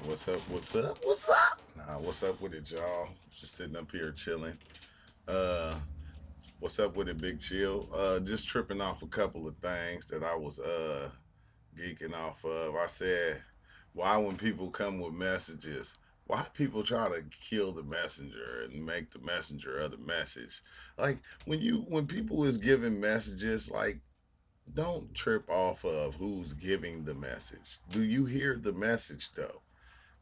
What's up? What's up? What's up? Nah, what's up with it, y'all? Just sitting up here chilling. Uh, what's up with it, Big Chill? Just tripping off a couple of things that I was geeking off of. I said, why when people come with messages, why people try to kill the messenger and make the messenger of the message? Like when people is giving messages, like don't trip off of who's giving the message. Do you hear the message though?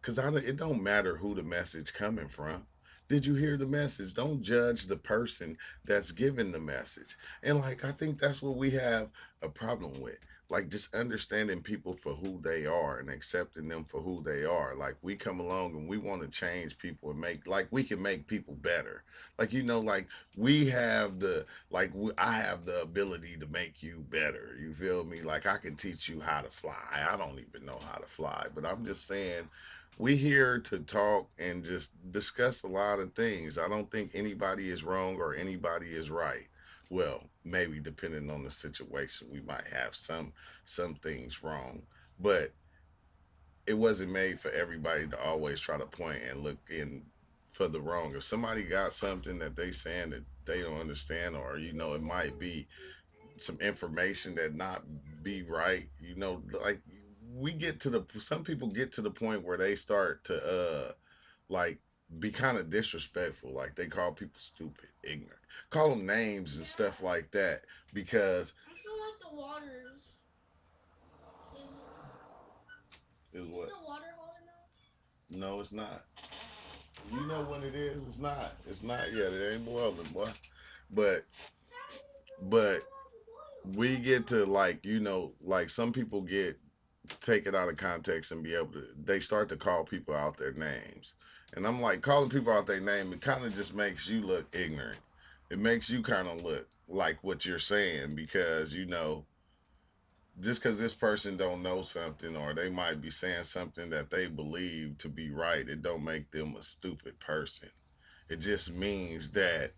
Cause it don't matter who the message coming from. Did you hear the message? Don't judge the person that's giving the message. And like I think that's what we have a problem with. Like just understanding people for who they are and accepting them for who they are. Like we come along and we want to change people and make like we can make people better. Like like we have I have the ability to make you better. You feel me? Like I can teach you how to fly. I don't even know how to fly, but I'm just saying we here to talk and just discuss a lot of things. I don't think anybody is wrong or anybody is right. Well, maybe depending on the situation, we might have some things wrong, but it wasn't made for everybody to always try to point and look in for the wrong. If somebody got something that they saying that they don't understand, or it might be some information that not be right. Like we get to the some people get to the point where they start to like be kind of disrespectful. Like they call people stupid, ignorant, call them names and stuff like that because I feel like the water is is is what? the water hot enough? No, it's not. You know what it is? It's not. It's not yet. It ain't boiling, boy. But but we get to like like some people get take it out of context and be able to they start to call people out their names. And I'm like calling people out their name, it kind of just makes you look ignorant. It makes you kind of look like what you're saying because just because this person don't know something or they might be saying something that they believe to be right, it don't make them a stupid person. It just means that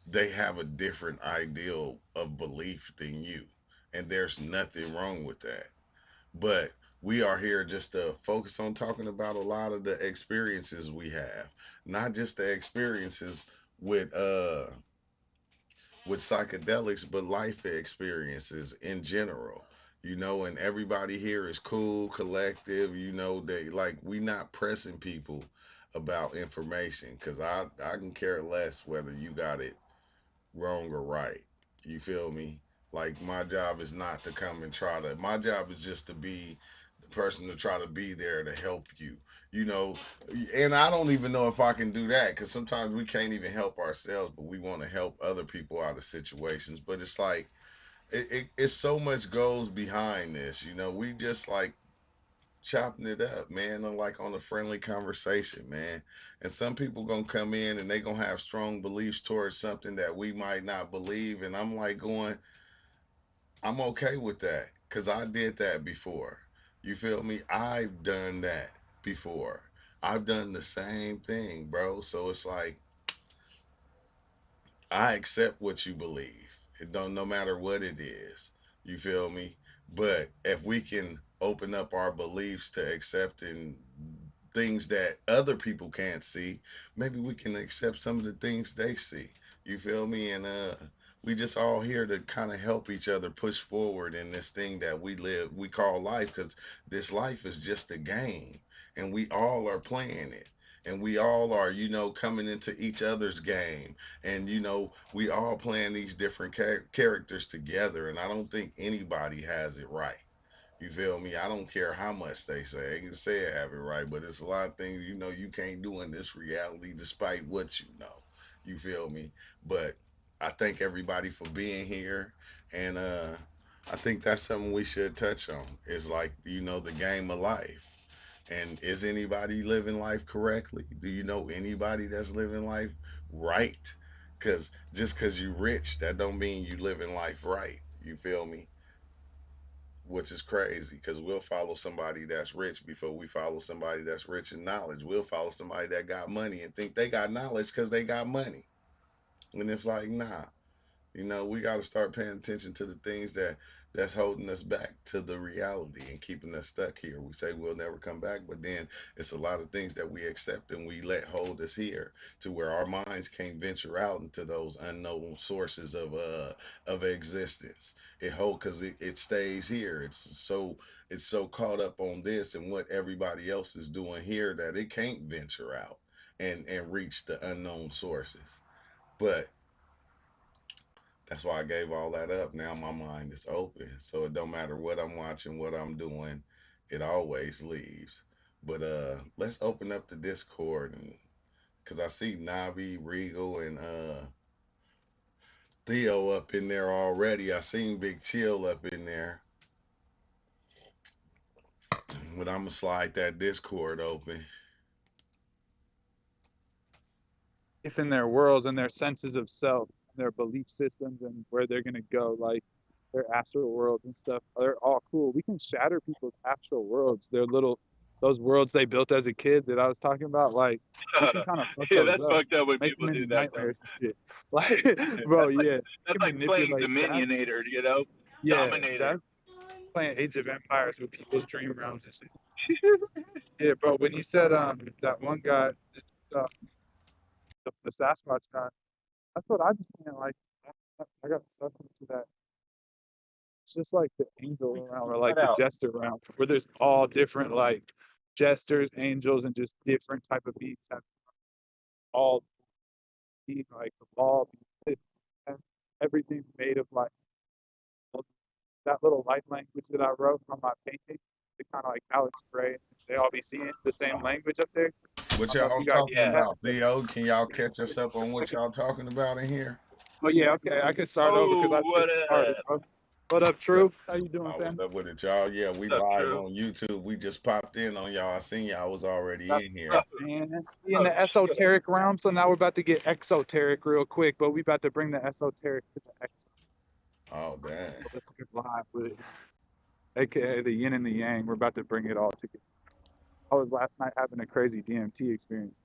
they have a different ideal of belief than you, and there's nothing wrong with that. But we are here just to focus on talking about a lot of the experiences we have, not just the experiences with uh with psychedelics, but life experiences in general. And everybody here is cool, collective. They like we not pressing people about information because I can care less whether you got it wrong or right. You feel me? Like my job is not to come and try to. My job is just to be the person to try to be there to help you. You know, and I don't even know if I can do that because sometimes we can't even help ourselves, but we want to help other people out of situations. But it's like it's so much goes behind this. We just like chopping it up, man, and like on a friendly conversation, man. And some people gonna come in and they gonna have strong beliefs towards something that we might not believe, and I'm like going, I'm okay with that, cause I did that before. You feel me? I've done that before. I've done the same thing, bro. So it's like I accept what you believe. It don't no matter what it is. You feel me? But if we can open up our beliefs to accepting things that other people can't see, maybe we can accept some of the things they see. You feel me? And we just all here to kind of help each other push forward in this thing that we call life, because this life is just a game and we all are playing it. And we all are, coming into each other's game. And, we all playing these different characters together. And I don't think anybody has it right. You feel me? I don't care how much they say. They can say I have it right, but it's a lot of things you can't do in this reality despite what you know. You feel me? But I thank everybody for being here, and I think that's something we should touch on. Is like the game of life. And is anybody living life correctly? Do you know anybody that's living life right? Cause just cause you rich, that don't mean you living life right. You feel me? Which is crazy because we'll follow somebody that's rich before we follow somebody that's rich in knowledge. We'll follow somebody that got money and think they got knowledge because they got money. And it's like, nah, we got to start paying attention to the things that that's holding us back to the reality and keeping us stuck here. We say we'll never come back, but then it's a lot of things that we accept and we let hold us here to where our minds can't venture out into those unknown sources of existence. It hold because it stays here. It's so caught up on this and what everybody else is doing here that it can't venture out and reach the unknown sources. But that's why I gave all that up. Now my mind is open. So it don't matter what I'm watching, what I'm doing, it always leaves. But let's open up the Discord and cuz I see Navi, Regal and Theo up in there already. I seen Big Chill up in there. But I'm gonna slide that Discord open. If in their worlds and their senses of self, their belief systems, and where they're gonna go, like their astral worlds and stuff, they're all cool. We can shatter people's astral worlds. Their little those worlds they built as a kid that I was talking about, like we can kind of fuck Yeah, those that's up, fucked up when make people them do into that though. nightmares and shit. Like, bro, yeah, we That's can like playing manipulate that. Dominionator, you know, Yeah, Dominator. that's playing Age of Empires with people's dream realms and shit. Yeah, bro. When you said that one guy, uh, the Sasquatch guy, that's what I just meant. Like, I got stuck into that. It's just like the angel realm or like Cut the out. jester realm, where there's all different like jesters, angels, and just different type of beings have all being like all it's and everything's made of like that little light language that I wrote on my painting. They kind of like Alex Gray. They all be seeing the same language up there. What I don't know if y'all you guys talking see Yeah. that. about, Theo? Can y'all catch us up on what y'all talking about in here? Oh yeah, okay. I could start over because Oh, I what just started, up? bro. What up, Yep. True? How you doing, Oh, what's fam? up with it, y'all? Yeah, we What's up, live True? on YouTube. We just popped in on y'all. I seen y'all was already That's in what's here. up, man. We in Oh the shit. esoteric realm, so now we're about to get exoteric real quick, but we about to bring the esoteric to the exo. Oh, dang. So let's get live with it. AKA the yin and the yang. We're about to bring it all together. I was last night having a crazy DMT experience.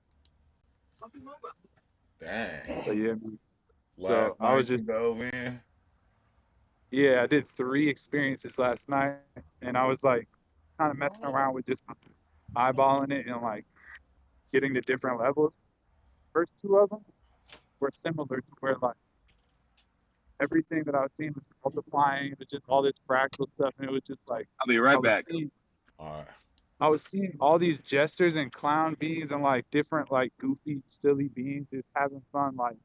Dang. So yeah, man. So Last I night was you just dove in? yeah, I did 3 experiences last night, and I was like kind of messing around with just eyeballing it and like getting to different levels. First two of them were similar to where like everything that I was seeing was multiplying. It was just all this fractal stuff, and it was just like I'll be I right was back. seeing All right. I was seeing all these jesters and clown beings and like different like goofy, silly beings just having fun. Like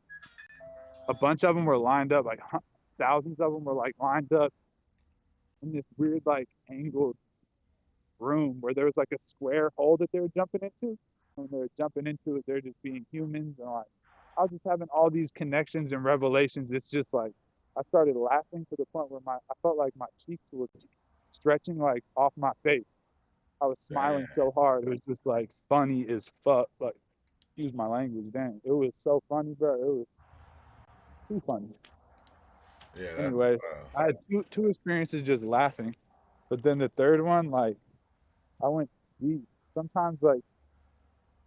a bunch of them were lined up, like thousands of them were like lined up in this weird like angled room where there was like a square hole that they were jumping into. When they were jumping into it, they're just being humans and like I was just having all these connections and revelations. It's just like I started laughing to the point where I felt like my cheeks were stretching like off my face. I was Dang. smiling so hard. It was just like funny as fuck. Like excuse my language, dang. It was so funny, bro. It was too funny. Yeah, that's Anyways, I had two experiences just laughing. But then the third one, like I went deep. Sometimes like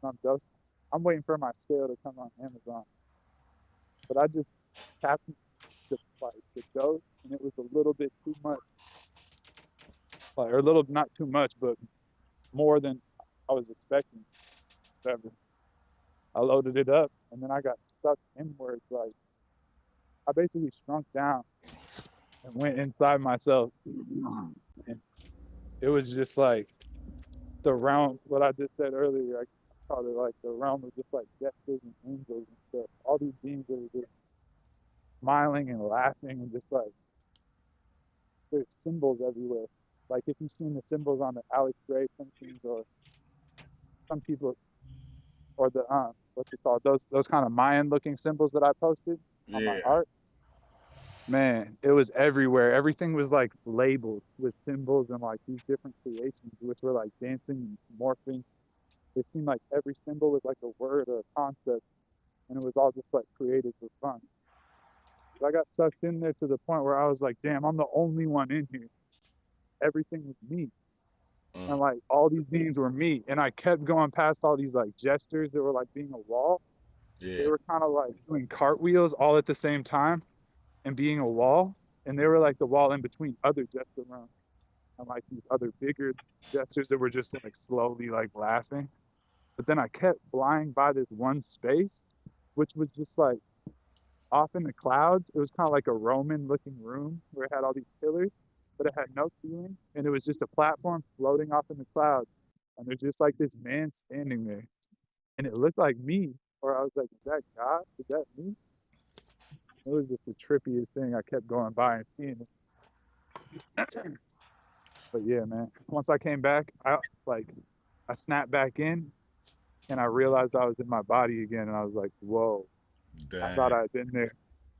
I'm just I'm waiting for my scale to come on Amazon. But I just tapped the dose and it was a little bit too much. Like or a little not too much, but more than I was expecting. Whatever. I loaded it up and then I got sucked inwards. Like I basically shrunk down and went inside myself. And it was just like the realm, what I just said earlier, I called it like the realm of just like jesters and angels and stuff. All these beings that are just smiling and laughing and just like there's symbols everywhere. Like if you've seen the symbols on the Alex Gray paintings or some people or the what's it called? Those kind of Mayan looking symbols that I posted on my yeah. art. Man, it was everywhere. Everything was like labeled with symbols and like these different creations, which were like dancing and morphing. It seemed like every symbol was like a word or a concept, and it was all just like created for fun. But I got sucked in there to the point where I was like, damn, I'm the only one in here. Everything was me. Mm, And like all these beings were me. And I kept going past all these like gestures that were like being a wall. They yeah. were kind of like doing cartwheels all at the same time and being a wall. and they were like the wall in between other jester rooms and like these other bigger jesters that were just like slowly like laughing. But then I kept flying by this one space, which was just like off in the clouds. It was kind of like a Roman looking room where it had all these pillars, but it had no ceiling. And it was just a platform floating off in the clouds. And there's just like this man standing there. And it looked like me. Or I was like, is that God? Is that me? It was just the trippiest thing. I kept going by and seeing it. But yeah, man. Once I came back, like I snapped back in and I realized I was in my body again. And I was like, whoa, I thought Dang. I had been there.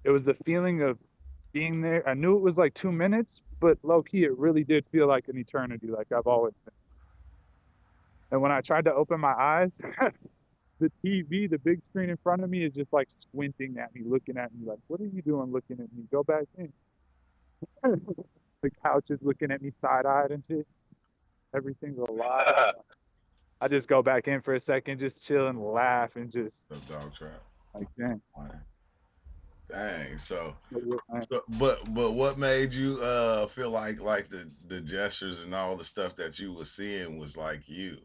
It was the feeling of being there. I knew it was like 2 minutes, but low key, it really did feel like an eternity, like I've always been. And when I tried to open my eyes, the TV, the big screen in front of me, is just like squinting at me, looking at me, like, what are you doing looking at me? Go back in. The couch is looking at me side eyed and shit. Everything's a lie. I just go back in for a second, just chill and laugh and just The dog trap. like, dang. Man. Dang. So, But yeah, man. but what made you feel like the gestures and all the stuff that you were seeing was like you?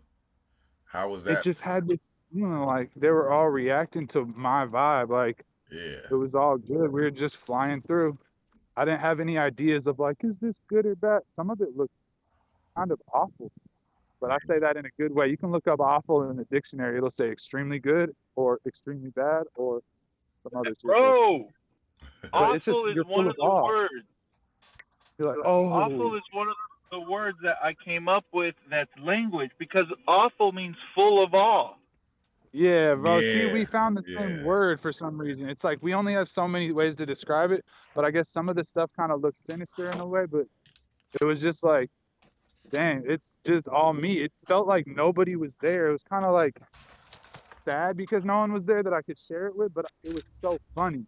How was It that? just had this feeling like they were all reacting to my vibe. Like Yeah. it was all good. We were just flying through. I didn't have any ideas of like, is this good or bad? Some of it looked kind of awful, but I say that in a good way. You can look up awful in the dictionary. It'll say extremely good or extremely bad or some other shit. Bro, But it's just awful is you're one full of of the awe. words. You're like, oh, Awful is one of the words that I came up with that's language because awful means full of awe. yeah, bro. See, we Yeah. found the same Yeah. word for some reason. It's like we only have so many ways to describe it, but I guess some of the stuff kind of looks sinister in a way. But it was just like, dang, it's just all me. It felt like nobody was there. It was kind of like sad because no one was there that I could share it with, but it was so funny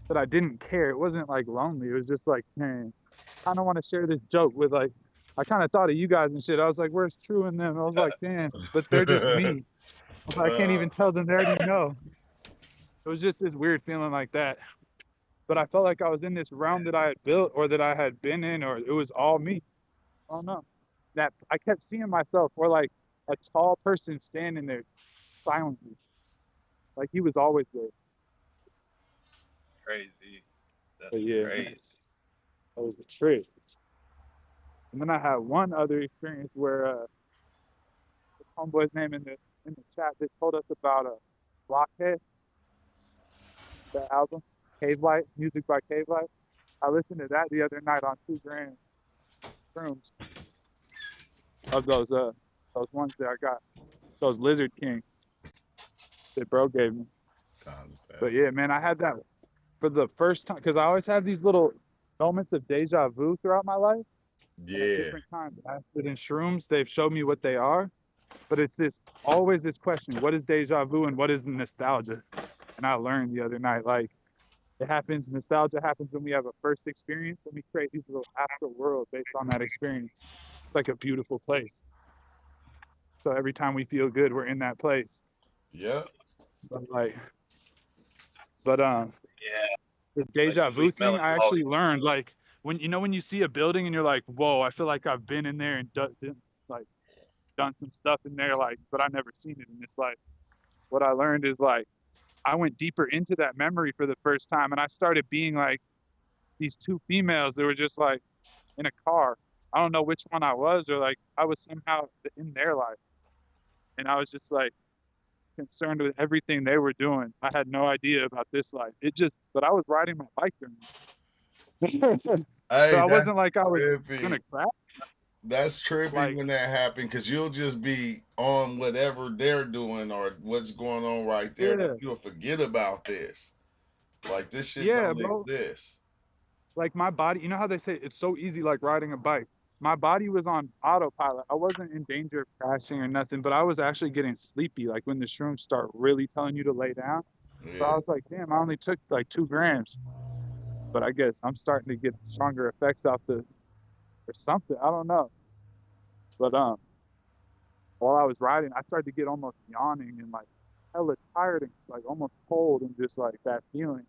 that I didn't care. It wasn't like lonely. It was just like, man, I kind of want to share this joke with like, I kind of thought of you guys and shit. I was like, where's True and them? I was like, damn, but they're just me. I can't uh, even tell them. They already know. It was just this weird feeling like that. But I felt like I was in this realm that I had built or that I had been in, or it was all me. I don't know. That I kept seeing myself or like a tall person standing there silently. Like he was always there. Crazy. That's But yeah, man, crazy. that was a trip. And then I had one other experience where the homeboy's name in the chat that told us about a Blockhead, the album, Cave Light, music by Cave Light. I listened to that the other night on 2 grand rooms of those ones that I got, those Lizard King that bro gave me. times But that. yeah, man, I had that for the first time because I always have these little moments of deja vu throughout my life. And at Yeah. different times, acid and shrooms, they've showed me what they are. But it's this always this question: what is deja vu and what is nostalgia? And I learned the other night, like it happens. Nostalgia happens when we have a first experience and we create these little astral worlds based on that experience. It's like a beautiful place. So every time we feel good, we're in that place. Yep. But like, but Yeah, the like deja vu sweet thing, I melancholy. actually learned like when you see a building and you're like, whoa, I feel like I've been in there and like done some stuff in there, like, but I've never seen it in this life. What I learned is like I went deeper into that memory for the first time, and I started being like these two females that were just like in a car. I don't know which one I was, or like I was somehow in their life, and I was just like concerned with everything they were doing. I had no idea about this life. It just, but I was riding my bike during it. So Hey, I that's wasn't like I was trippy. gonna crash. That's trippy Like, when that happened because you'll just be on whatever they're doing or what's going on right there. yeah, You'll forget about this. Like this shit yeah, don't bro. exist. Like my body, you know how they say it's so easy like riding a bike. My body was on autopilot. I wasn't in danger of crashing or nothing, but I was actually getting sleepy. Like when the shrooms start really telling you to lay down. So I Yeah. was like, damn, I only took like 2 grams, but I guess I'm starting to get stronger effects off the or something. I don't know. But while I was riding, I started to get almost yawning and like hella tired and like almost cold and just like that feeling.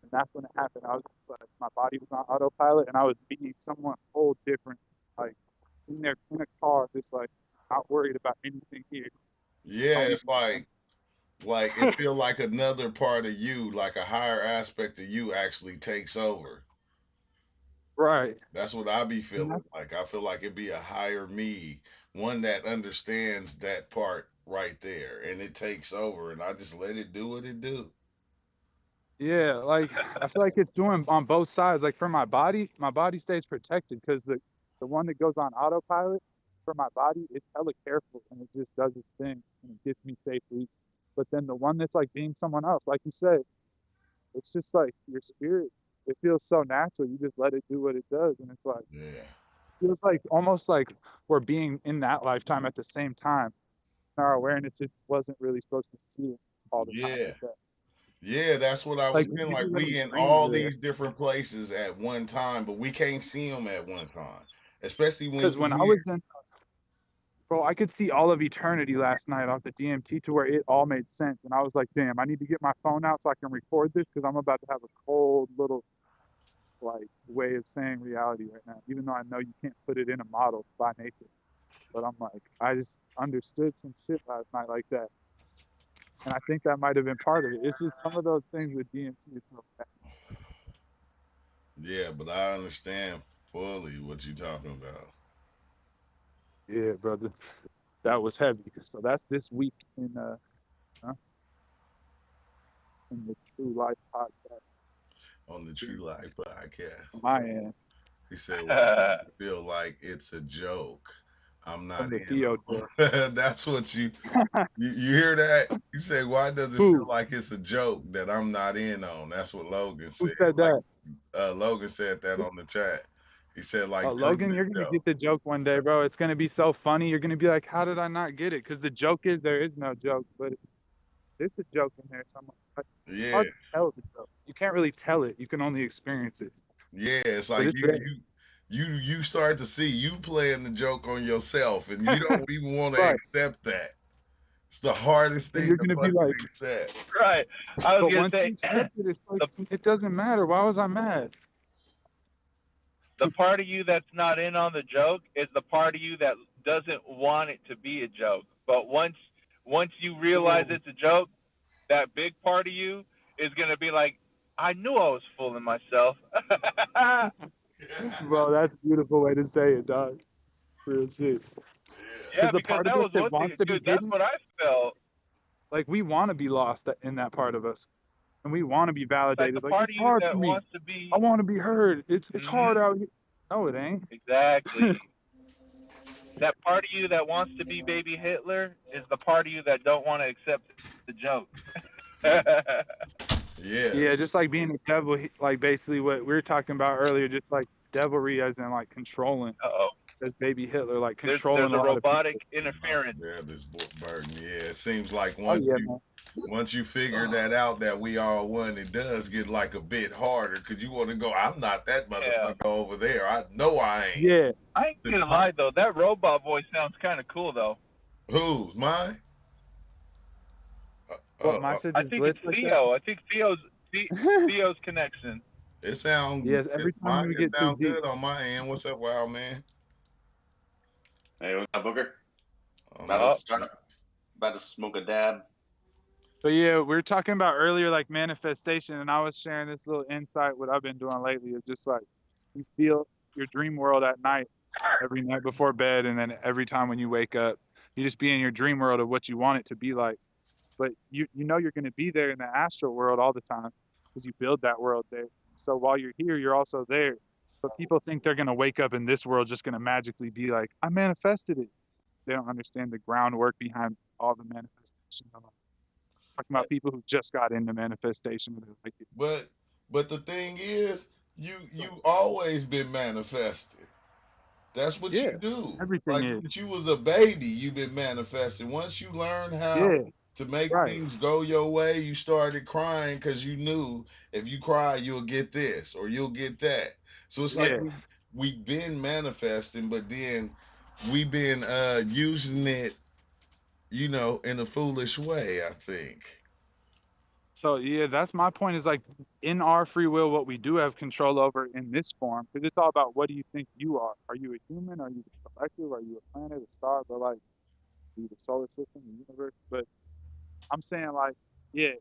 And that's when it happened. I was just like, my body was on autopilot, and I was being someone whole different, like in there in a car, just like not worried about anything here. Yeah, Don't it's even like it feel like another part of you, like a higher aspect of you actually takes over. right. That's what I be And feeling like. I feel like it be a higher me, one that understands that part right there, and it takes over, and I just let it do what it do. yeah, like I feel like it's doing on both sides. Like for my body stays protected because the one that goes on autopilot for my body, it's hella careful and it just does its thing and it gets me safely. But then the one that's like being someone else, like you said, it's just like your spirit. It feels so natural. You just let it do what it does, and it's like Yeah, feels like almost like we're being in that lifetime at the same time. Our awareness just wasn't really supposed to see it all the time yeah, like that. yeah. That's what I was Like saying. maybe Like like we in dreams all there. these different places at one time, but we can't see them at one time. Especially when Because you when I hear. was in, bro, I could see all of eternity last night off the DMT to where it all made sense. And I was like, damn, I need to get my phone out so I can record this because I'm about to have a cold little like way of saying reality right now. Even though I know you can't put it in a model by nature. But I'm like, I just understood some shit last night like that. And I think that might have been part of it. It's just some of those things with DMT is so bad. Yeah, but I understand fully what you're talking about. Yeah, brother. That was heavy. So that's this week uh in the True Life podcast. On the True Life Experience podcast. on my end He said, "Why does it feel like it's a joke? I'm from not the in Theo joke. on." That's what you hear that? You say, "Why does it feel Who? like it's a joke that I'm not in on?" That's what Logan Who said. said Like that? Logan said that on the chat. He said, Oh, "Like prove Logan, it, you're gonna Joe." get the joke one day, bro. It's gonna be so funny. You're gonna be like, "How did I not get it?" Because the joke is there is no joke, but there's a joke in there somewhere. But it's Yeah, hard to tell the joke. You can't really tell it. You can only experience it. yeah. It's But like it's there. you start to see you playing the joke on yourself, and you don't even want to Right. accept that. It's the hardest And thing you're to gonna be fucking like, accept. Right. I was but gonna once say you accept it, it's like the it doesn't matter. Why was I mad? the part of you that's not in on the joke is the part of you that doesn't want it to be a joke. But once you realize Ooh. it's a joke, that big part of you is gonna be like, I knew I was fooling myself. Well, that's a beautiful way to say it, dog. Real shit. Yeah, Because the because part that of us was that one thing, wants to be dude. That's hidden, what I felt. like we want to be lost in that part of us, and we want to be Like the validated. Like part it's of you hard for that me. wants to I be. want to be heard. It's hard Hmm. out here. No, it ain't. Exactly. That part of you that wants to be baby Hitler is the part of you that don't want to accept the joke. Yeah, Yeah, just like being a devil, like basically what we were talking about earlier, just like devilry as in like controlling, Uh-oh. as baby Hitler, like There's controlling a a lot of robotic people. I'm about interference. to grab this burden. Yeah, it seems like Oh yeah, man. once you figure that out that we all one, it does get like a bit harder because you want to go. I'm not that Yeah. motherfucker over there. I know I ain't. Yeah. I ain't The gonna time, lie though, that robot voice sounds kind of cool though. who's mine? Uh, What uh, my uh, shit I just think it's glitched like that? Theo. I think Theo's connection. it Yes. it Every time mine we it get too sound deep. good on my end. What's up, wild man? Hey, what's up, Booker? About to Not Oh, start up, about to smoke a dab. But yeah, we were talking about earlier like manifestation, and I was sharing this little insight what I've been doing lately is just like you feel your dream world at night, every night before bed, and then every time when you wake up, you just be in your dream world of what you want it to be like. But you know you're going to be there in the astral world all the time because you build that world there. So while you're here, you're also there. But people think they're going to wake up in this world just going to magically be like, I manifested it. They don't understand the groundwork behind all the manifestation. I'm talking about people who just got into manifestation. And they're like, but but the thing is, you always been manifested. That's what you yeah, do. everything Like is. since you was a baby, you've been manifesting. Once you learn how Yeah, to make right. things go your way, you started crying because you knew if you cry, you'll get this or you'll get that. So it's like Yeah. we've been manifesting, but then we've been using it, in a foolish way, I think. So yeah, that's my point. Is like in our free will, what we do have control over in this form, because it's all about what do you think you are? Are you a human? Are you the collective? Are you a planet, a star? But like, are you the solar system, the universe? But I'm saying like, yeah,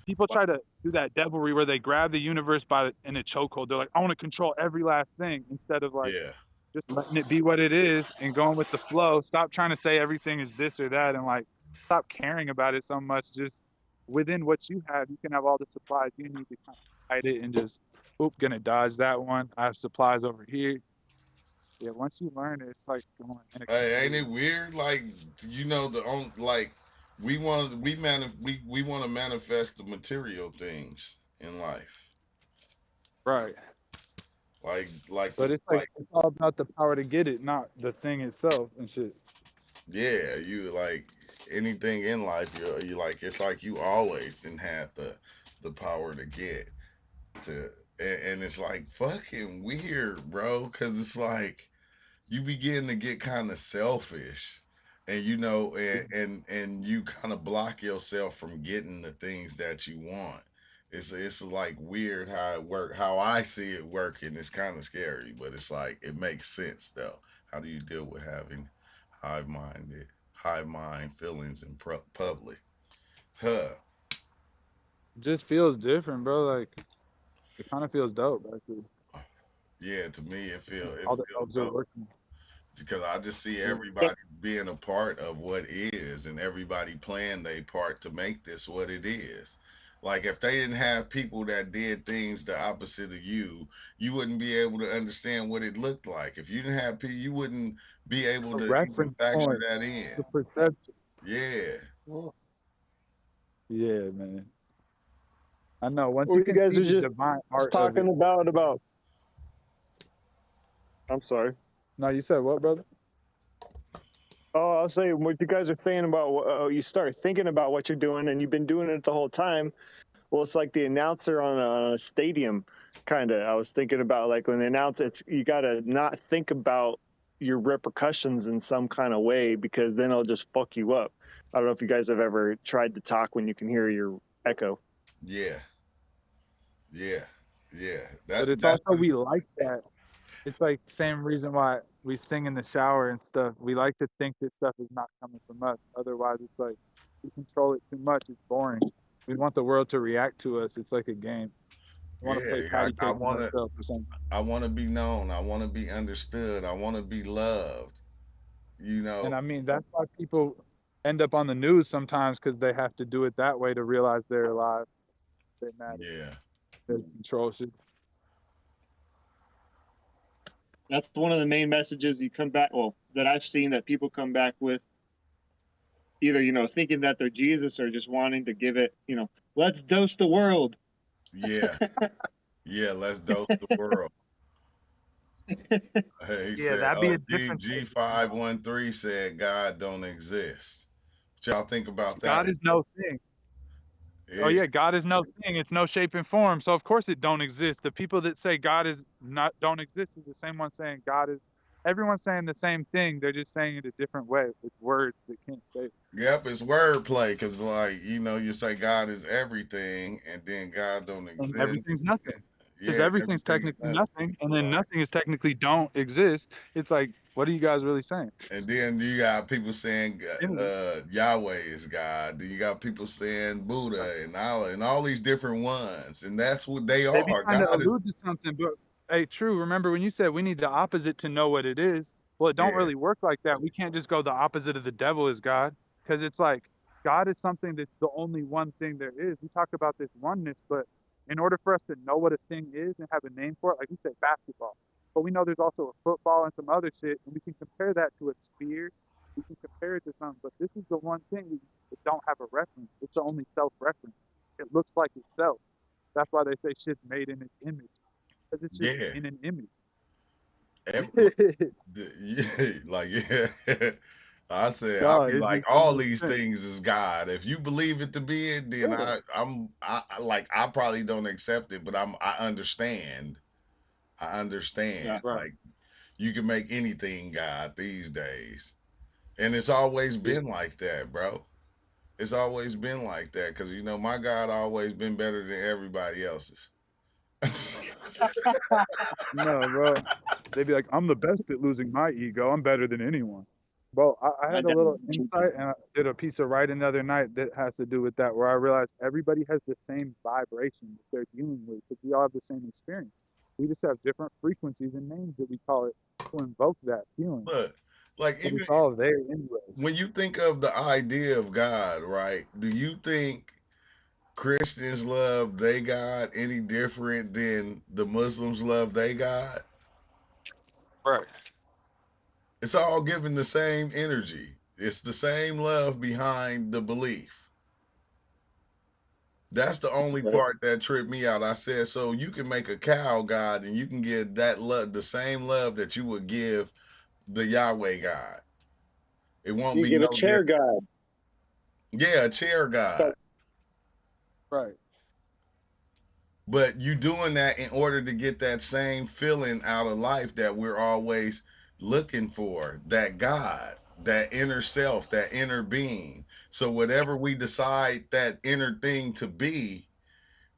people Like, try to do that devilry where they grab the universe by in a chokehold. They're like, I want to control every last thing instead of like yeah. just letting it be what it is and going with the flow. Stop trying to say everything is this or that and like stop caring about it so much. Just within what you have, you can have all the supplies you need to kind of hide it and just, oop, gonna dodge that one. I have supplies over here. Yeah, once you learn it, it's like going in a Hey, ain't continuum. it weird? Like, the on like we want to manifest the material things in life. Right. Like But the it's like like it's all about the power to get it, not the thing itself and shit. yeah, you like anything in life. You like it's like you always been had the power to get to, and it's like fucking weird, bro. Because it's like you begin to get kind of selfish, and and you kind of block yourself from getting the things that you want. It's like weird how it work, how I see it working. It's kind of scary, but it's like it makes sense though. How do you deal with having high minded high mind feelings in public? Huh. It just feels different, bro. Like it kind of feels dope, actually. Yeah, to me it All the feels elves are dope. working. Because I just see Yeah. Yep. everybody being a part of what is and everybody playing their part to make this what it is. Like if they didn't have people that did things the opposite of you wouldn't be able to understand what it looked like. If you didn't have people, you wouldn't be able A to even reference factor point, that in. the perception. Yeah. Well, Yeah, man. I know. Once you you can guys see are the just divine art of talking it. about. I'm sorry. No, you said what, brother? Oh, I'll say what you guys are saying about you start thinking about what you're doing, and you've been doing it the whole time. Well, it's like the announcer on a stadium, kind of. I was thinking about like when they announce it's you got to not think about your repercussions in some kind of way because then it'll just fuck you up. I don't know if you guys have ever tried to talk when you can hear your echo. Yeah. Yeah. Yeah. But it's That's also we like that. It's like same reason why we sing in the shower and stuff. We like to think that stuff is not coming from us. Otherwise, it's like we control it too much. It's boring. We want the world to react to us. It's like a game. We want to play yeah. patty I cake with wanna ourselves or something. I wanna be known. I wanna be understood. I wanna be loved. You And know. I mean, that's why people end up on the news sometimes because they have to do it that way to realize they're alive. They matter. Yeah. They control shit. That's one of the main messages you come back. Well, that I've seen that people come back with either thinking that they're Jesus or just wanting to give it. Let's dose the world. Yeah. Yeah, let's dose the world. Hey, he Yeah, said, that'd be "Oh, a different type of control. 513 said God don't exist." What y'all think about that? God is no thing. Oh Yeah, yeah, God is no thing. It's no shape and form. So of course it don't exist. The people that say God is not don't exist is the same one saying God is. Everyone's saying the same thing. They're just saying it a different way. It's words that can't say it. yep, it's wordplay because, like, you say God is everything, and then God don't And exist. everything's nothing. Because Yeah, everything's everything is technically nothing. nothing, and then nothing is technically don't exist. It's like, what are you guys really saying? And then you got people saying Anyway, Yahweh is God. Then you got people saying Buddha and all these different ones, and that's what they they be are. trying to God is. allude to something, but hey, true. Remember when you said we need the opposite to know what it is? Well, it don't Yeah, really work like that. We can't just go the opposite of the devil is God, because it's like God is something that's the only one thing there is. We talk about this oneness, but in order for us to know what a thing is and have a name for it, like we said, basketball. But we know there's also a football and some other shit, and we can compare that to a sphere. We can compare it to something, but this is the one thing that don't have a reference. It's the only self-reference. It looks like itself. That's why they say shit's made in its image, because it's just yeah. in an image. Every, yeah, like yeah. I said I No, be it like just it all makes these sense. things is God. If you believe it to be it, then Yeah. I probably don't accept it, but I understand. I Yeah. understand. Right. Like you can make anything God these days, and it's always Yeah. been like that, bro. It's always been like that because you know my God always been better than everybody else's. No, bro. They'd be like, I'm the best at losing my ego. I'm better than anyone. Bro, I My had a dad little was insight and I did a piece of writing the other night that has to do with that, where I realized everybody has the same vibration that they're dealing with because we all have the same experience. We just have different frequencies and names that we call it to invoke that feeling. Look, like But even it's all there anyways. when you think of the idea of God, right? Do you think Christians love they God any different than the Muslims love they God? Right. It's all given the same energy. It's the same love behind the belief. That's the only right. part that tripped me out. I said, so you can make a cow God and you can give that love, the same love that you would give the Yahweh God. It won't You be give a no chair different. God. Yeah, a chair God. So Right. But you doing that in order to get that same feeling out of life that we're always looking for, that God, that inner self, that inner being. So whatever we decide that inner thing to be,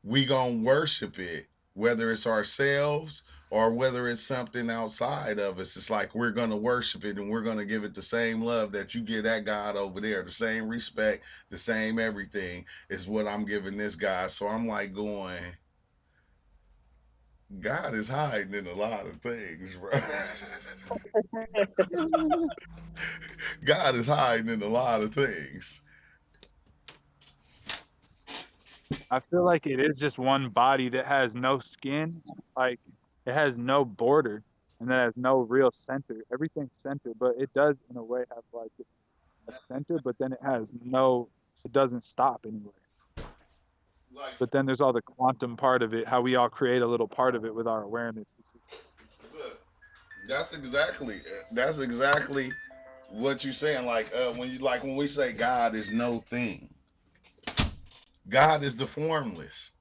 we gonna worship it, whether it's ourselves or whether it's something outside of us. It's like we're gonna worship it and we're gonna give it the same love that you give that God over there, the same respect, the same everything is what I'm giving this guy. So I'm like going, God is hiding in a lot of things, bro. God is hiding in a lot of things. I feel like it is just one body that has no skin, like it has no border, and that has no real center. Everything's centered, but it does in a way have like a center, but then it has no, it doesn't stop anywhere. Like, But then there's all the quantum part of it, how we all create a little part of it with our awareness. look, that's exactly what you're saying. Like when we say God is no thing, God is the formless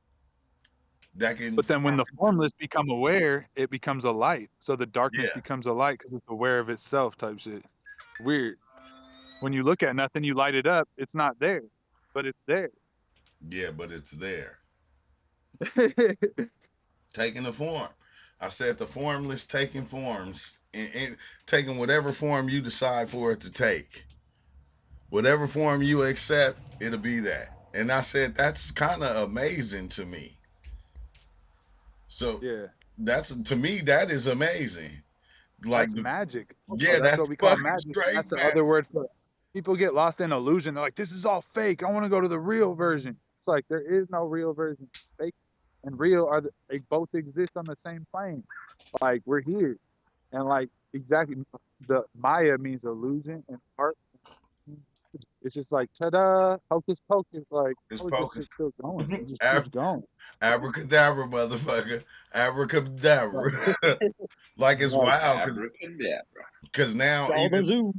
that can But then when form. the formless become aware, it becomes a light. So the darkness Yeah, becomes a light because it's aware of itself type shit. Weird. When you look at nothing, you light it up. It's not there, but it's there. yeah, but it's there, taking the form. I said the formless taking forms and taking whatever form you decide for it to take. Whatever form you accept, it'll be that. And I said that's kind of amazing to me. So Yeah. that's to me that is amazing. Like That's the magic. Also, yeah, that's that's what we call fucking magic. And straight, that's the man. other word for it. People get lost in illusion. They're like, this is all fake. I want to go to the real version. It's like there is no real version. Fake and real are they both exist on the same plane. Like we're here. And like exactly the Maya means illusion and art. It's just like ta-da, hocus pocus. Like, It's how is this focus. shit still going? It just keeps Ab- going. Abracadabra, motherfucker. Right. Abracadabra. Like it's Right. wild Abracadabra. because now all the even zoo.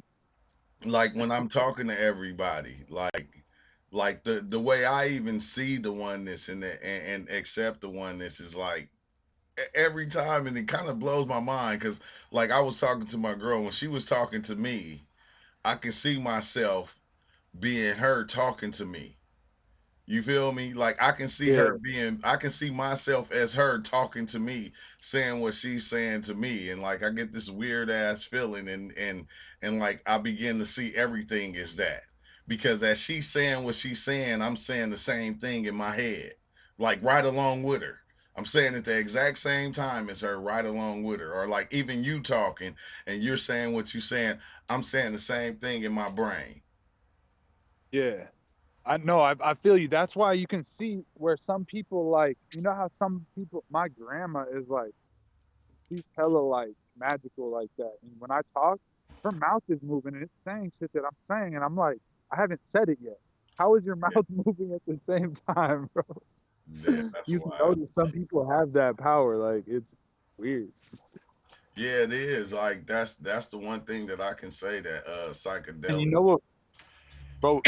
like when I'm talking to everybody, like the way I even see the oneness and accept the oneness is like every time, and it kind of blows my mind because like I was talking to my girl when she was talking to me, I can see myself being her talking to me. You feel me? Like Yeah. I can see myself as her talking to me, saying what she's saying to me, and like I get this weird ass feeling, and like I begin to see everything as that because as she's saying what she's saying, I'm saying the same thing in my head, like right along with her. I'm saying at the exact same time as her, right along with her, or like even you talking and you're saying what you're saying, I'm saying the same thing in my brain. Yeah. I know, I feel you. That's why you can see where some people like, you know how some people, my grandma is like, she's hella like magical like that. And when I talk, her mouth is moving and it's saying shit that I'm saying. And I'm like, I haven't said it yet. How is your Yeah, mouth moving at the same time, bro? yeah, that's You can wild. notice some people have that power. Like, it's weird. Yeah, it is. Like that's the one thing that I can say that And you psychedelic. know what, bro?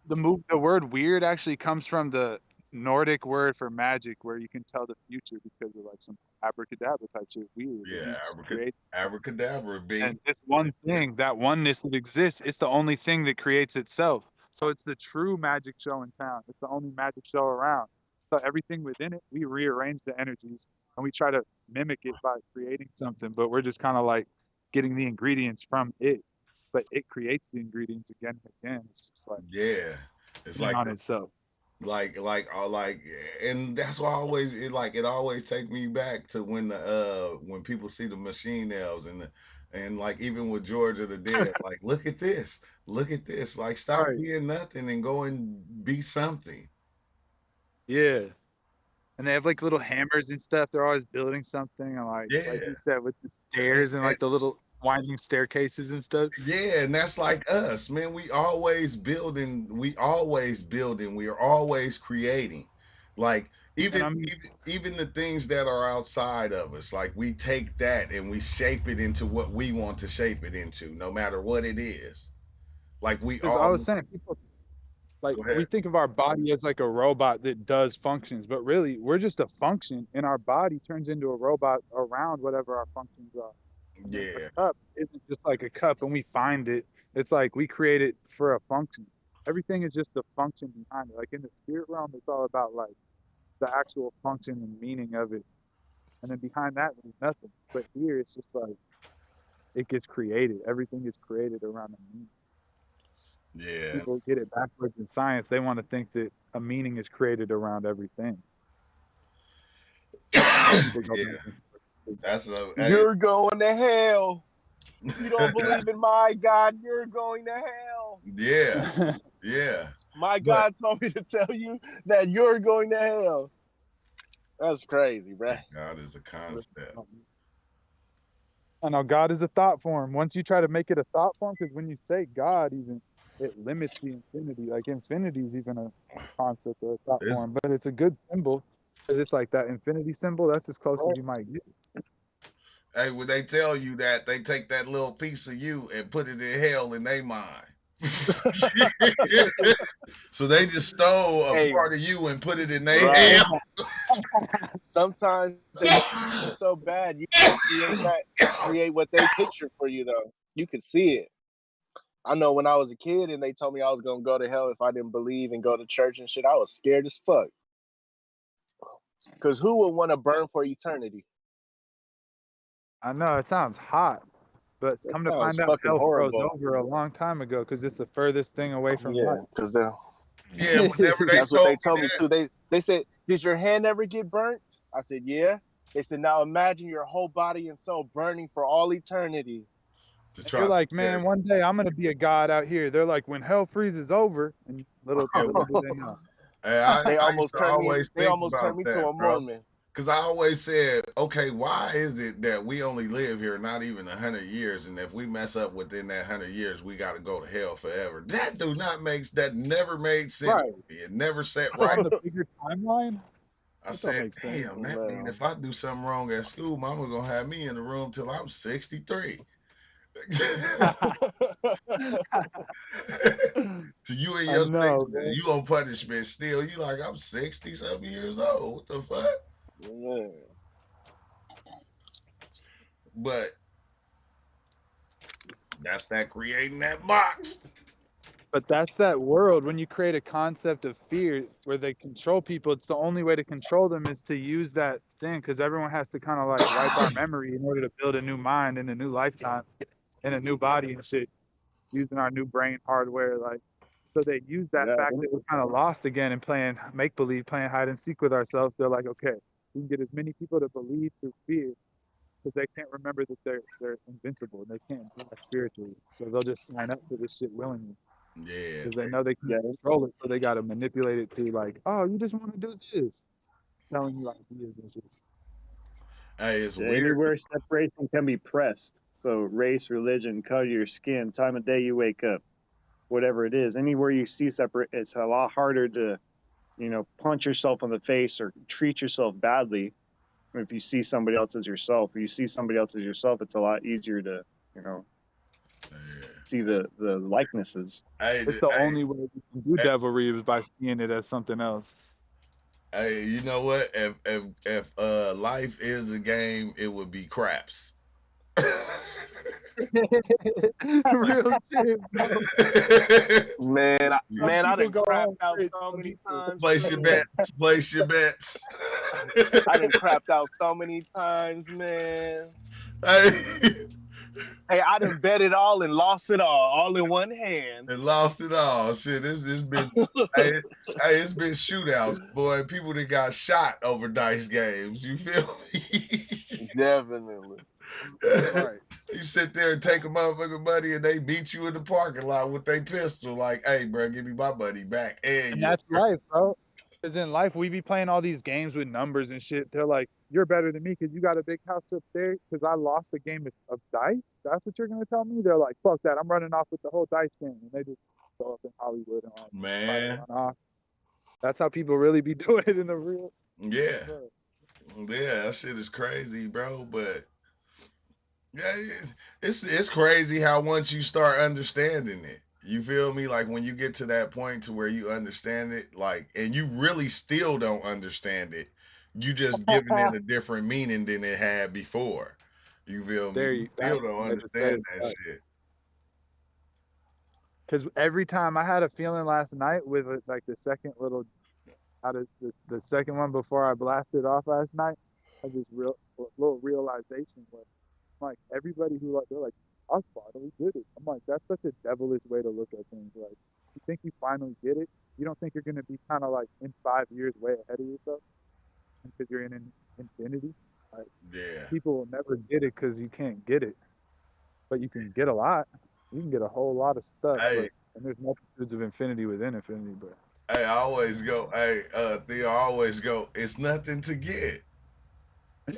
The word weird actually comes from the Nordic word for magic, where you can tell the future because of like some abracadabra type shit. Weird. It Yeah, means create. abracadabra, B. And this one thing, that oneness that exists, it's the only thing that creates itself. So it's the true magic show in town. It's the only magic show around. So everything within it, we rearrange the energies and we try to mimic it by creating something, but we're just kind of like getting the ingredients from it. But it creates the ingredients again and again. It's just like Yeah. It's in like on itself. like and that's why I always it always take me back to when people see the machine elves and like even with George of the Dead, like look at this, like stop Right. being nothing and go and be something. Yeah. And they have like little hammers and stuff. They're always building something. And like Yeah. you said, with the And, stairs and like the little winding staircases and stuff. yeah, and that's like us, man. We are always creating. Like And I mean, even the things that are outside of us, like we take that and we shape it into what we want to shape it into, no matter what it is. Like we because I all was saying, people like go we ahead. think of our body as like a robot that does functions, but really we're just a function, and our body turns into a robot around whatever our functions are. And then Yeah, a cup isn't just like a cup and we find it. It's like we create it for a function. Everything is just the function behind it. Like in the spirit realm, it's all about like the actual function and meaning of it. And then behind that, there's nothing. But here, it's just like it gets created. Everything is created around a meaning. yeah. People get it backwards in science. They want to think that a meaning is created around everything. People go back Yeah, and forth. that's a hey, You're going to hell. You don't believe in my God, you're going to hell. yeah, yeah. My But God told me to tell you that you're going to hell. That's crazy, bruh. God is a concept. I know God is a thought form. Once you try to make it a thought form, because when you say God, even it limits the infinity. Like infinity is even a concept or a thought It's form, but it's a good symbol because it's like that infinity symbol. That's as close as you might get. hey, when they tell you that, they take that little piece of you and put it in hell in their mind. So they just stole a Hey, part of you and put it in their right. hell. Sometimes they want you so bad, you create that, create what they picture for you, though. You could see it. I know when I was a kid and they told me I was going to go to hell if I didn't believe and go to church and shit, I was scared as fuck. Because who would want to burn for eternity? I know it sounds hot, but That come to sounds find out, fucking hell froze horrible. over a long time ago because it's the furthest thing away from Yeah, light. because Yeah, whenever they that's what told they me told me too. They said, "Did your hand ever get burnt?" I said, "Yeah." They said, "Now imagine your whole body and soul burning for all eternity." to You're try to like, tell man, one day I'm gonna be a god out here. They're like, when hell freezes over, and you. little do they know. Hey, they I used almost to turned me. always They think almost turned about me to that, a bro. Mormon. Because I always said, okay, why is it that we only live here not even 100 years, and if we mess up within that 100 years, we got to go to hell forever? That never made sense Right. to me. It never sat But right. on the bigger timeline, I that don't said, make sense. damn, that mean Man. if I do something wrong at school, mama gonna have me in the room till I'm 63. To you and I your know, 60s, man. you on punishment still. You like I'm 60-something years old. What the fuck? Man. But that's that creating that box. But that's that world when you create a concept of fear where they control people. It's the only way to control them is to use that thing because everyone has to kind of like wipe our memory in order to build a new mind in a new lifetime in a new body and shit using our new brain hardware. Like, so they use that Yeah, fact that we're kind of lost again and playing make believe, playing hide and seek with ourselves. They're like, okay, we can get as many people to believe through fear because they can't remember that they're invincible and they can't do that spiritually. So they'll just sign up for this shit willingly Yeah. because they know they can't yeah. control it. So they got to manipulate it to like, oh, you just want to do this, telling you ideas and shit. Hey, it's Yeah, weird. anywhere separation can be pressed. So race, religion, color your skin, time of day you wake up, whatever it is. Anywhere you see separate, it's a lot harder to, punch yourself in the face or treat yourself badly. If you see somebody else as yourself, or you see somebody else as yourself, it's a lot easier to, you know, Yeah. see the likenesses. Hey, It's the only way you can do hey, devilry is by seeing it as something else. hey, you know what? If life is a game, it would be craps. Real shit, bro. Some I people done go crapped home out straight. so Some many people. times, Place your man. bets. Place your bets. I done crapped out so many times, man. Hey, Hey, I done bet it all and lost it all in one hand. and lost it all. Shit, this been hey, it's been shootouts, boy. People that got shot over dice games. You feel me? Definitely. Right. You sit there and take a motherfucking money and they beat you in the parking lot with their pistol, like, hey, bro, give me my money back. And And you that's life, bro. Because in life, we be playing all these games with numbers and shit. They're like, you're better than me because you got a big house up there because I lost a game of dice? That's what you're going to tell me? They're like, fuck that. I'm running off with the whole dice game. And they just go up in Hollywood and like try to man, run off. That's how people really be doing it in the real yeah. world. Yeah, that shit is crazy, bro. But yeah, it's crazy how once you start understanding it, you feel me? Like when you get to that point to where you understand it, like, and you really still don't understand it, you just giving it a different meaning than it had before. You feel me? There You you, that's still don't the way to say understand that it. shit. Because every time I had a feeling last night with like the second little out of the second one before I blasted off last night, I just little realization was like everybody who like they're like I finally did it. I'm like that's such a devilish way to look at things. Like you think you finally get it, you don't think you're gonna be kind of like in 5 years way ahead of yourself because you're in an infinity. Like Yeah. people will never get it because you can't get it, but you can get a lot. You can get a whole lot of stuff, Hey, but and there's multitudes of infinity within infinity, but hey, I always go, hey, Theo, I always go, it's nothing to get.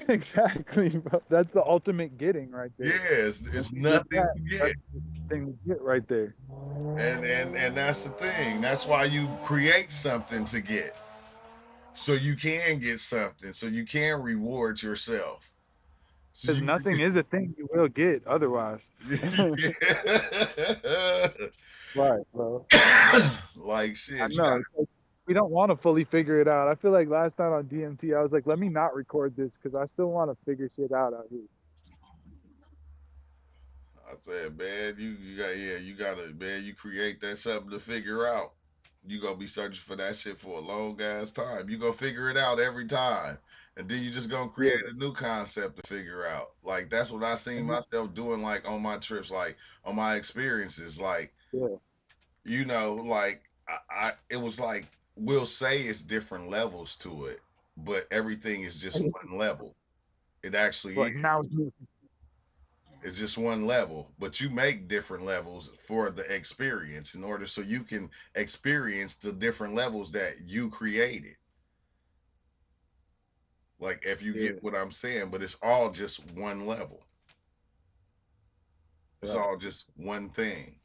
exactly, bro. That's the ultimate getting right there. Yeah, it's Once you get nothing that, to get. that's the thing to get right there. And that's the thing. That's why you create something to get. So you can get something. So you can reward yourself. So Because you nothing is a thing you will get otherwise. Right, bro. like I shit. know. It's like, we don't want to fully figure it out. I feel like last night on DMT, I was like, let me not record this because I still want to figure shit out here. I said, man, you got yeah, you gotta man, you create that something to figure out. You gonna be searching for that shit for a long ass time. You gonna figure it out every time. And then you just gonna create Yeah. a new concept to figure out. Like that's what I seen And you, myself doing like on my trips, like on my experiences. Like, yeah. like I it was like we'll say it's different levels to it, but everything is just one level. It actually But now you, it's just one level, but you make different levels for the experience in order so you can experience the different levels that you created. Like if you get yeah, what I'm saying, but it's all just one level. It's right. all just one thing.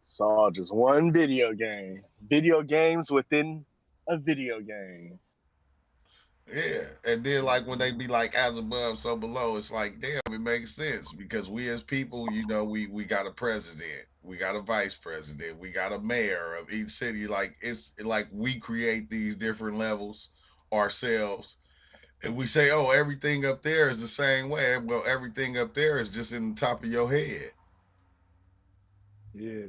It's all just one video game. Video games within a video game. Yeah. And then like when they be like as above, so below, it's like, damn, it makes sense because we as people, we got a president, we got a vice president, we got a mayor of each city. Like it's like we create these different levels ourselves. And we say, oh, everything up there is the same way. Well, everything up there is just in the top of your head. Yeah.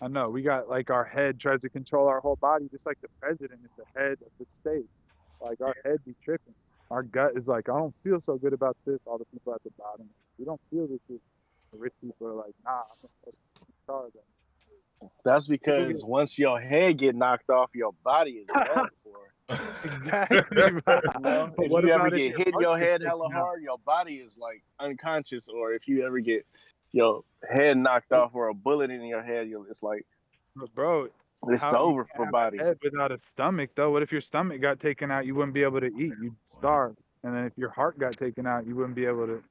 I know. We got like our head tries to control our whole body, just like the president is the head of the state. Like our head be tripping. Our gut is like, I don't feel so good about this. All the people at the bottom, we don't feel this. Shit. The rich people are like, nah, I'm gonna in charge of it. That's People because get once your head get knocked off, your body is done for. exactly, bro. You know, But if what you ever about if get your hit in heart your gets head hella taken out? hard, your body is like unconscious. Or if you ever get your head knocked off or a bullet in your head, it's like But bro, it's how you over can't for have a body. head without a stomach though? What if your stomach got taken out? You wouldn't be able to eat. You'd starve. And then if your heart got taken out, you wouldn't be able to.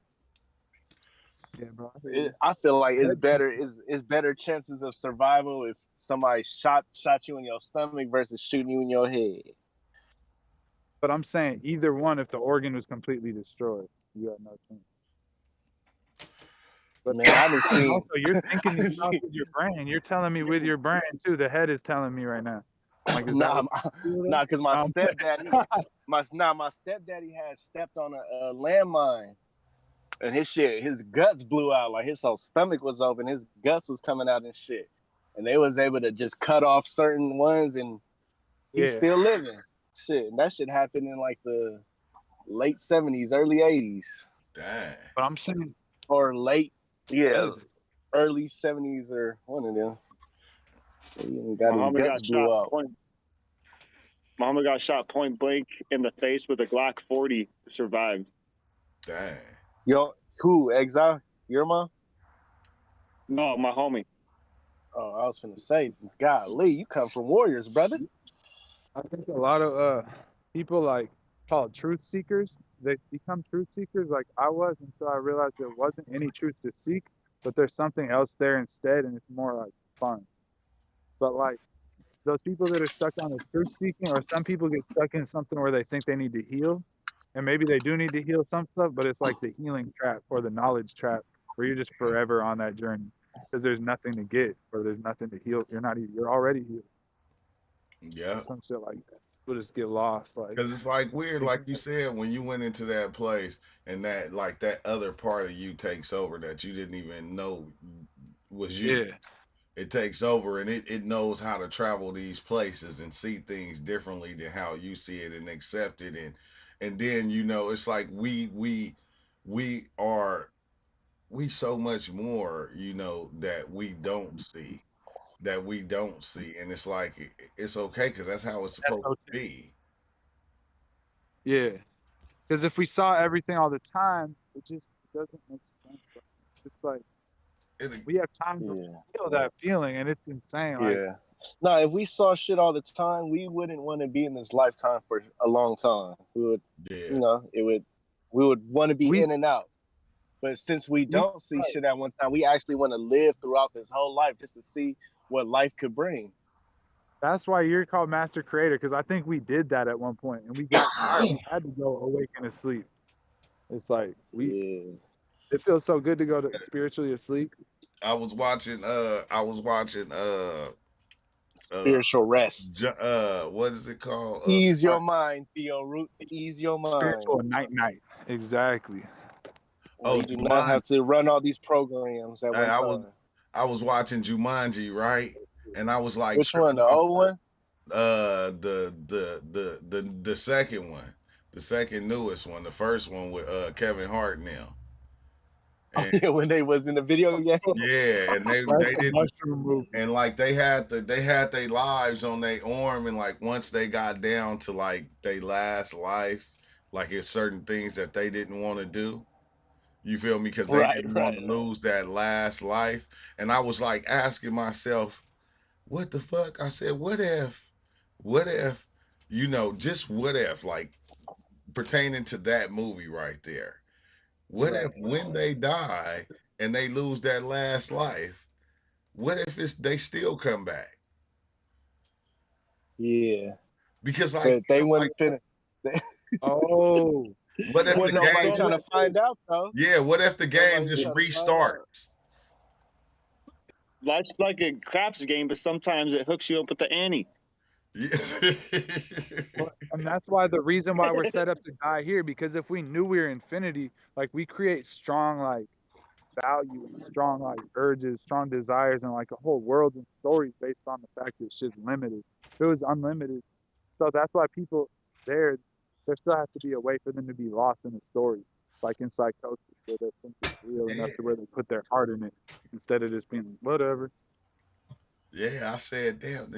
Yeah, bro. I hear you. I feel like it's Head, better. It's better chances of survival if somebody shot you in your stomach versus shooting you in your head. but I'm saying either one, if the organ was completely destroyed, you had no chance. But Man, I didn't and see. also, you're I thinking these didn't thoughts see. with your brain. You're telling me with your brain too. The head is telling me right now. Like, is that Nah, what you feel? nah, because my No, I'm stepdaddy, my stepdaddy had stepped on a landmine, and his guts blew out, like his whole stomach was open, his guts was coming out and shit. And they was able to just cut off certain ones, and he's Yeah, still living. Shit, and that shit happened in like the late 70s, early 80s, Dang. but I'm saying, or late, what yeah, is it? early 70s, or one of them. He got his Muhammad guts got shot blew out. point. Muhammad got shot point blank in the face with a Glock 40. Survived. Dang. Yo, who? Exile? Your mom? No, my homie. Oh, I was finna say, golly, you come from warriors, brother. I think a lot of people like called truth seekers. They become truth seekers like I was until I realized there wasn't any truth to seek, but there's something else there instead, and it's more like fun. But like those people that are stuck on the truth seeking, or some people get stuck in something where they think they need to heal, and maybe they do need to heal some stuff, but it's like the healing trap or the knowledge trap where you're just forever on that journey because there's nothing to get or there's nothing to heal. You're already healed. Yeah. Some shit like that. People just get lost. Like, Cause it's like weird, like you said, when you went into that place and that like that other part of you takes over that you didn't even know was you. yeah, It takes over and it knows how to travel these places and see things differently than how you see it and accept it and then it's like we are we so much more that we don't see and it's like it's okay because that's how it's that's supposed so. to be. Yeah, because if we saw everything all the time, it doesn't make sense. Like, it's like it, we have time to Yeah, feel that feeling, and it's insane. Like, yeah. Now, if we saw shit all the time, we wouldn't want to be in this lifetime for a long time. We would, yeah. we would want to be we in and out. But since we we don't see shit at one time, we actually want to live throughout this whole life just to see what life could bring. that's why you're called master creator, because I think we did that at one point, and we had to go awaken to sleep. It's like Yeah. it feels so good to go to spiritually asleep. I was watching Spiritual rest. what is it called? Ease your mind, Theo Roots. Ease your mind. Spiritual night. Exactly. Where Oh, you do not have Jumanji. to run all these programs at Hey, one time. I was watching Jumanji, right? And I was like Which one? tripping The off old one? the second one, the second newest one, the first one with Kevin Hart now. Oh, And yeah, when they was in the video game. yeah, and That's they the didn't mushroom movie. and like they had their lives on their arm and like once they got down to like their last life, like it's certain things that they didn't want to do. You feel me? Because they Right, didn't want right, to right. lose that last life. And I was like asking myself, what the fuck? I said, what if, just what if, like pertaining to that movie right there, what if Right. when they die and they lose that last life, what if they still come back? Yeah. Because like, But they like, wouldn't fit. Oh, what if Well, the Wasn't nobody game so trying just, to find out though. yeah, what if the game Nobody was just trying to find out. restarts? that's like a craps game, but sometimes it hooks you up with the ante. Yeah. and that's why the reason why we're set up to die here, because if we knew we were infinity, like we create strong like value and strong like urges, strong desires, and like a whole world and stories based on the fact that shit's limited. If it was unlimited, so that's why people there there still has to be a way for them to be lost in the story, like in psychosis, where they think it's real enough to where they put their heart in it instead of just being like, whatever. Yeah, I said, damn,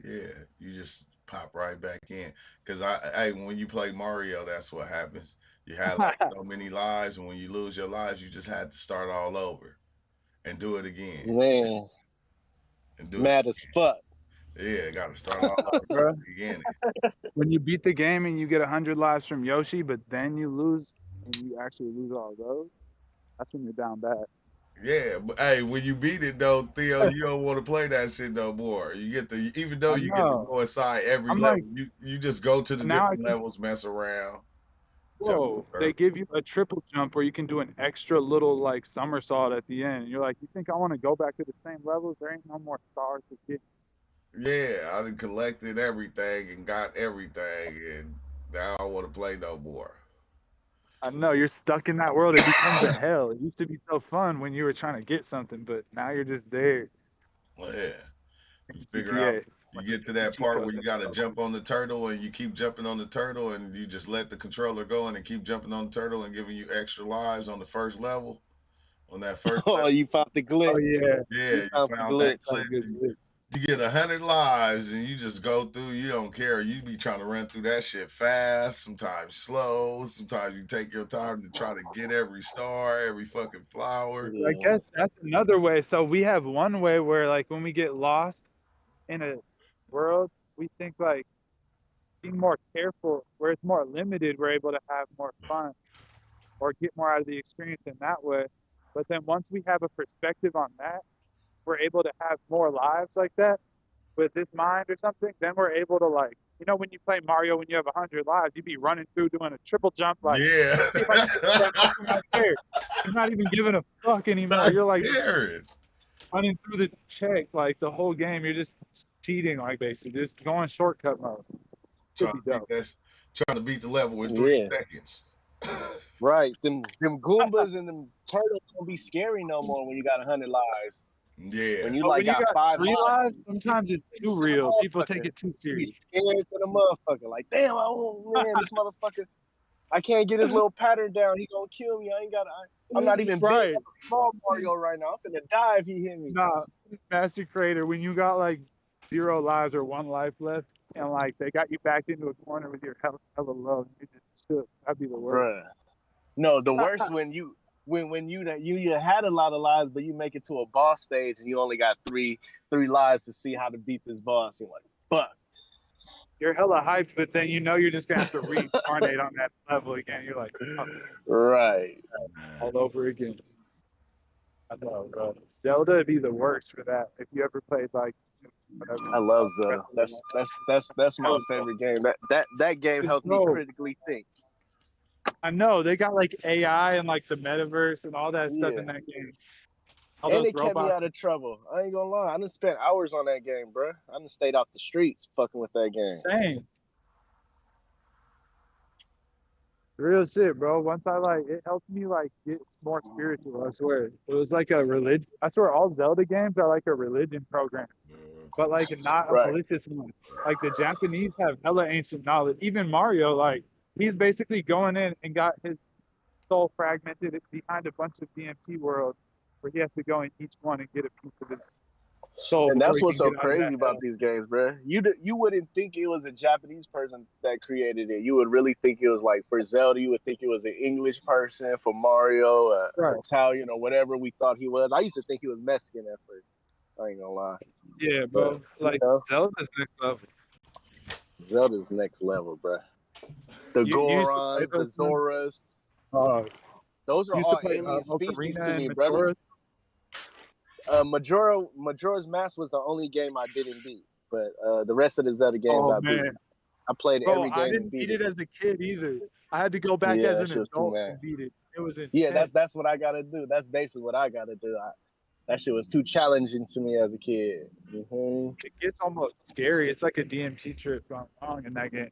yeah, you just pop right back in. Cause hey, when you play Mario, that's what happens. You had like so many lives, and when you lose your lives, you just had to start all over and do it again Man, and do it. mad as fuck. Yeah, got to start all over from Bruh. the beginning. When you beat the game and you get 100 lives from Yoshi, but then you lose and you actually lose all those, that's when you're down bad. Yeah, but hey, when you beat it though, Theo, you don't want to play that shit no more. You get the even though I you get to know. go inside every I'm level, like, you just go to the now I different can. levels, mess around, jump Whoa, through. they give you a triple jump where you can do an extra little like somersault at the end. You're like, you think I want to go back to the same levels? There ain't no more stars to get. Yeah, I done collected everything and got everything, and now I don't want to play no more. I know you're stuck in that world. It becomes a hell. It used to be so fun when you were trying to get something, but now you're just there. Well, yeah. You figure out. GTA. You Once you get to get the that cheat part where codes, you that's got to so jump on the turtle, and you keep jumping on the turtle, and you just let the controller go and keep jumping on the turtle and giving you extra lives on the first level. On that first Oh, level, you found the Oh glitch. yeah, You yeah, you found the found that glitch. that's glitch. a good glitch. You get 100 lives, and you just go through. You don't care. You be trying to run through that shit fast. Sometimes slow. Sometimes you take your time to try to get every star, every fucking flower. So I Yeah. guess that's another way. So we have one way where like when we get lost in a world, we think like being more careful, where it's more limited, we're able to have more fun or get more out of the experience in that way. But then once we have a perspective on that, we're able to have more lives like that with this mind or something. Then we're able to like, when you play Mario, when you have 100 lives, you'd be running through doing a triple jump, like, Yeah. let me see if I can get that mushroom right there. You're not even giving a fuck anymore. Not You're like caring. running through the check, like the whole game. You're just cheating, like basically just going shortcut mode. Could Trying be to beat dope. that. Trying to beat the level in three Yeah. seconds. Right. Them Goombas and them turtles don't be scary no more when you got 100 lives. Yeah. When you But like when you got got 5 lives, lives, sometimes it's you too to the real. People take motherfucker. it too You be serious. scared to the motherfucker. Like, damn, oh man, this motherfucker, I can't get his little pattern down. He gonna kill me. I'm not even big Right. on small Mario right now. I'm finna die if he hit me. Nah, Master Creator, when you got like 0 lives or 1 life left, and like they got you backed into a corner with your hella low, and you just shook. That'd be the worst. Bruh. No, the worst when you had a lot of lives, but you make it to a boss stage and you only got three lives to see how to beat this boss. You're like, fuck. You're hella hyped, but then you're just gonna have to reincarnate on that level again. You're like, oh, Right. all over again. I know, bro. Zelda would be the worst for that. If you ever played like whatever, I love Breath Zelda. of the Wild. That's my Hella favorite game. That game fun. helped me Bro, critically think. I know they got like AI and like the metaverse and all that stuff Yeah. in that game. All And those it kept me robots. out of trouble. I ain't gonna lie. I done spent hours on that game, bruh. I done stayed off the streets fucking with that game. Same. Real shit, bro. Once it helped me like get more spiritual. I swear, it was like a religion. I swear, all Zelda games are like a religion program, but like not a Right. malicious one. Like the Japanese have hella ancient knowledge. Even Mario, like he's basically going in and got his soul fragmented behind a bunch of DMT worlds, where he has to go in each one and get a piece of his soul And before that's he what's can so get out of that crazy about hell. these games, bruh. You wouldn't think it was a Japanese person that created it. You would really think it was like for Zelda. You would think it was an English person. For Mario, Right. Italian or whatever we thought he was. I used to think he was Mexican at first. I ain't gonna lie. Yeah, But bro. Like Zelda's next level. Zelda's next level, bruh. The You used to play Gorons, the those ones? Zoras. Uh, Those are you used to all play alien species Ocarina to and me, brother. Majora. Majora's Mask was the only game I didn't beat, but the rest of the Zelda games Oh I beat. man, I played bro, every I game and didn't beat beat it. it as a kid either. I had to go back Yeah, as that an shit was too adult mad. and beat it. It was Yeah, intense. that's what I gotta do. That's basically what I gotta do. That shit was too challenging to me as a kid. Mm-hmm. It gets almost scary. It's like a DMT trip gone wrong in that game.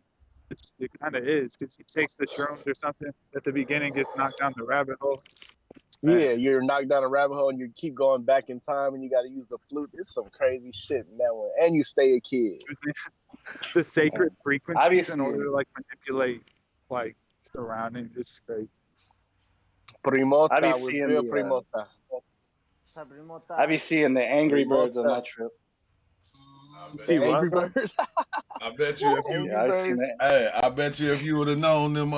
It kind of is because he takes the shrooms or something at the beginning, gets knocked down the rabbit hole. Man, Yeah, you're knocked down a rabbit hole and you keep going back in time and you gotta use the flute. There's some crazy shit in that one. And you stay a kid. the sacred frequencies in Obviously, order to like manipulate like surroundings. It's crazy. Primota was obviously in good, the Primota. obviously in the Angry Birds on Primota. that trip. I You bet The see you. what, Angry bro? Birds. I bet you if you. Yeah, Angry I've seen Birds. that. Hey, I bet you if you would have known them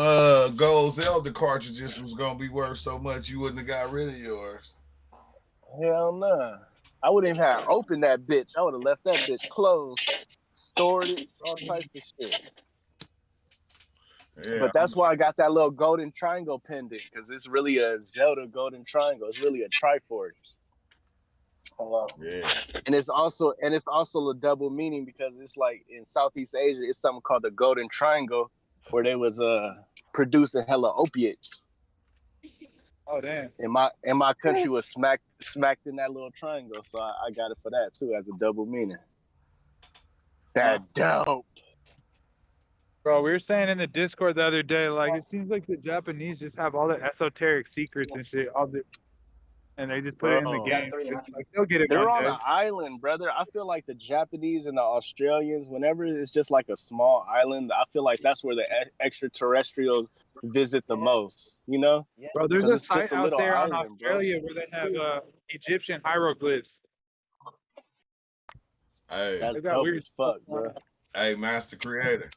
gold Zelda cartridges was gonna be worth so much, you wouldn't have got rid of yours. Hell nah. I wouldn't even have opened that bitch. I would have left that bitch closed, stored it, all types of shit. Yeah, But that's why I got that little golden triangle pendant, because it's really a Zelda golden triangle. It's really a Triforce. Hello. yeah. And it's also a double meaning because it's like in Southeast Asia, it's something called the Golden Triangle, where they was producing hella opiates. Oh damn. And my country was smacked in that little triangle, so I got it for that too as a double meaning. That dope. Bro, we were saying in the Discord the other day, like it seems like the Japanese just have all the esoteric secrets and shit, and they just put it in the Bro, game. Like they'll get it they're one on day. an island, brother. I feel like the Japanese and the Australians, whenever it's just like a small island, I feel like that's where the extraterrestrials visit the most, you know? Bro, there's Because a it's just site a out little there on island, bro. Australia where they have Egyptian hieroglyphs. Hey, That's They got dope weird as stuff fuck, on bro. it. hey, Master Creator.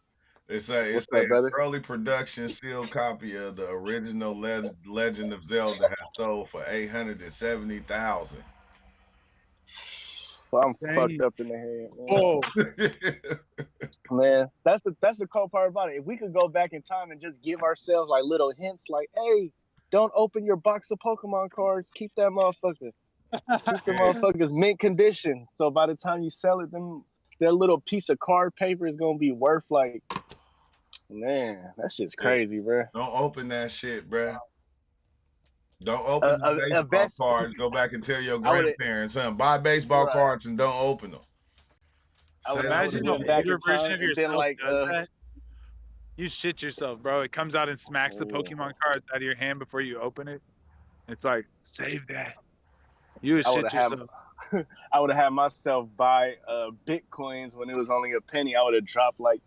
It's What's a up, brother? early production sealed copy of the original Legend of Zelda has sold for 870,000. I'm fucked Dang. up in the head, man. Oh, Man, that's the cool part about it. If we could go back in time and just give ourselves like little hints, like, hey, don't open your box of Pokemon cards. Keep that motherfucker. Keep the Yeah, motherfuckers mint condition. So by the time you sell it, that little piece of card paper is gonna be worth like, man, that shit's yeah. crazy, bro. Don't open that shit, bruh. Don't open the A baseball vest. cards. Go back and tell your I would grandparents, son, buy baseball right. cards and don't open them. Sell I would to have imagine the went the back older in version time of and been yourself like, does that. You shit yourself, bro. It comes out and smacks the yeah. Pokemon cards out of your hand before you open it. It's like, save that. You would I would shit have yourself. had I would have had myself buy bitcoins when it was only a penny. I would have dropped like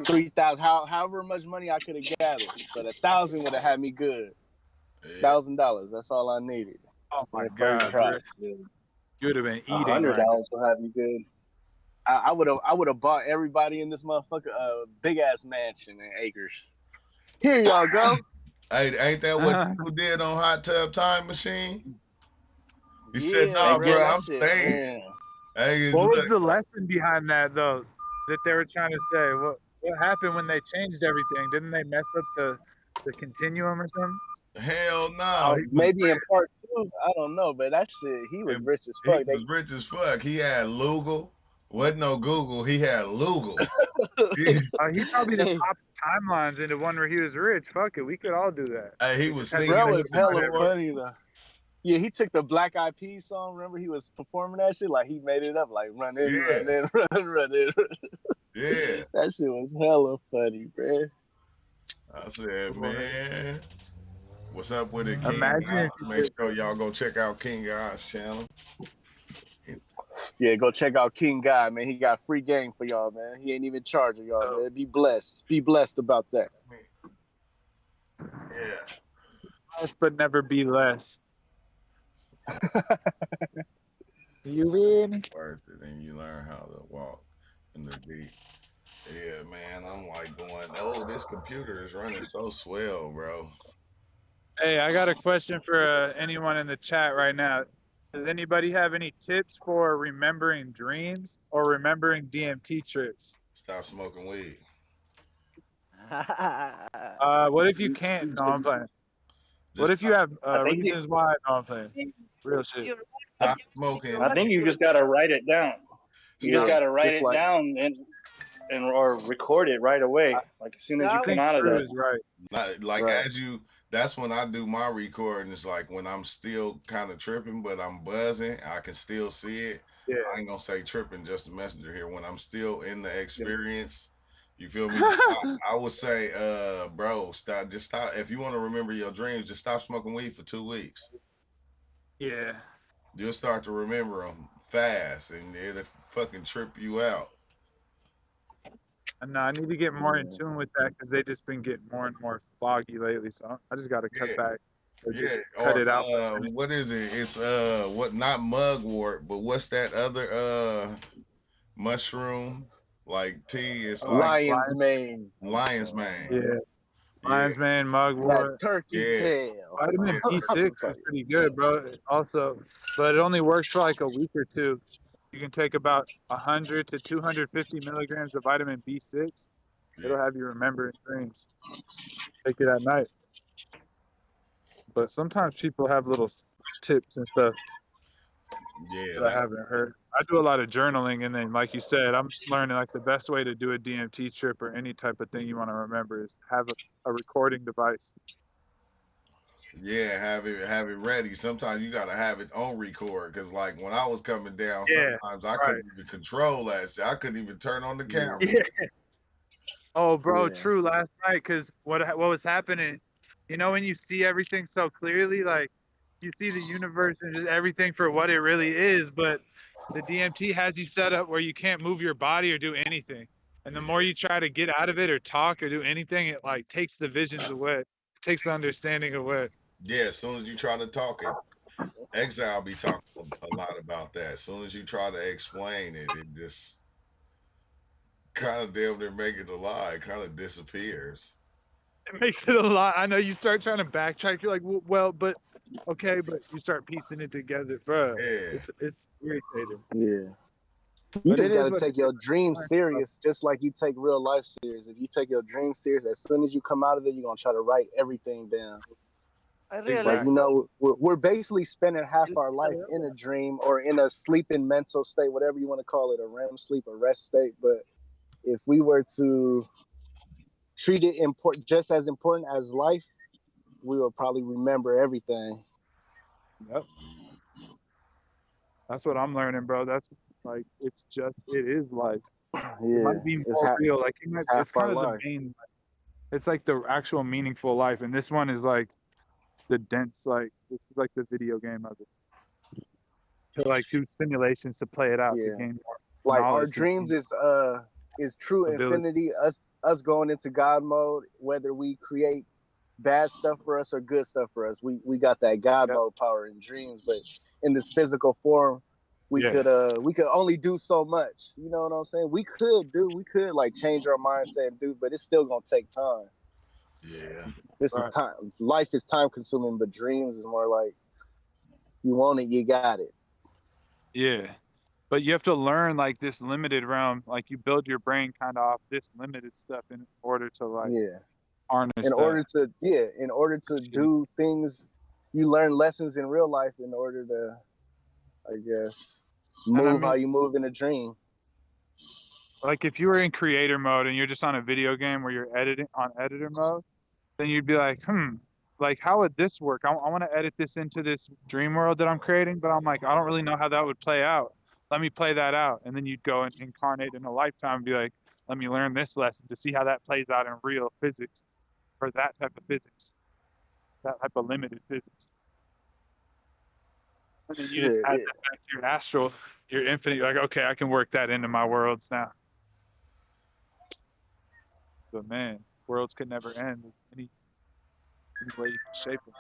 3,000, however much money I could have gathered, but 1,000 would have had me good. yeah. $1,000. That's all I needed Oh when my it first God, bro. dropped. You would have been A eating hundred right dollars will have you good. I would have bought everybody in this motherfucker a big ass mansion and acres. Here y'all go. Hey, ain't that what there. people did on Hot Tub Time Machine? He said, Yeah, "Nah, They bro. bro, did. That I'm shit, staying." man. Hey, What was look, the lesson behind that though? That they were trying to say? What happened when they changed everything? Didn't they mess up the continuum or something? hell no. He was Maybe in part two, I don't know, but that shit, he was and rich as he fuck. was rich as fuck. He had Lugal. Wasn't no Google. He had Lugal. He probably just Hey, popped timelines into one where he was rich. Fuck it, we could all do that. Hey, he We was just had to sneaking bro say was into the hella whatever. court. funny though. Yeah, he took the Black Eyed Peas song. Remember, he was performing that shit like he made it up, like run in, Yeah, run in, run in. yeah. That shit was hella funny, bro. I said, Boy. man, what's up with it, King Imagine God? if you Make could. sure y'all go check out King God's channel. Yeah, go check out King Guy, man. He got free game for y'all, man. He ain't even charging y'all, man. Be blessed. Be blessed about that. Yeah. Less but never be less. You ready? Worth it, and you learn how to walk in the deep. Yeah, man, I'm like going, oh, this computer is running so swell, bro. Hey, I got a question for anyone in the chat right now. Does anybody have any tips for remembering dreams or remembering DMT trips? Stop smoking weed. What if you can't? No, I'm playing. What Just if you have I think you. reasons why? No, I'm playing. Real shit. I, stop smoking. I think you just gotta write it down. You just Stop. Yeah, gotta write just it like down and or record it right away, like as soon as you I come think out of True that. is right. Like right. as you, that's when I do my recording. It's like when I'm still kind of tripping, but I'm buzzing. I can still see it. Yeah. I ain't gonna say tripping, just a messenger here. When I'm still in the Yeah. experience, you feel me? I would say, bro, stop. Just stop. If you want to remember your dreams, just stop smoking weed for 2 weeks. Yeah. You'll start to remember them fast, and it'll fucking trip you out. No, I need to get more in Yeah. tune with that because they just been getting more and more foggy lately. So I just got to cut Yeah, back or just yeah. cut Or it out for a minute. what is it? It's what not mugwort, but what's that other mushroom like tea? It's like Lion's Lion, mane, lion's mane. yeah, Yeah, lion's mane, that mugwort. turkey yeah, tail. Vitamin yeah. B6 is pretty good, bro. Also, but it only works for like a week or two. You can take about 100 to 250 milligrams of vitamin B6. Yeah, It'll have you remembering dreams. Take it at night. But sometimes people have little tips and stuff yeah. that I haven't heard. I do a lot of journaling, and then, like you said, I'm learning like the best way to do a DMT trip or any type of thing you want to remember is have a recording device. Yeah, have it ready. Sometimes you gotta have it on record because, like, when I was coming down, Yeah, sometimes I right. couldn't even control that shit. I couldn't even turn on the Yeah. camera. Yeah, Oh, bro, Yeah. true. Last night, cause what was happening? You know, when you see everything so clearly, like you see the universe and just everything for what it really is, but the DMT has you set up where you can't move your body or do anything. And the more you try to get out of it or talk or do anything, it like takes the visions away, takes the understanding away. Yeah, as soon as you try to talk it, Exile be talking a lot about that. As soon as you try to explain it, it just kind of damn near make it a lie. It kind of disappears. It makes it a lot. I know you start trying to backtrack. You're like, well, but okay, but you start piecing it together, bro. Yeah, It's irritating, Yeah. You but just it got is to what it take is. your dreams Learn stuff. serious, just like you take real life serious. If you take your dreams serious, as soon as you come out of it, you're going to try to write everything down. I realized Like, Exactly. you know, we're basically spending half Just our set life it up in a right. dream or in a sleeping mental state, whatever you want to call it, a REM sleep, a rest state. But if we were to treat it important, just as important as life, we will probably remember everything. Yep. That's what I'm learning, bro. That's like it is life. It Yeah, might be it's more half, real. Like it's half it's our kind of the life. main. It's like the actual meaningful life, and this one is like the dense. Like this is like the video game of it. To like do simulations to play it out to Yeah, gain more like our knowledge to dreams gain is true ability. infinity. Us going into God mode, whether we create bad stuff for us or good stuff for us. We got that God Yep. mode power in dreams, but in this physical form, Yeah. we could only do so much. You know what I'm saying? We could like change our mindset and do, but it's still gonna take time. yeah. This is Right. time. Life is time consuming, but dreams is more like you want it, you got it. Yeah. But you have to learn like this limited realm. Like you build your brain kind of off this limited stuff in order to like Yeah. harness that In order to shit. do things, you learn lessons in real life in order to, I guess, And I move how mean, you move in a dream. like if you were in creator mode and you're just on a video game where you're editing on editor mode, then you'd be like, like how would this work? I want to edit this into this dream world that I'm creating, but I'm like, I don't really know how that would play out. Let me play that out. And then you'd go and incarnate in a lifetime and be like, let me learn this lesson to see how that plays out in real physics or that type of physics, that type of limited physics. And then you just Shit, add that back to your astral, your infinite. You're like, okay, I can work that into my worlds now. But man, worlds can never end. Any way you can shape them.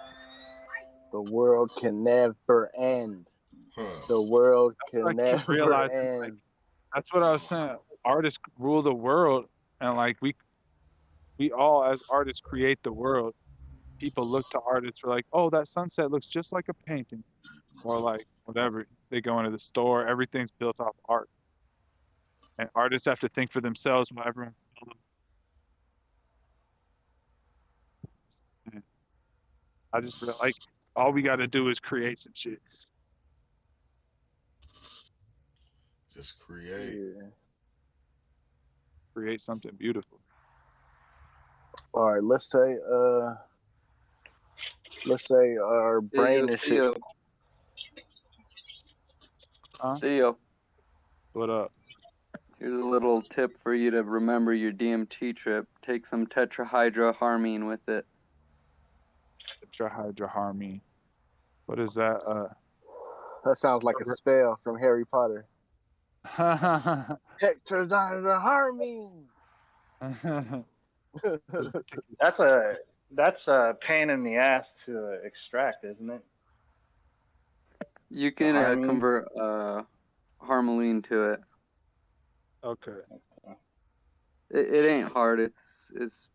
the world can never end. Huh. The world That's what I can keep never realizing. Like end. that's what I was saying. Artists rule the world, and like we all as artists create the world. People look to artists for like, oh, that sunset looks just like a painting, or like whatever. They go into the store, everything's built off art, and artists have to think for themselves while everyone. I just feel like all we got to do is create some shit, Just create. Yeah. create something beautiful. All right, let's say our Hey, yo, brain is shit. Huh? Theo, What up? here's a little tip for you to remember your DMT trip. Take some tetrahydroharmine with it. Tetrahydroharmine. What is that? That sounds like a spell from Harry Potter. Tetrahydroharmine. That's a pain in the ass to extract, isn't it? You The can harmine. convert harmaline to it. Okay. It ain't hard. It's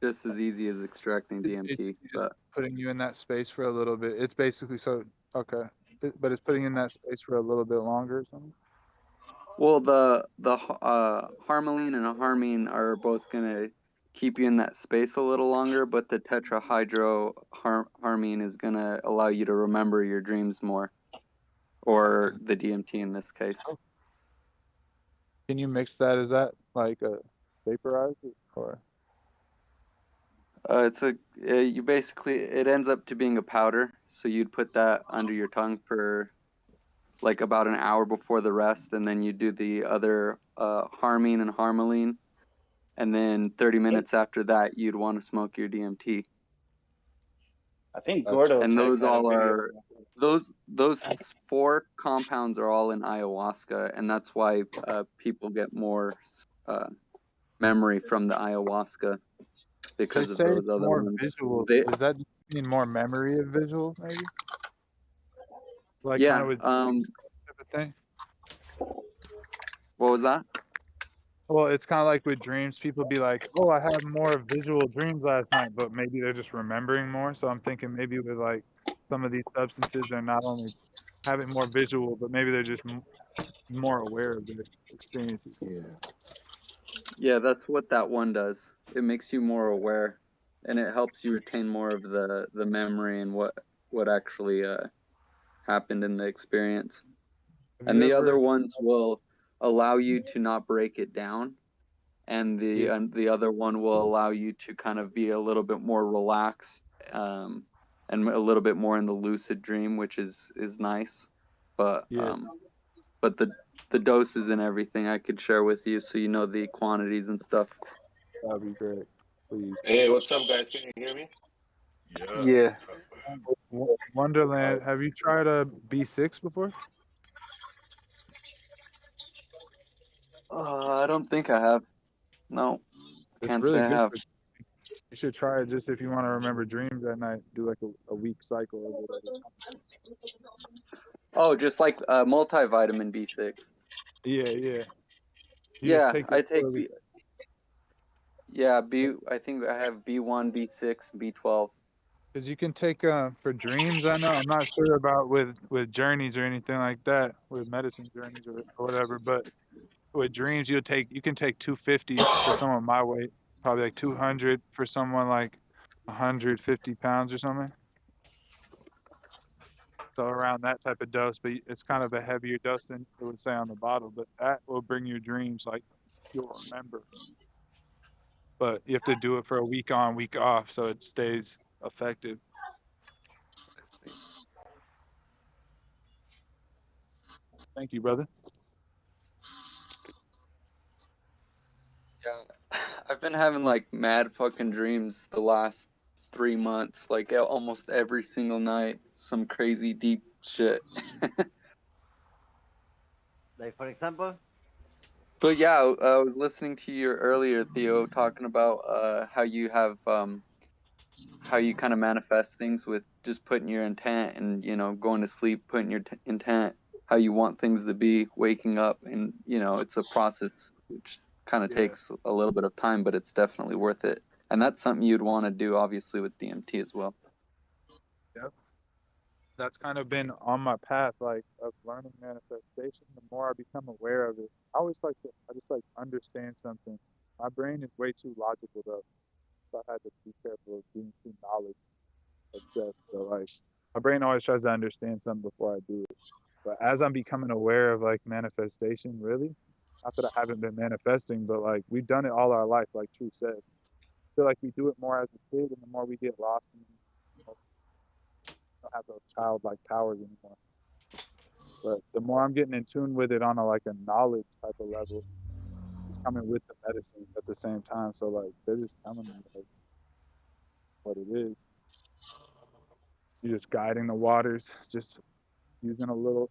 just as easy as extracting It's DMT. just But putting you in that space for a little bit. It's basically so okay, but it's putting you in that space for a little bit longer or something. well, the harmaline and harmine are both gonna keep you in that space a little longer, but the tetrahydroharmine is gonna allow you to remember your dreams more, or the DMT in this case. Can you mix that? Is that like a vaporizer or? You basically, it ends up to being a powder, so you'd put that under your tongue for like about an hour before the rest, and then you do the other harmine and harmaline, and then 30 minutes after that, you'd want to smoke your DMT. I think Gordo And Tech those had a all video. are those 4 compounds are all in ayahuasca, and that's why people get more memory from the ayahuasca They because of say those it's other more ones. visual. They, Does that mean more memory of visual, maybe? Like kind yeah. of with dreams type of thing? What was that? Well, it's kind of like with dreams. People be like, "Oh, I had more visual dreams last night," but maybe they're just remembering more. So I'm thinking maybe with like some of these substances, they're not only having more visual, but maybe they're just more aware of their experiences. Yeah. Yeah, that's what that one does. It makes you more aware, and it helps you retain more of the memory and what actually happened in the experience. Have And you the other ever? ones will allow you to not break it down, and the other one will allow you to kind of be a little bit more relaxed, and a little bit more in the lucid dream, which is nice. But Yeah, but the doses and everything I could share with you, so you know the quantities and stuff. that'd be great. Please. Hey, what's up, guys? Can you hear me? Yeah. Yeah. Wonderland, have you tried a B6 before? I don't think I have. No, It's can't say really I good have. for. You should try it just if you want to remember dreams at night. Do like a week cycle or whatever. Oh, just like multivitamin B6. Yeah, yeah. You just Yeah, take it I for a take week. yeah, I think I have B1, B6, B12. Because you can take for dreams. I know I'm not sure about with journeys or anything like that, with medicine journeys or whatever. But with dreams, you can take 250 for someone my weight, probably like 200 for someone like 150 pounds or something. So around that type of dose, but it's kind of a heavier dose than it would say on the bottle. But that will bring your dreams like you'll remember. But you have to do it for a week on, week off, so it stays effective. Let's see. Thank you, brother. Yeah, I've been having like mad fucking dreams the last 3 months, like almost every single night, some crazy deep shit. Like for example, But yeah, I was listening to you earlier, Theo, talking about how you have how you kind of manifest things with just putting your intent and going to sleep, putting your intent how you want things to be, waking up, and it's a process which kind of Yeah. takes a little bit of time, but it's definitely worth it. And that's something you'd want to do, obviously, with DMT as well. Yep. That's kind of been on my path, like of learning manifestation. The more I become aware of it, I just like understand something. My brain is way too logical though, so I had to be careful of being too knowledge obsessed. So like, my brain always tries to understand something before I do it. But as I'm becoming aware of like manifestation, really, not that I haven't been manifesting, but like we've done it all our life, like True said. I feel like we do it more as a kid, and the more we get lost and don't have those childlike powers anymore. But the more I'm getting in tune with it on a knowledge type of level, it's coming with the medicines at the same time. So like they're just telling me like what it is. You're just guiding the waters, just using a little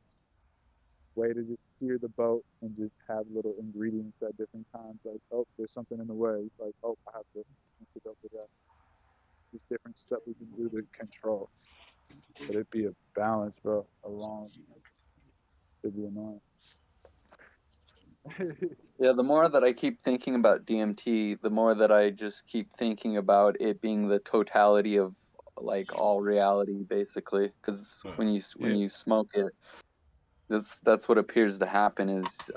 way to just steer the boat and just have little ingredients at different times. Like, oh, there's something in the way. Like, oh, I have to antidote for that. There's different stuff we can do to control. But it'd be a balance, bro. It'd be annoying. Yeah, the more that I keep thinking about DMT, the more that I just keep thinking about it being the totality of like all reality, basically. Because when you smoke it, that's what appears to happen is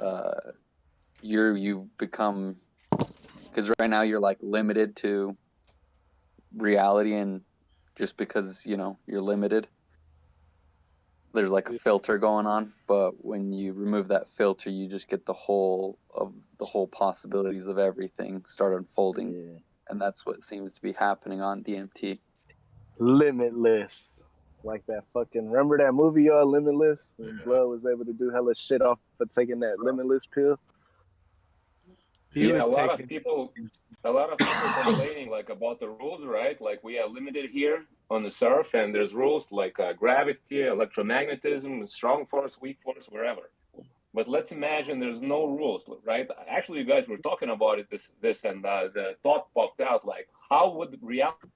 you become, because right now you're like limited to reality, and just because you're limited, there's like a filter going on. But when you remove that filter, you just get the whole possibilities of everything start unfolding. yeah. And that's what seems to be happening on DMT. Limitless. Like that fucking, remember that movie, y'all, Limitless? When Blood was able to do hella shit off for taking that Limitless pill. He Yeah, was a lot taking. of people, complaining like about the rules, right? Like we are limited here on the surf, and there's rules like gravity, electromagnetism, strong force, weak force, wherever. But let's imagine there's no rules, right? Actually, you guys were talking about it, this, and the thought popped out like, how would reality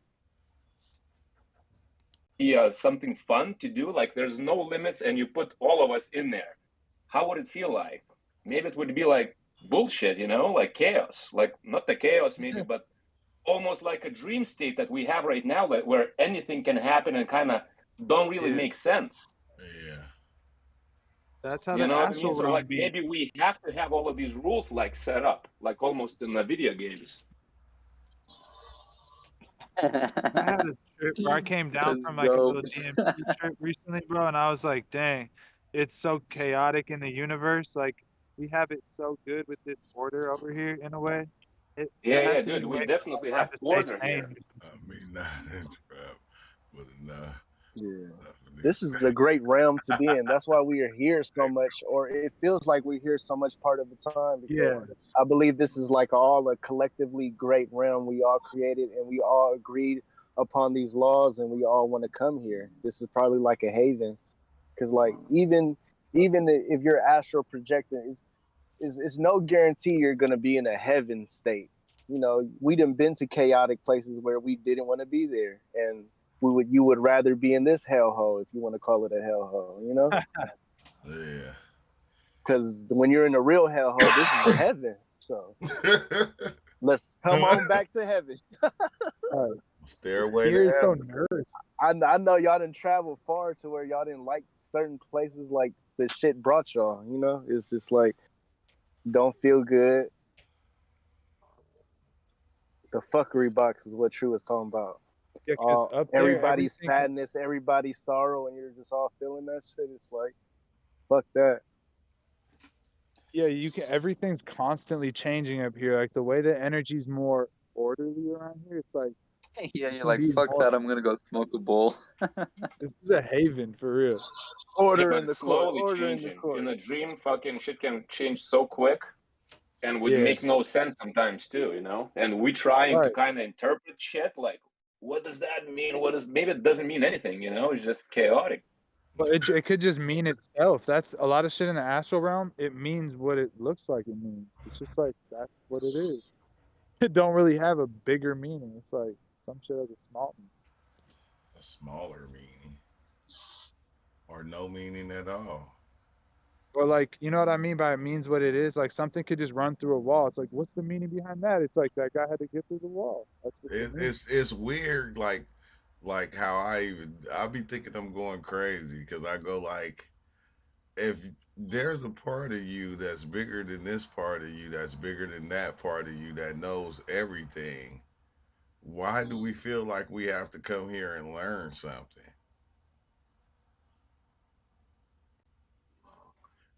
be something fun to do? Like, there's no limits, and you put all of us in there. How would it feel like? Maybe it would be like bullshit, like chaos, like not the chaos, maybe, but almost like a dream state that we have right now, that where anything can happen and kind of don't really Yeah. make sense. Yeah. That's how You the know what I mean? astral So realm like be. maybe we have to have all of these rules like set up, like almost in the video games. I had a trip where I came down That's from like a dope. little DMT trip recently, bro, and I was like, dang, it's so chaotic in the universe. Like we have it so good with this order over here in a way. It Yeah, has yeah, to be dude. a We way definitely for us have to stay order here. sane. I mean, not in trap, but enough. Yeah. Definitely. This is a great realm to be in. That's why we are here so much, or it feels like we're here so much part of the time, because Yeah. I believe this is like all a collectively great realm we all created, and we all agreed upon these laws, and we all want to come here. This is probably like a haven, because like even if you're astral projecting, is no guarantee you're gonna be in a heaven state. We done been to chaotic places where we didn't want to be there, and you would rather be in this hellhole, if you want to call it a hellhole. Yeah. Because when you're in a real hellhole, this is heaven. So let's come on back to heaven. All right. Stairway to Here is so heaven. nervous. I know y'all didn't travel far to where y'all didn't like certain places, like the shit brought y'all. It's just like don't feel good. The fuckery box is what True was talking about. Yeah, because up there Everybody's everything can, sadness, everybody's sorrow, and you're just all feeling that shit. It's like, fuck that. yeah, you can everything's constantly changing up here. Like the way the energy's more orderly around here, it's like Yeah, you you're can like, be fuck more. that, I'm gonna go smoke a bowl. This is a haven for real. Yeah, Order but in the it's court. slowly Order in the changing. In court. a dream, fucking shit can change so quick and would Yeah. make no sense sometimes too. And we trying to Right. kind of interpret shit like, what does that mean? Maybe it doesn't mean anything. It's just chaotic. But it could just mean itself. That's a lot of shit in the astral realm. It means what it looks like it means. It's just like that's what it is. It don't really have a bigger meaning. It's like some shit has a small meaning. A smaller meaning. Or no meaning at all. Or like, you know what I mean by it means what it is? Like something could just run through a wall. It's like, what's the meaning behind that? It's like that guy had to get through the wall. That's what it means. It's weird, like how I be thinking I'm going crazy because I go like, if there's a part of you that's bigger than this part of you, that's bigger than that part of you, that knows everything, why do we feel like we have to come here and learn something?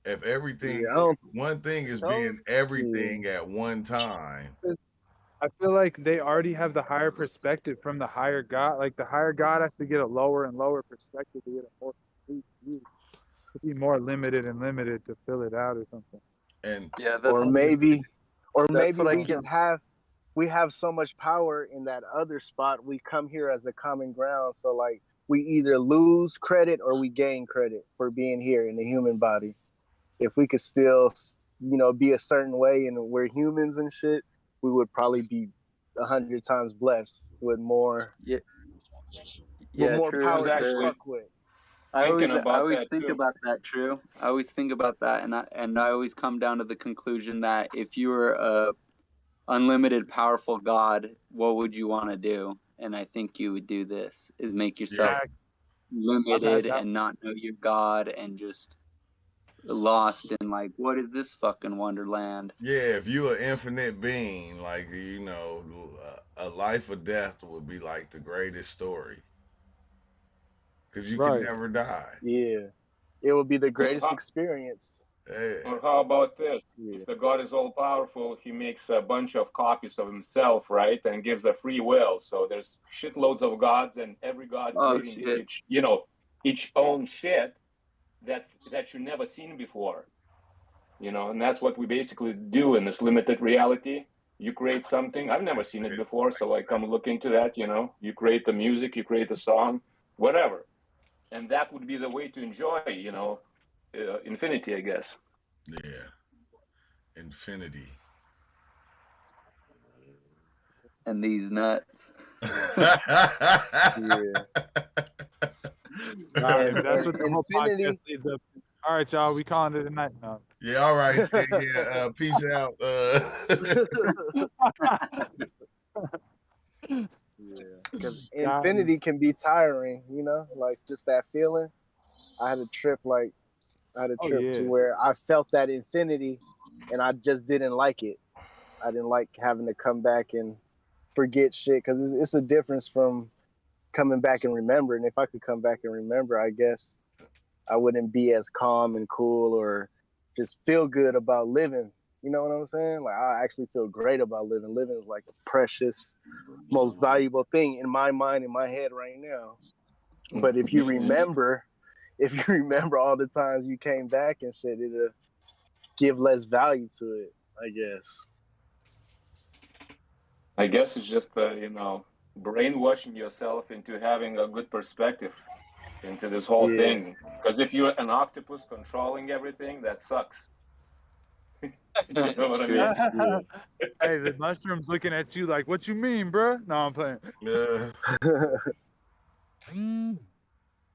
If everything, Yeah, I don't. one thing is I don't being yeah. everything at one time. I feel like they already have the higher perspective from the higher God. Like the higher God has to get a lower and lower perspective to get a more complete view. To be more limited and limited to fill it out or something. And Yeah, Or that's maybe, or that's maybe what I we keep. just have we have so much power in that other spot. We come here as a common ground. So like we either lose credit or we gain credit for being here in the human body. If we could still, be a certain way and we're humans and shit, we would probably be 100 times blessed Yeah, with yeah, more I true. was power to actually fuck with. thinking I about always that think too. about that, True. I always think about that, and I always come down to the conclusion that if you were a unlimited powerful God, what would you want to do? And I think you would do this: is make yourself yeah, Yeah, I've had limited that. and not know your God and just lost in like, what is this fucking wonderland? yeah, if you an infinite being, like a life or death would be like the greatest story because you can Right. never die. Yeah, it would be the Or greatest how, experience. Yeah. or how about this? Yeah. If the God is all powerful, he makes a bunch of copies of himself, right? And gives a free will. So there's shitloads of gods, and every god Oh creating shit. each own shit that you never seen before. you know, and that's what we basically do in this limited reality. You create something. I've never seen it before, so I come look into that, you know. You create the music, you create the song, whatever. And that would be the way to enjoy, you know, infinity, I guess. Yeah. Infinity. And these nuts. Yeah. Nah, And that's what the whole podcast infinity. leads up to. All right, y'all, we calling it a night now. Yeah, all right. Yeah, peace out. Yeah, because Got it. infinity can be tiring, you know, like just that feeling. I had a trip like I had a Oh trip to yeah. where I felt that infinity and I just didn't like it. I didn't like having to come back and forget shit because it's a difference from coming back and remembering. If I could come back and remember, I guess I wouldn't be as calm and cool or just feel good about living. You know what I'm saying? Like I actually feel great about living. Living is like a precious, most valuable thing in my mind, in my head right now. But if you remember all the times you came back and shit, it'll give less value to it, I guess. I guess it's just, you know, brainwashing yourself into having a good perspective into this whole Yeah. thing. Because if you're an octopus controlling everything, that sucks. You know what I True. mean? Yeah. Hey, the mushroom's looking at you like, what you mean, bruh? No, I'm playing. Yeah.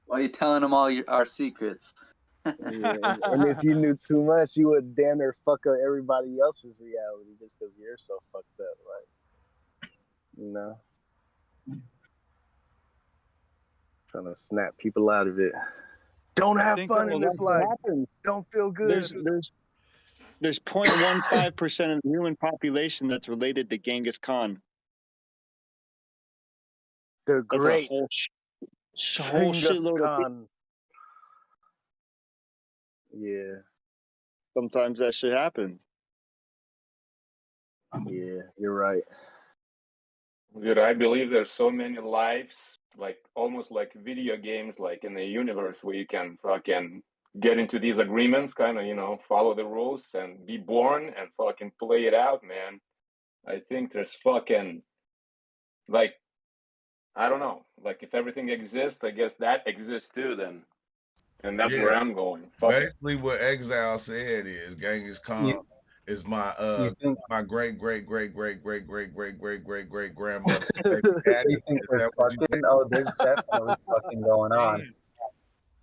Why are you telling them all our secrets? Yeah, and if you knew too much, you would damn near fuck up everybody else's reality just because you're so fucked up. Like, you know, trying to snap people out of it. Don't I have think fun Well, in that's this what life. happens. Don't feel There's good. there's 0.15% of the human population that's related to Genghis Khan. The That's a great whole Genghis shitload of people. Khan. Yeah, Sometimes that shit happens. yeah, you're right. Dude, I believe there's so many lives, like almost like video games, like in the universe where you can fucking get into these agreements, kind of, you know, follow the rules and be born and fucking play it out, man. I think there's fucking, like, I don't know, like if everything exists, I guess that exists too, then. And that's Yeah. where I'm going. Fuck it. Basically, what Exile said is Genghis Khan You is my you think great great great great great great great great great great grandmother baby daddy. you think Is there's that what you fucking? think? Oh, there's definitely fucking going on. Damn.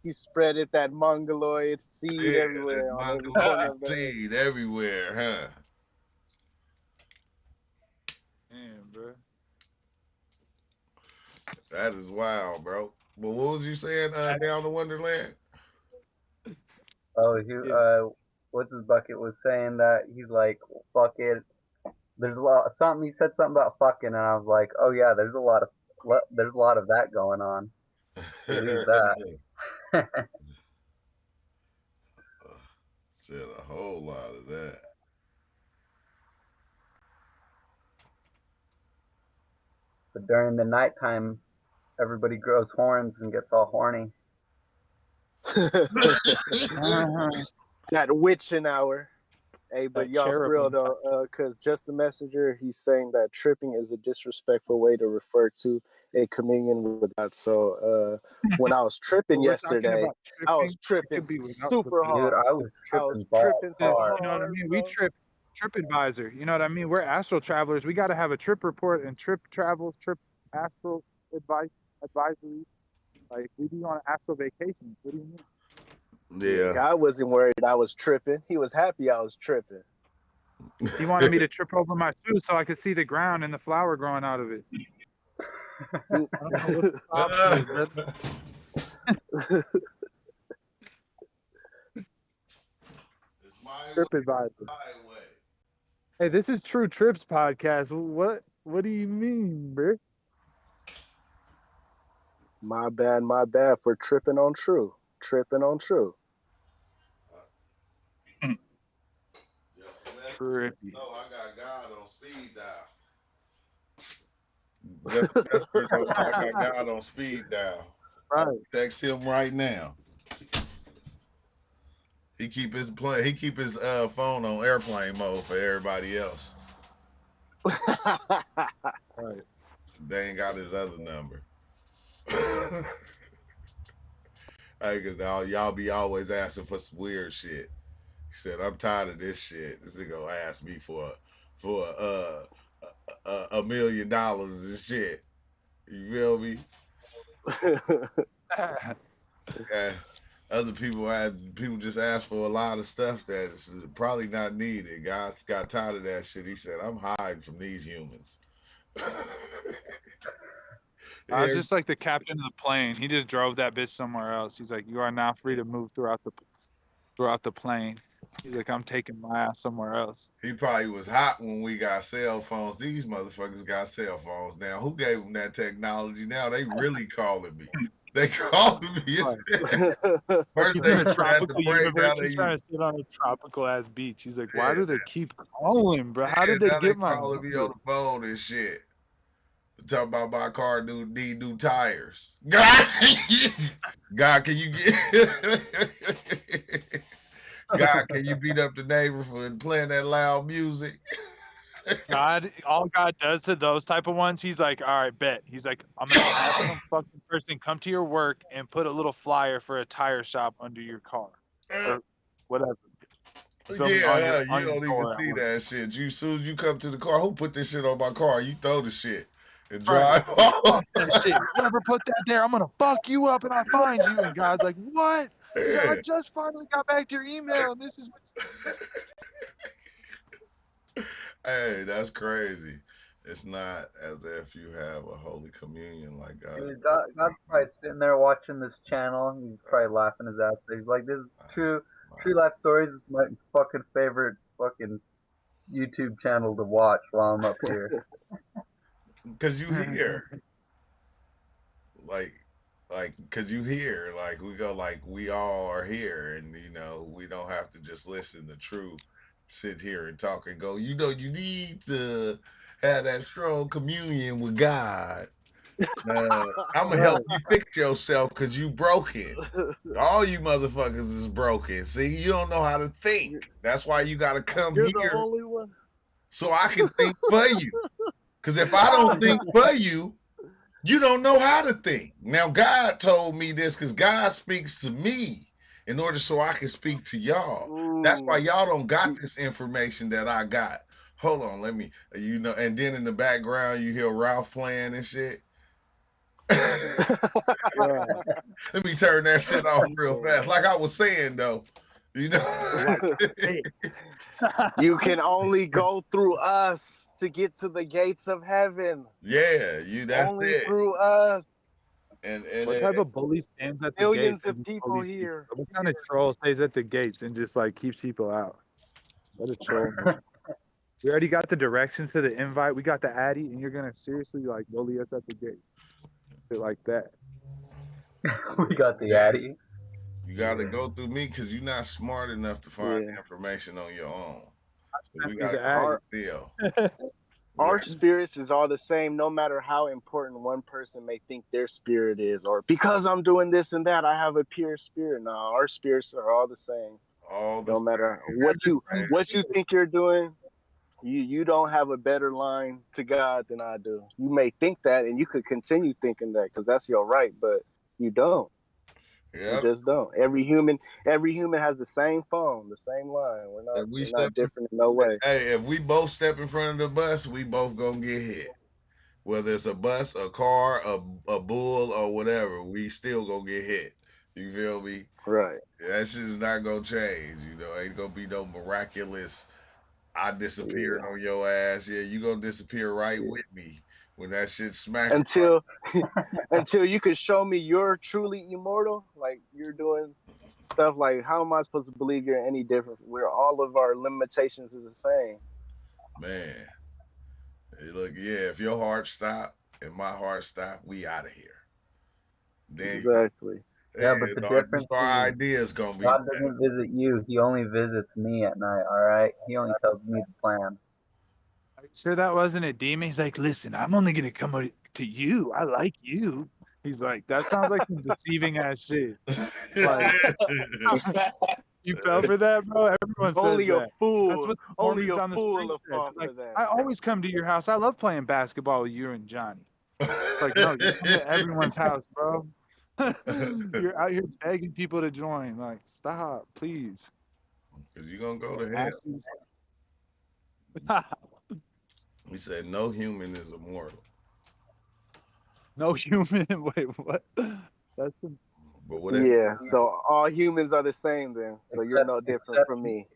He spread it that mongoloid seed Yeah, this everywhere on every corner mongoloid of the earth. seed everywhere, huh? Damn, bro. That is wild, bro. But what was you saying down to Wonderland? Oh, Yeah. what's his bucket was saying that he's like, fuck it. There's a lot something he said something about fucking, and I was like, oh yeah, there's a lot of that going on. Believe that. Said a whole lot of that. But during the nighttime, everybody grows horns and gets all horny. Uh-huh. That witching hour. Hey, but That y'all for real cherubim. though, because just the messenger, he's saying that tripping is a disrespectful way to refer to a communion with God. So when I was tripping Well, we're talking yesterday, about I was tripping. It tripping could be without super the Dude, hard. I was I was tripping balls tripping this. so hard. You know what I hard, mean? We bro. trip advisor. You know what I mean? We're astral travelers. We got to have a trip report and trip travels, trip astral advisory. Like we be on an astral vacation. What do you mean? Yeah, Yeah. God wasn't worried I was tripping. He was happy I was tripping. He wanted me to trip over my shoe so I could see the ground and the flower growing out of it. He- I don't know what the problem is, brother. It's my way, Trip advisor. my way. Hey, this is True Trips podcast. What do you mean, bro? my bad for tripping on true. Tripping on true. Just to let Trippy. you know, I got God on speed dial. Just to let her know I got God on speed dial. Right. Text him right now. He keep his phone on airplane mode for everybody else. Right. They ain't got his other number. Hey, cause y'all be always asking for some weird shit. He said, "I'm tired of this shit. This nigga gonna ask me for $1 million and shit." You feel me? Yeah. Other people just ask for a lot of stuff that's probably not needed. Guys got tired of that shit. He said, "I'm hiding from these humans." I was Yeah, just like the captain of the plane. He just drove that bitch somewhere else. He's like, "You are now free to move throughout the plane." He's like, "I'm taking my ass somewhere else." he probably was hot when we got cell phones. These motherfuckers got cell phones now. Who gave them that technology? Now they really calling me. They calling me. Right. First He's they in a used to have to tropical pray. Now universe. they He's trying use to sit on a tropical ass beach. He's like, "Why yeah, do they keep calling, bro? How yeah. did they Now they get my calling me on number?" the phone and shit. Talking about my car need new tires. God, God, can you get God? Can you beat up the neighbor for playing that loud music? All God does to those type of ones, he's like, "All right, bet." He's like, "I'm gonna have some fucking person come to your work and put a little flyer for a tire shop under your car, or whatever. You feel me? Yeah, you On your don't even door at see work." that shit. You soon as you come to the car, who put this shit on my car? You throw the shit and Right. drive Like, off. fuck that shit. Whoever put that there, I'm gonna fuck you up and I find you. And God's like, "What?" He's like, "I Yeah. just finally got back to your email, and this is what." Hey, that's crazy. It's not as if you have a holy communion like God. Dude, God's probably sitting there watching this channel. And he's probably laughing his ass off. He's like, "This is true life stories is my fucking favorite fucking YouTube channel to watch while I'm up here." Because you hear, like, because you hear, like, we go, like, we all are here, and, we don't have to just listen to truth, sit here and talk and go, you need to have that strong communion with God. I'm gonna help Right. you fix yourself because you broken. All you motherfuckers is broken. See, you don't know how to think. That's why you gotta come You're the here only one. so I can think for you. Because if I don't think for you, you don't know how to think. Now, God told me this because God speaks to me in order so I can speak to y'all. That's why Ooh. y'all don't got this information that I got. Hold on, let me, and then in the background, you hear Ralph playing and shit. Right. Let me turn that shit off real fast. Yeah. Like I was saying though, you know. Like, hey. You can only go through us to get to the gates of heaven. Yeah, that's Only it. through us. And What type of bully stands at the gates Millions and of just people bullies people? here. What kind of troll stays at the gates and just like keeps people out? What a troll, man. We already got the directions to the invite. We got the Addy, and you're gonna seriously like bully us at the gate, shit like that. We got the yeah, Addy. you got to go through me because you're not smart enough to find Yeah. the information on your own. So we Sent me got to the go Addy. Our through Theo. We got, our spirits is all the same, no matter how important one person may think their spirit is, or because I'm doing this and that, I have a pure spirit. No, our spirits are all the same. all the No same. matter Have the same what you spirit. think you're doing, you don't have a better line to God than I do. You may think that, and you could continue thinking that because that's your right, but you don't. You Yep. just don't. Every human has the same phone, the same line. If we We're step not different in no way. Hey, if we both step in front of the bus, we both gonna get hit. Whether it's a bus, a car, a bull, or whatever, we still gonna get hit. You feel me? Right. That shit's not gonna change. Ain't gonna be no miraculous. I disappeared Yeah. on your ass. Yeah, you gonna disappear right Yeah. with me when that shit smack you. Until until you could show me you're truly immortal, like you're doing stuff like how am I supposed to believe you're any different where all of our limitations is the same? Man, hey, look, yeah. If your heart stop and my heart stop, we out of here. Then, Exactly. Yeah, but the just difference our is ideas gonna be. God doesn't visit you. He only visits me at night, all right? He only tells me the plan. Are you sure that wasn't a demon? He's like, "Listen, I'm only gonna come to you. I like you." He's like, "That sounds like some deceiving ass shit." Like, You fell for that, bro? Everyone says Only a that. That's fool, what the only Mormons a on the fool streets will said. fall They're like, for that. I always come to your house. I love playing basketball with you and Johnny. It's like, no, you come to everyone's house, bro. You're out here begging people to join. Like, stop, please. Cause you gonna go to hell. Ask you He said no human is immortal. no human. Wait, what? That's the. But whatever. Yeah, so all humans are the same then. So you're no different from me.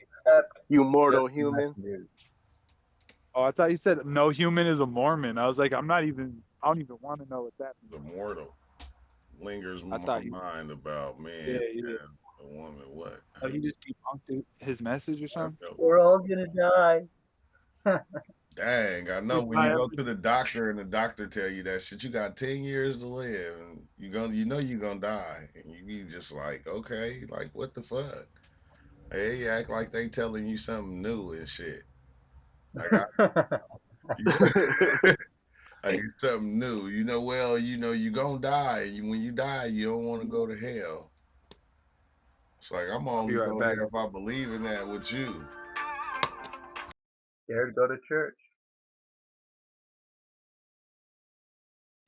You mortal human. Oh, I thought you said no human is a Mormon. I was like, I'm not even. I don't even want to know what that means. Immortal lingers in I my thought you. mind about man Yeah, yeah. and a woman. What? Oh, he just his message or I something. know. We're all gonna die. Dang, I know We when die you go every. to the doctor and the doctor tell you that shit, you got 10 years to live and you know you're gonna die. And you be just like, okay, like what the fuck? Hey, you act like they telling you something new and shit. I got you I get something new. You know, well, you know you gonna die. When you die, you don't wanna go to hell. It's like I'm I'll be only right going back. there if I believe in that with you. Scared to go to church.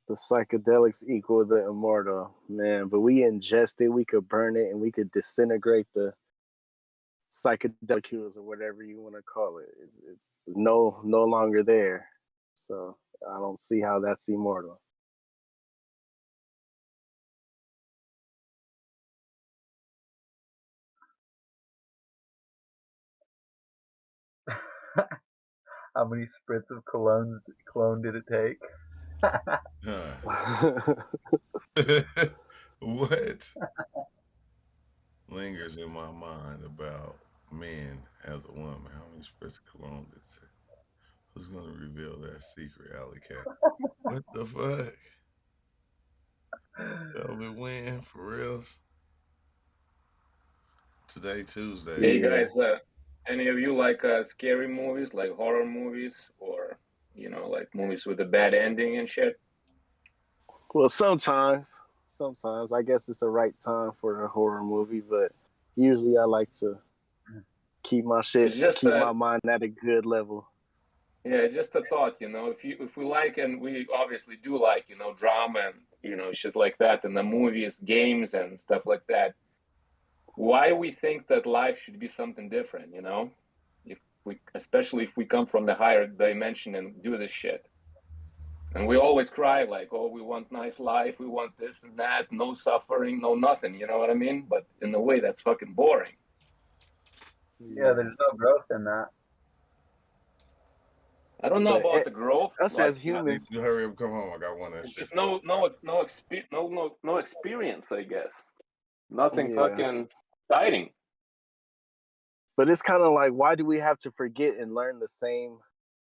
The psychedelics equal the immortal, man. But we ingest it, we could burn it, and we could disintegrate the psychedelics or whatever you want to call it. It's no longer there. So I don't see how that's immortal. How many spritz of cologne did it take? Huh. What lingers in my mind about men as a woman? How many spritz of cologne did it? Who's gonna reveal that secret, Alley Cat? What the fuck? Velvet win for reals? Today Tuesday. Hey Yeah. guys, any of you like scary movies, like horror movies, or like movies with a bad ending and shit? Well, sometimes I guess it's the right time for a horror movie, but usually I like to It's just keep my mind at a good level. yeah, just a thought, if we like, and we obviously do like, drama and shit like that, and the movies, games, and stuff like that. Why we think that life should be something different, if especially if we come from the higher dimension and do this shit. And we always cry like, oh, we want nice life, we want this and that, no suffering, no nothing, you know what I mean? But in a way, that's fucking boring. Yeah, there's no growth in that. I don't know But about the growth, us like as I need humans, you to hurry up, come home. I got one that it's shit. just no experience, I guess. Nothing yeah. fucking exciting. But it's kind of like, why do we have to forget and learn the same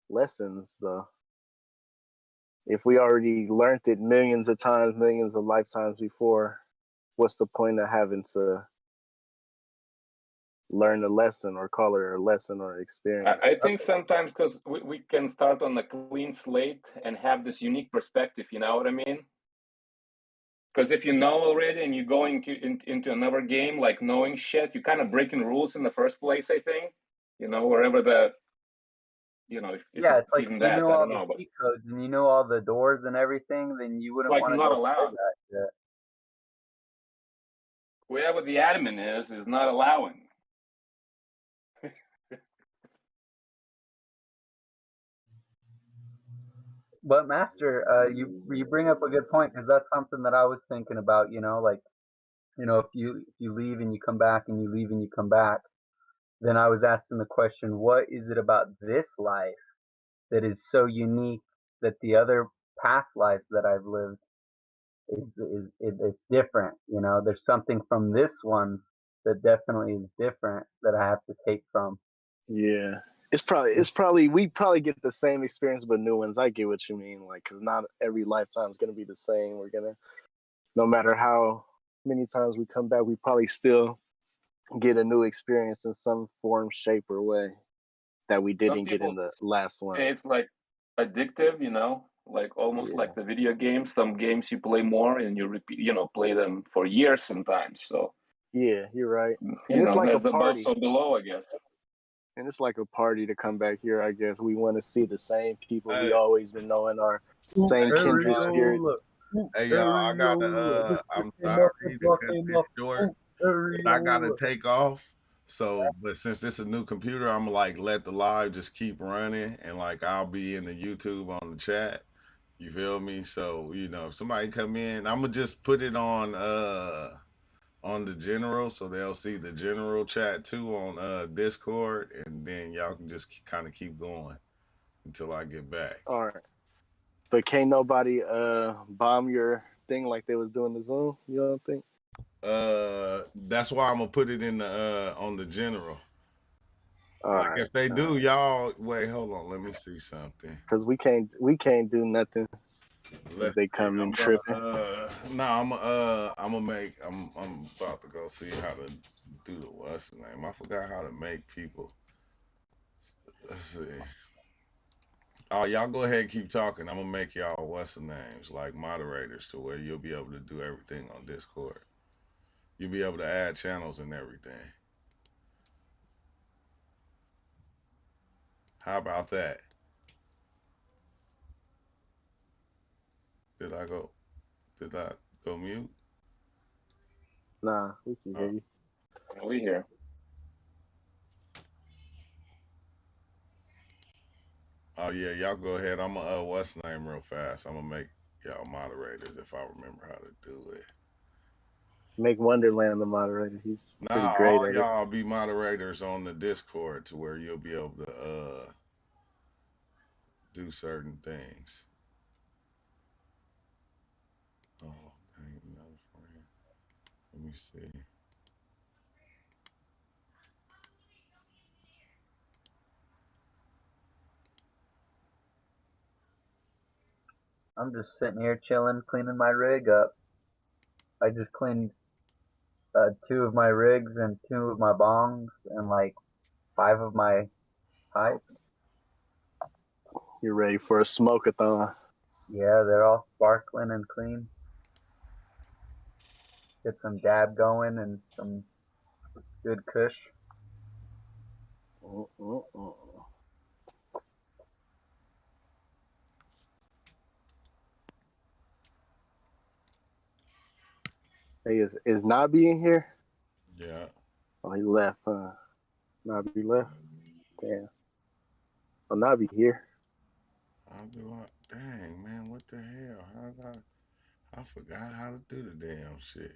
lessons, though? If we already learned it millions of times, millions of lifetimes before, what's the point of having to learn a lesson or call it a lesson or experience? I think sometimes because we can start on a clean slate and have this unique perspective, you know what I mean? Because if you know already and you're going into another game, like knowing shit, you're kind of breaking rules in the first place, I think. Wherever if Yeah, it's it's like even if you that, know I all don't the know. But cheat codes and you know all the doors and everything, then you it's wouldn't like want you're to not go play allowed. that shit. Whoever the admin is not allowing. But Master, you bring up a good point because that's something that I was thinking about. Like if you leave and you come back and you leave and you come back, then I was asking the question, what is it about this life that is so unique that the other past lives that I've lived it's different. There's something from this one that definitely is different that I have to take from. Yeah. It's probably we probably get the same experience but new ones. I get what you mean, like, because not every lifetime is going to be the same. We're gonna, no matter how many times we come back, we probably still get a new experience in some form, shape, or way that we Some didn't get in people the last one. say it's like addictive, like almost Yeah. like the video games. Some games you play more and you repeat, play them for years sometimes. So Yeah, you're right. You And it's know, like a as above, party. so below, I guess. And it's like a party to come back here, I guess. We want to see the same people we Hey, always been knowing, our Ooh, same kindred uh, spirit. areola. Ooh, hey, y'all, I gotta. areola. Mr. I'm Came up sorry and to Buck cut came this up. short, Ooh, but I gotta areola. take off. So, but since this is a new computer, I'm gonna like let the live just keep running, and like I'll be in the YouTube on the chat. You feel me? So, if somebody come in, I'm gonna just put it on the general, so they'll see the general chat too on Discord, and then y'all can just kind of keep going until I get back. All right. But can't nobody bomb your thing like they was doing the Zoom, you don't think? That's why I'm gonna put it in the on the general. All Like right. if they All do, right. y'all wait, hold on, let me see something. Cause we can't do nothing if Let's they see. come in I'm gonna tripping. no, I'm gonna make I'm about to go see how to do the what's the name. I forgot how to make people. Let's see. Oh, y'all go ahead and keep talking. I'm gonna make y'all what's the names like moderators to where you'll be able to do everything on Discord. You'll be able to add channels and everything. How about that? Did I go? Did I go mute? Nah, we can hear Oh, you. We here. oh yeah, y'all go ahead. I'm gonna what's the name real fast. I'm gonna make y'all moderators if I remember how to do it. Make Wonderland the moderator. He's Nah, pretty great all at it. y'all be moderators on the Discord to where you'll be able to do certain things. Oh, dang, another friend. Let me see. I'm just sitting here chilling, cleaning my rig up. I just cleaned two of my rigs and two of my bongs and like five of my pipes. You're ready for a smoke-a-thon. Yeah, they're all sparkling and clean. Get some dab going and some good kush. Hey, is Nabi in here? Yeah. Oh, he left. Nabi left. Damn. Oh, Nabi here. How do I? Dang, man, what the hell? How did I forgot how to do the damn shit.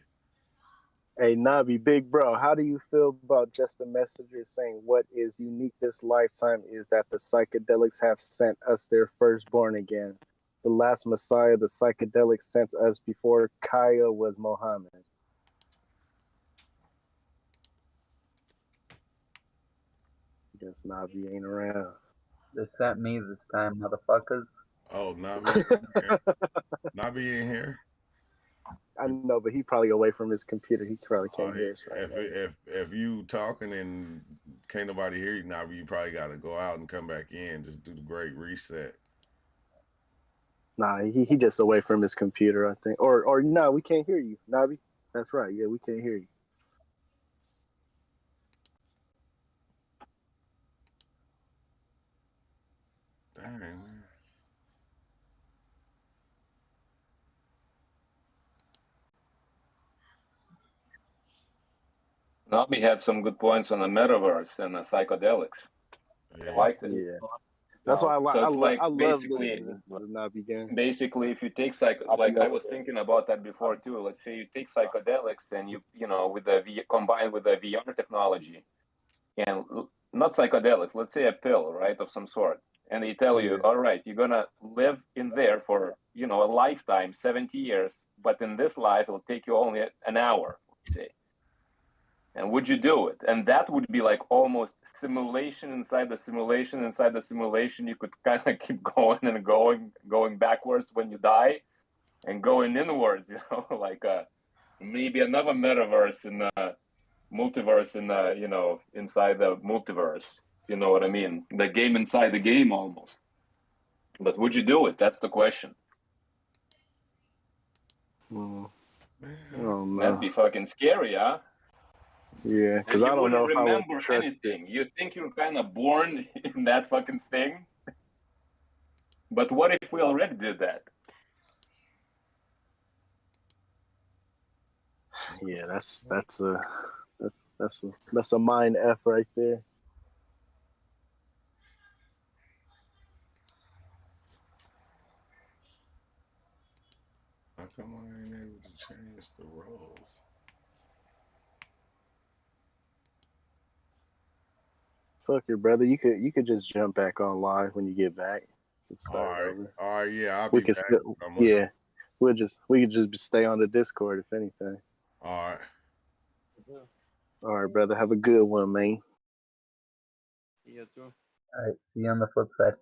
Hey, Nabi, big bro, how do you feel about just a messenger saying what is unique this lifetime is that the psychedelics have sent us their firstborn again? The last Messiah the psychedelics sent us before Kaya was Mohammed. Guess Nabi ain't around. They sent me this time, motherfuckers. Oh, Nabi in here. Nabi in here. I know, but he probably away from his computer. He probably Oh, can't hear us right now. if you talking and can't nobody hear you, Nabi, you probably got to go out and come back in. Just do the great reset. Nah, he just away from his computer, I think. Or no, we can't hear you, Nabi. That's right. Yeah, we can't hear you. Dang, man. Nabi had some good points on the metaverse and the psychedelics. I Yeah. liked it. Yeah, that's why So it's like I love basically, listening to the Nabi gang. if you take like I was thinking about that before too. Let's say you take psychedelics and you with the combined with the VR technology and not psychedelics. Let's say a pill, right, of some sort, and they tell you, Yeah. all right, you're gonna live in there for a lifetime, 70 years, but in this life it'll take you only an hour, let's say. And would you do it? And that would be like almost simulation inside the simulation inside the simulation. You could kind of keep going and going backwards when you die, and going inwards. Like maybe another metaverse in the multiverse in the inside the multiverse. You know what I mean? The game inside the game almost. But would you do it? That's the question. Mm, I Man, don't That'd know. be fucking scary, huh? Yeah, And because I you don't know wouldn't if I would remember trust it. anything. You think you're kind of born in that fucking thing. But what if we already did that? Yeah, that's a mind F right there. How come I ain't able to change the roles? Fuck your brother. You could just jump back online when you get back and start over. All right, yeah, I'll We be could back. still, I'm a, yeah. We could just stay on the Discord if anything. all right. All right, brother. Have a good one, man. You too. All right, see you on the flip side.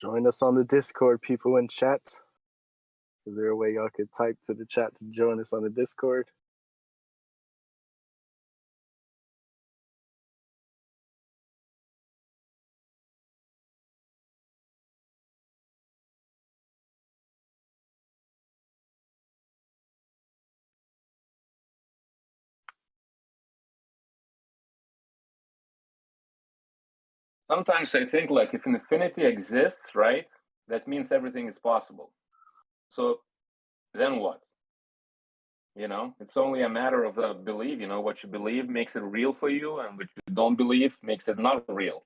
Join us on the Discord, people in chat. Is there a way y'all could type to the chat to join us on the Discord? Sometimes I think like if infinity exists, right, that means everything is possible. So then what? You know, it's only a matter of belief. You know, what you believe makes it real for you, and what you don't believe makes it not real.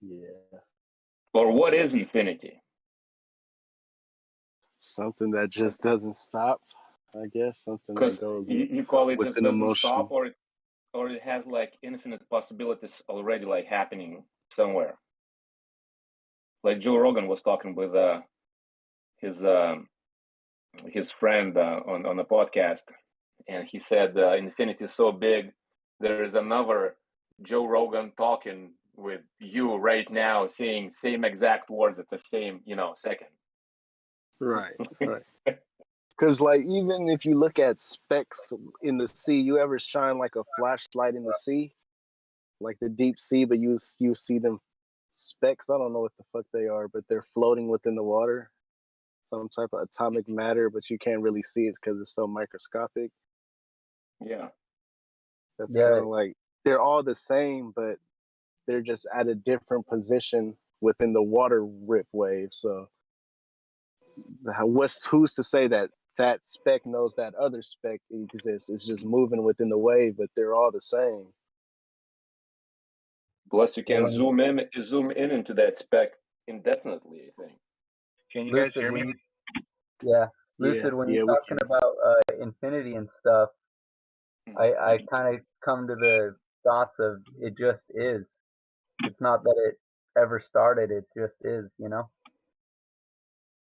Yeah. Or what is infinity? Something that just doesn't stop, I guess. Something that Because goes you call it with just an doesn't emotion. stop, or it has like infinite possibilities already like happening somewhere. Like Joe Rogan was talking with his his friend on a podcast, and he said infinity is so big, there is another Joe Rogan talking with you right now, saying same exact words at the same second. Right, right. Because, like, even if you look at specks in the sea, you ever shine like a flashlight in the sea, like the deep sea, but you see them specks. I don't know what the fuck they are, but they're floating within the water, some type of atomic matter, but you can't really see it because it's so microscopic. Yeah. That's Yeah, kind of like they're all the same, but they're just at a different position within the water rip wave. So, who's to say that that speck knows that other speck exists? It's just moving within the wave, but they're all the same. Plus, you yeah. can When zoom in into that speck indefinitely, I think. Can you guys Lucid, hear me? when you yeah, Yeah, Lucid, when yeah, you're we talking can. about infinity and stuff, I kind of come to the thoughts of it just is. It's not that it ever started. It just is. You know.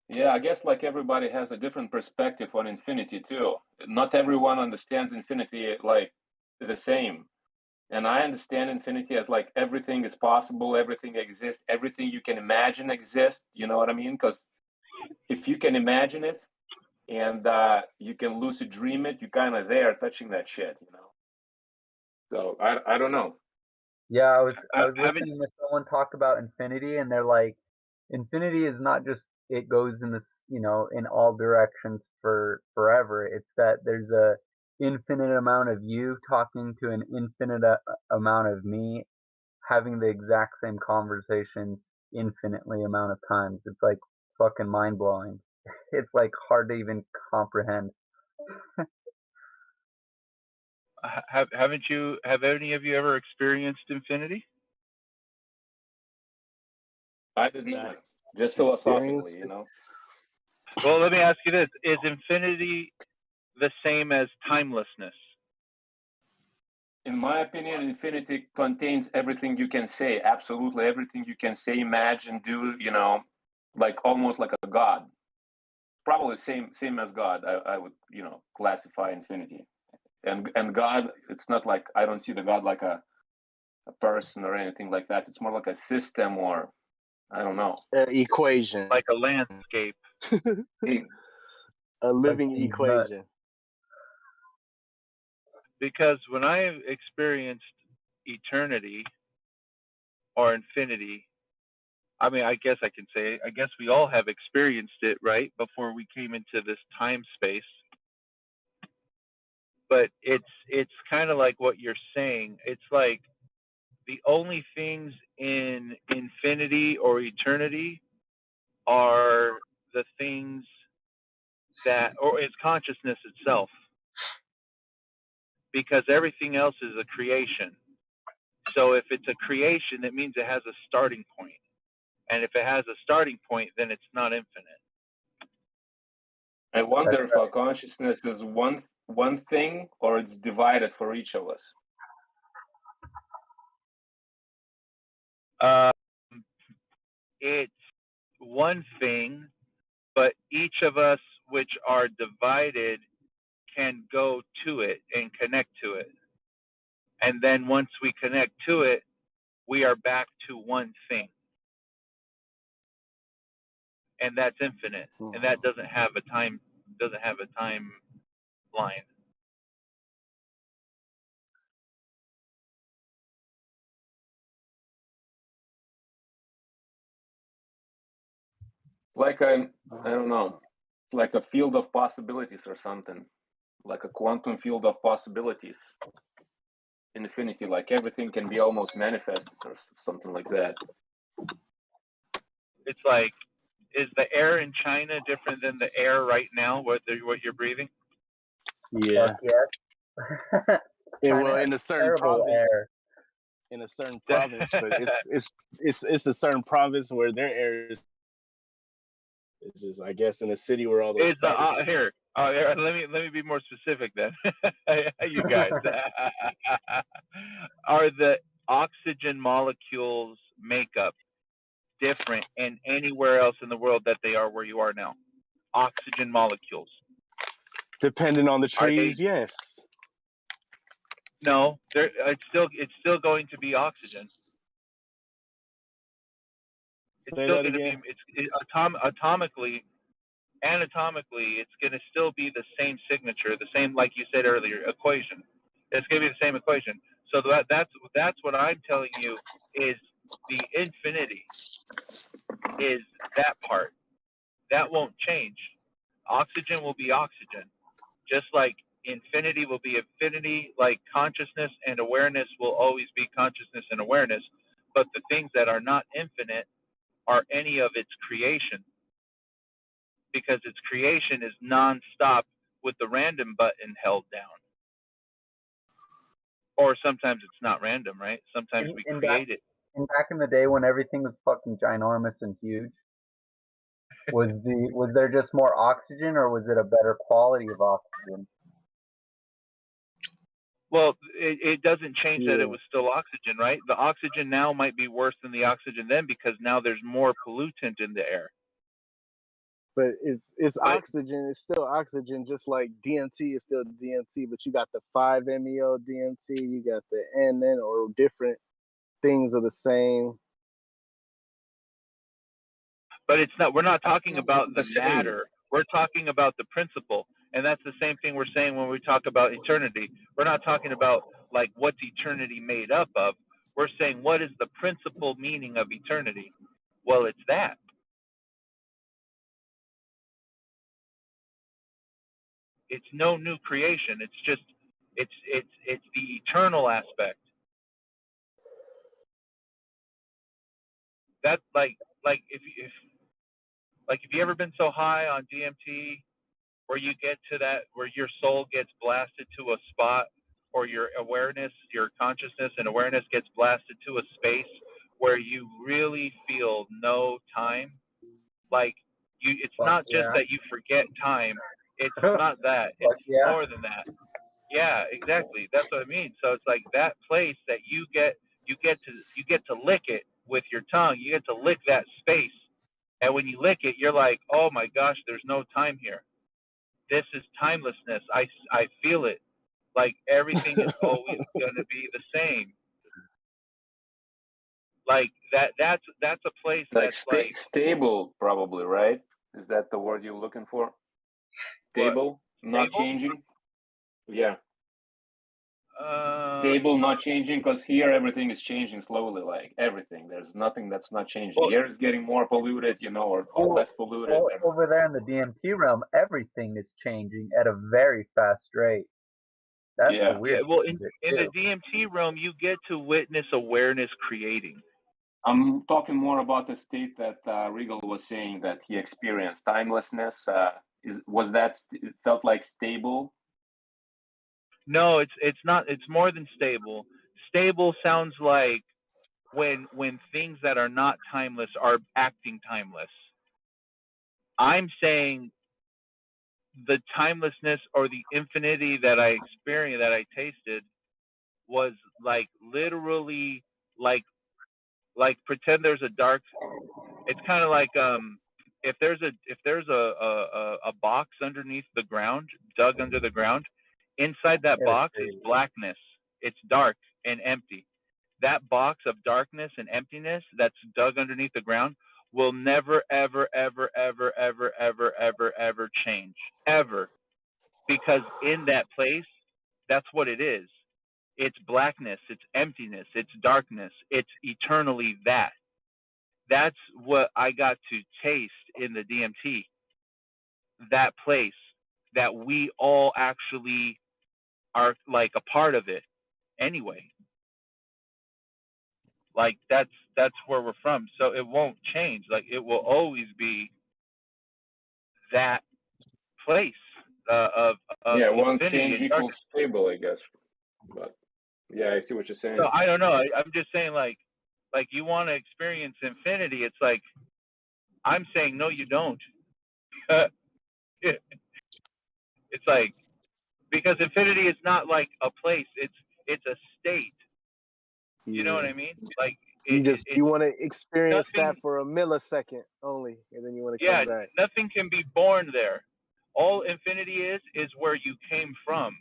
Yeah, I guess like everybody has a different perspective on infinity too. Not everyone understands infinity like the same. And I understand infinity as like everything is possible, everything exists, everything you can imagine exists. You know what I mean? Because if you can imagine it and you can lucid dream it, you're kind of there touching that shit, you know? So I don't know. Yeah, I was Haven't listening to someone talk about infinity, and they're like, infinity is not just it goes in this, in all directions for forever. It's that there's a infinite amount of you talking to an infinite amount of me, having the exact same conversations infinitely amount of times. It's like fucking mind blowing. It's like hard to even comprehend. have any of you ever experienced infinity? I did That not. Just experience. philosophically, you know? Well, let me ask you this: is infinity the same as timelessness? In my opinion, infinity contains everything you can say, absolutely everything you can say, imagine, do, you know, like almost like a god. Probably same as God. I would, classify infinity. And God, it's not like I don't see the God like a person or anything like that. It's more like a system or I don't know. Equation. Like a landscape. A living Like, equation. Because when I experienced eternity or infinity, I mean, I guess I can say, I guess we all have experienced it, right? Before we came into this time space. But it's kind of like what you're saying. It's like the only things in infinity or eternity are the things that, or is consciousness itself, because everything else is a creation. So if it's a creation, it means it has a starting point. And if it has a starting point, then it's not infinite. I wonder if our consciousness is one thing or it's divided for each of us. It's one thing, but each of us which are divided can go to it and connect to it. And then once we connect to it, we are back to one thing. And that's infinite. And that doesn't have a time line. Like I don't know, like a field of possibilities or something, like a quantum field of possibilities. Infinity, like everything can be almost manifested or something like that. It's like, is the air in China different than the air right now, what you're breathing? Yeah. Yes. Well, in a certain province. Air. In a certain province, but it's a certain province where their air is. It's just, I guess, in a city where all those. Here. Let me be more specific then. You guys, are the oxygen molecules makeup different in anywhere else in the world that they are where you are now? Oxygen molecules. Depending on the trees, yes. No, it's still going to be oxygen. It's Say still that going to again. be anatomically, it's going to still be the same signature, the same, like you said earlier, equation. It's going to be the same equation. So that's what I'm telling you is the infinity is that part. That won't change. Oxygen will be oxygen, just like infinity will be infinity, like consciousness and awareness will always be consciousness and awareness. But the things that are not infinite are any of its creation, because its creation is nonstop with the random button held down. Or sometimes it's not random, right? Sometimes we create it. And back in the day when everything was fucking ginormous and huge, was there just more oxygen, or was it a better quality of oxygen? Well, it doesn't change that it was still oxygen, right? The oxygen now might be worse than the oxygen then because now there's more pollutant in the air. But it's oxygen. It's still oxygen, just like DMT is still DMT. But you got the 5-MeO DMT. You got the NN, or different things are the same. But it's not. We're not talking about the matter. We're talking about the principle, and that's the same thing we're saying when we talk about eternity. We're not talking about like what's eternity made up of. We're saying what is the principal meaning of eternity? Well, it's that. It's no new creation. It's just it's the eternal aspect. That's like if you ever been so high on DMT where you get to that where your soul gets blasted to a spot, or your awareness, your consciousness and awareness gets blasted to a space where you really feel no time. Like it's not just that you forget time. It's not that. It's more than that. Yeah, exactly. That's what I mean. So it's like that place that you get to lick it with your tongue. You get to lick that space. And when you lick it, you're like, "Oh my gosh, there's no time here. This is timelessness. I feel it. Like everything is always going to be the same." Like that's a place Like that's like stable, probably, right? Is that the word you're looking for? what Stable, not stable. changing. Yeah, Uh, stable, not changing. Because here everything is changing slowly. Like everything, there's nothing that's not changing. well, Air is getting more polluted, or Well, less polluted. over there in the DMT realm, everything is changing at a very fast rate. That's the Yeah. yeah. weird Well, thing of it in the too. DMT realm, you get to witness awareness creating. I'm talking more about the state that Regal was saying that he experienced timelessness. Was that it felt like stable? No, it's not. It's more than stable. Stable sounds like when things that are not timeless are acting timeless. I'm saying the timelessness or the infinity that I experienced, that I tasted, was like literally like pretend there's a dark. It's kind of like if there's a box underneath the ground, dug under the ground, inside that It was box is crazy. blackness. It's dark and empty. That box of darkness and emptiness that's dug underneath the ground will never ever ever ever ever ever ever ever change ever, because in that place, that's what it is. It's blackness, it's emptiness, it's darkness, it's eternally that. That's what I got to taste in the DMT. That place that we all actually are like a part of it anyway. Like that's where we're from. So it won't change. Like it will always be that place of Yeah, one infinity change and equals darkness. stable, I guess. But yeah, I see what you're So saying. I don't know. I'm just saying like you want to experience infinity. It's like I'm saying no, you don't. It's like because infinity is not like a place. It's a state. You know what Yeah. I mean? Like You it's want to experience that nothing. for a millisecond only, and then you want to Yeah, come back. nothing can be born there. All infinity is where you came from.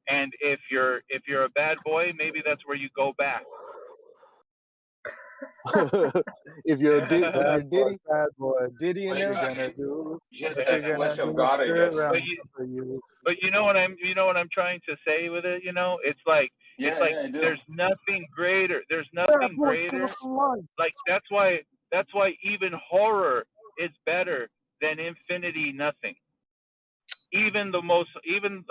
And if you're a bad boy, maybe that's where you go back. If you're if you're Bad boy. Diddy and What Like you them, gonna do? just What that you gonna flesh of do? God, I Spirit guess. but realm you for you. but you know what I'm trying to say with it. It's Yeah, like yeah, I do. there's nothing greater. There's Bad nothing boy, kill us greater. for life. Like that's why even horror is better than infinity nothing. Even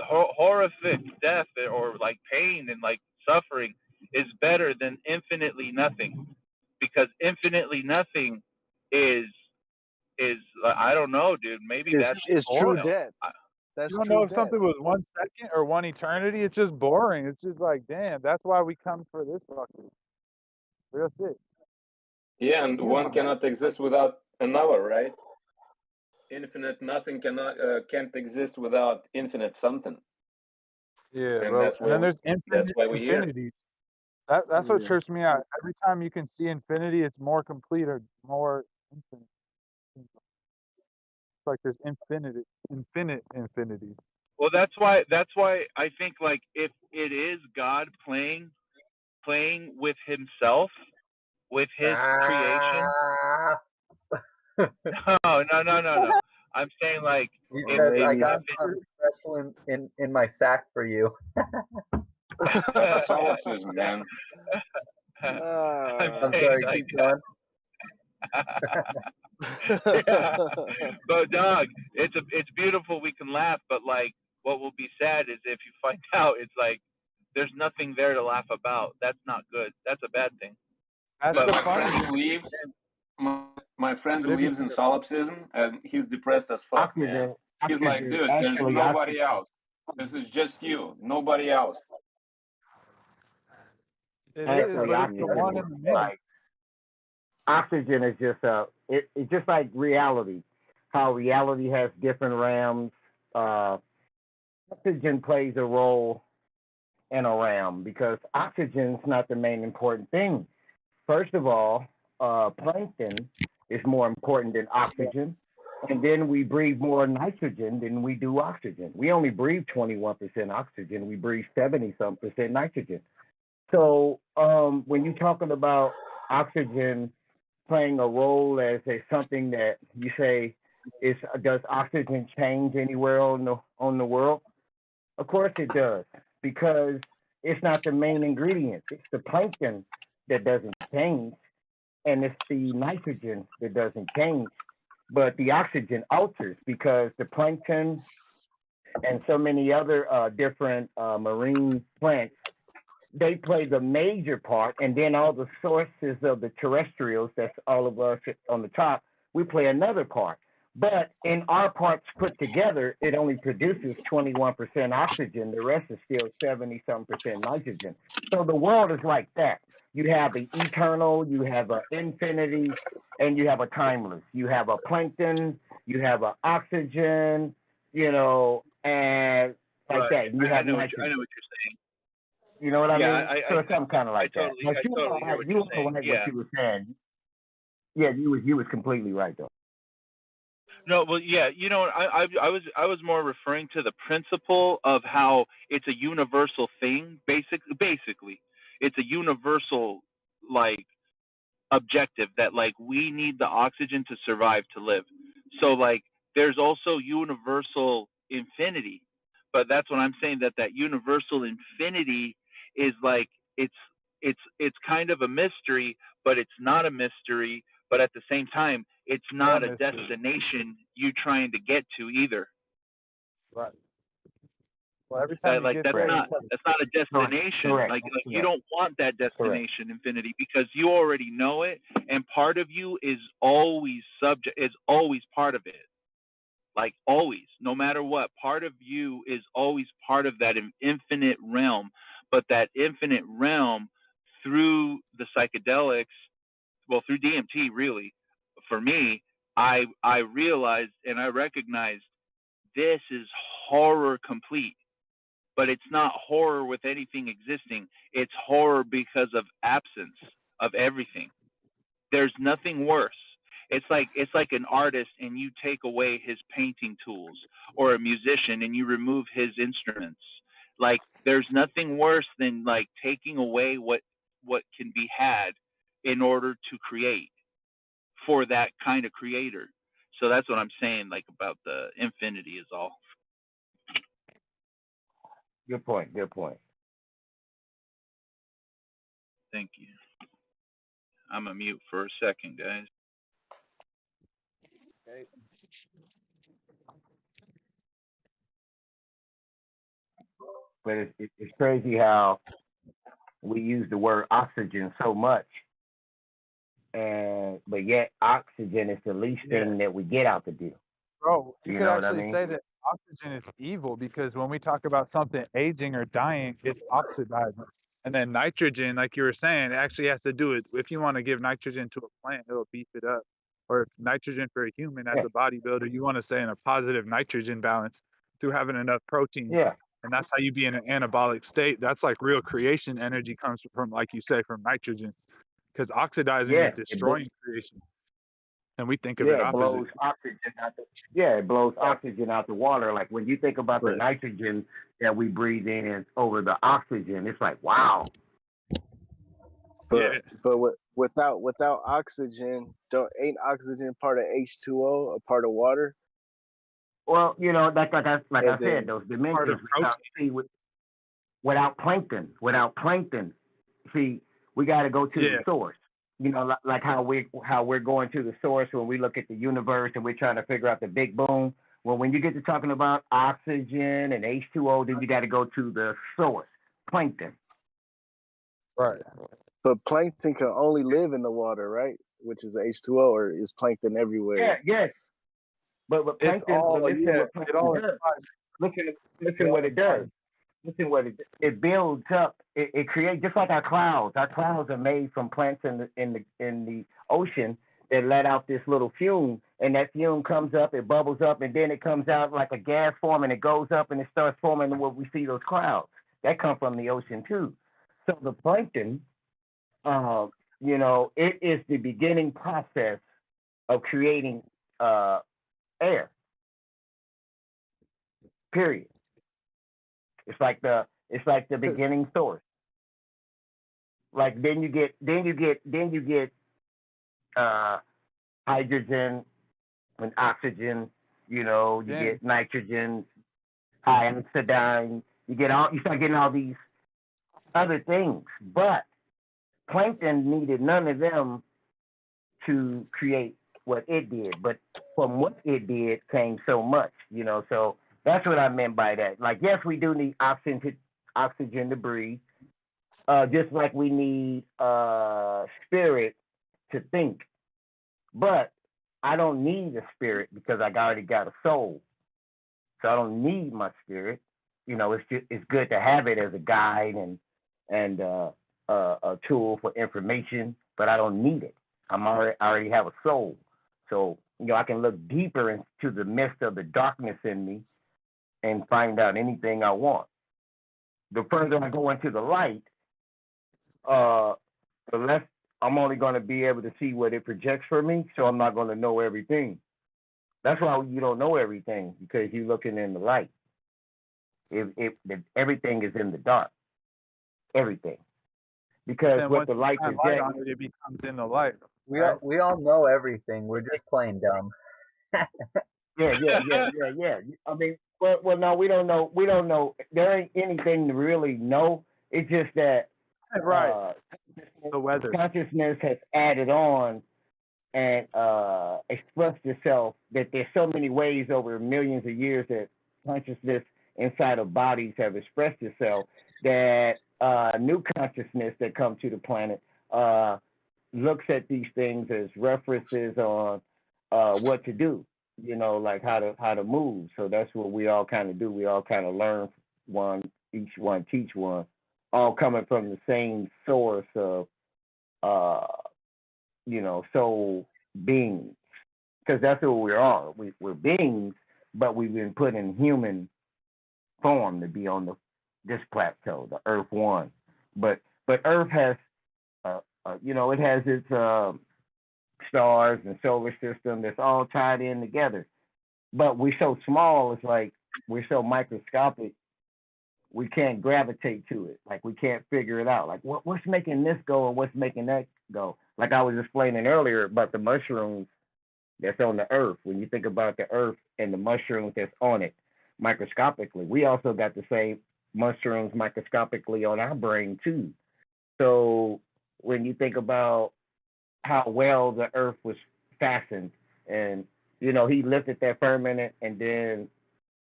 horrific death or like pain and like suffering is better than infinitely nothing, because infinitely nothing is I don't know, dude. Maybe that's is true boring. death. I- That's You don't true know if death. something was 1 second or one eternity. It's just boring. It's just like, damn, that's why we come for this fucking real shit. Yeah, and You one know, cannot exist without another, right? Infinite nothing can't exist without infinite something, yeah, and bro. And then there's that's infinite why we're here. infinity. That's what Yeah. trips me out. Every time you can see infinity, it's more complete or more infinite. It's like there's infinite infinity. well, that's why I think like if it is God playing with himself, with his creation. Ah, No, no, no, no, no. I'm saying like he if says, if "I Hey. if got something special in my sack for you." That's a it, solipsism, man. I'm I'm Ah. saying sorry, like keep going. yeah. But dog, it's beautiful. We can laugh, but like what will be sad is if you find out it's like there's nothing there to laugh about. That's not good. That's a bad thing. That's But the My fun friend of it. believes my friend But it'd be believes in solipsism, and he's depressed as fuck, man. He's like, dude, there's nobody else. This is just you, nobody else. it is, Dang, but it's the that's one in the many. fucked. It's just like reality. How reality has different realms. Oxygen plays a role in a realm because oxygen's not the main important thing. First of all, plankton is more important than oxygen. And then we breathe more nitrogen than we do oxygen. We only breathe 21% oxygen. We breathe 70 some percent nitrogen. So when you're talking about oxygen playing a role as something that you say is does oxygen change anywhere on the world? Of course it does, because it's not the main ingredient. It's the plankton that doesn't change, and it's the nitrogen that doesn't change. But the oxygen alters because the plankton and so many other different marine plants, they play the major part, and then all the sources of the terrestrials, that's all of us on the top, we play another part. But in our parts put together, it only produces 21% oxygen. The rest is still 70 some percent nitrogen. So the world is like that. You have an eternal, you have an infinity, and you have a timeless. You have a plankton, you have an oxygen, and like Right. that. You I have know nitrogen. I know what you're saying. You know what I Yeah, mean? So it's something kind of like that. But I you totally hear are what you you're were saying. right Yeah. what you were saying. Yeah, you was completely right though. No, well, yeah, I was more referring to the principle of how it's a universal thing. Basically, it's a universal like objective that like we need the oxygen to survive to live. So like there's also universal infinity, but that's what I'm saying, that universal infinity is like it's it's kind of a mystery, but it's not a mystery, but at the same time it's not a mystery. destination you trying to get to either. Right. Well, every time you get That's there, not a destination. Correct. Like you don't want that destination infinity because you already know it, and part of you is always part of it. Like always, no matter what, part of you is always part of that infinite realm. But that infinite realm, through the psychedelics, well, through DMT, really, for me, I realized and I recognized this is horror complete, but it's not horror with anything existing. It's horror because of absence of everything. There's nothing worse. It's like an artist and you take away his painting tools, or a musician and you remove his instruments. Like there's nothing worse than like taking away what can be had in order to create for that kind of creator. So that's what I'm saying, like about the infinity is all. Good point. Good point. Thank you. I'm a mute for a second, guys. Okay. But it's crazy how we use the word oxygen so much, but yet oxygen is the least thing that we get out the deal. bro, you You could know what I actually mean? say that oxygen is evil because when we talk about something aging or dying, it's oxidizing. And then nitrogen, like you were saying, actually has to do it. If you want to give nitrogen to a plant, it'll beef it up. Or if nitrogen for a human as Yeah. a bodybuilder, you want to stay in a positive nitrogen balance through having enough protein. Yeah. And that's how you be in an anabolic state. That's like real creation energy comes from, like you say, from nitrogen. Because oxidizing is Yeah. destroying creation. And we think of it Yeah, it opposite. blows oxygen out it blows oxygen out the water. Like when you think about the But nitrogen that we breathe in over the oxygen, it's like wow. but Yeah. without oxygen, ain't oxygen part of H2O, a part of water? Well, like I And said, then those Part of dimensions protein. without plankton, see, we got to go to Yeah. the source. Like how we're going to the source when we look at the universe and we're trying to figure out the big boom. Well, when you get to talking about oxygen and H2O, then you got to go to the source, plankton. Right. but plankton can only live in the water, right? Which is H2O, or is plankton everywhere? Yes. But It's plankton, all, listen what it all plankton does. applies. Listen what it does. Listen what it builds up. It creates, just like our clouds. Our clouds are made from plants in the ocean that let out this little fume, and that fume comes up, it bubbles up, and then it comes out like a gas form, and it goes up and it starts forming what we see, those clouds. That come from the ocean too. So the plankton, it is the beginning process of creating air. Period. It's like the beginning source. Like then you get uh hydrogen and oxygen. You know, you Then get nitrogen, iodine. You start getting all these other things. But plankton needed none of them to create what it did. But from what it did came so much, you know. So that's what I meant by that. Like, yes, we do need oxygen to breathe, just like we need spirit to think. But I don't need a spirit because I already got a soul. So I don't need my spirit. You know, it's good to have it as a guide and a tool for information, but I don't need it. I already have a soul, so you know I can look deeper into the midst of the darkness in me and find out anything I want. The further I go into the light, uh, the less I'm only going to be able to see what it projects for me. So I'm not going to know everything. That's why you don't know everything because you're looking in the light. If everything is in the dark, everything, because then what once the you light shine light projects. on it, it becomes in the light, We right? all know everything. We're just plain dumb. Yeah. I mean, no, we don't know. We don't know. There ain't anything to really know. It's just that Right. uh, The weather. consciousness has added on and expressed itself. That there's so many ways over millions of years that consciousness inside of bodies have expressed itself. That new consciousness that come to the planet looks at these things as references on what to do, you know, like how to move. So that's what we all kind of do. We all kind of learn one, each one teach one, all coming from the same source of uh, you know, soul beings. Because that's who we are. We're beings, but we've been put in human form to be on this plateau, the Earth One. But Earth has you know, it has its stars and solar system that's all tied in together. But we're so small, it's like we're so microscopic, we can't gravitate to it. Like we can't figure it out. Like what's making this go and what's making that go? Like I was explaining earlier about the mushrooms that's on the earth. When you think about the earth and the mushrooms that's on it microscopically, we also got the same mushrooms microscopically on our brain too. So when you think about how well the earth was fastened and you know he lifted that firmament and then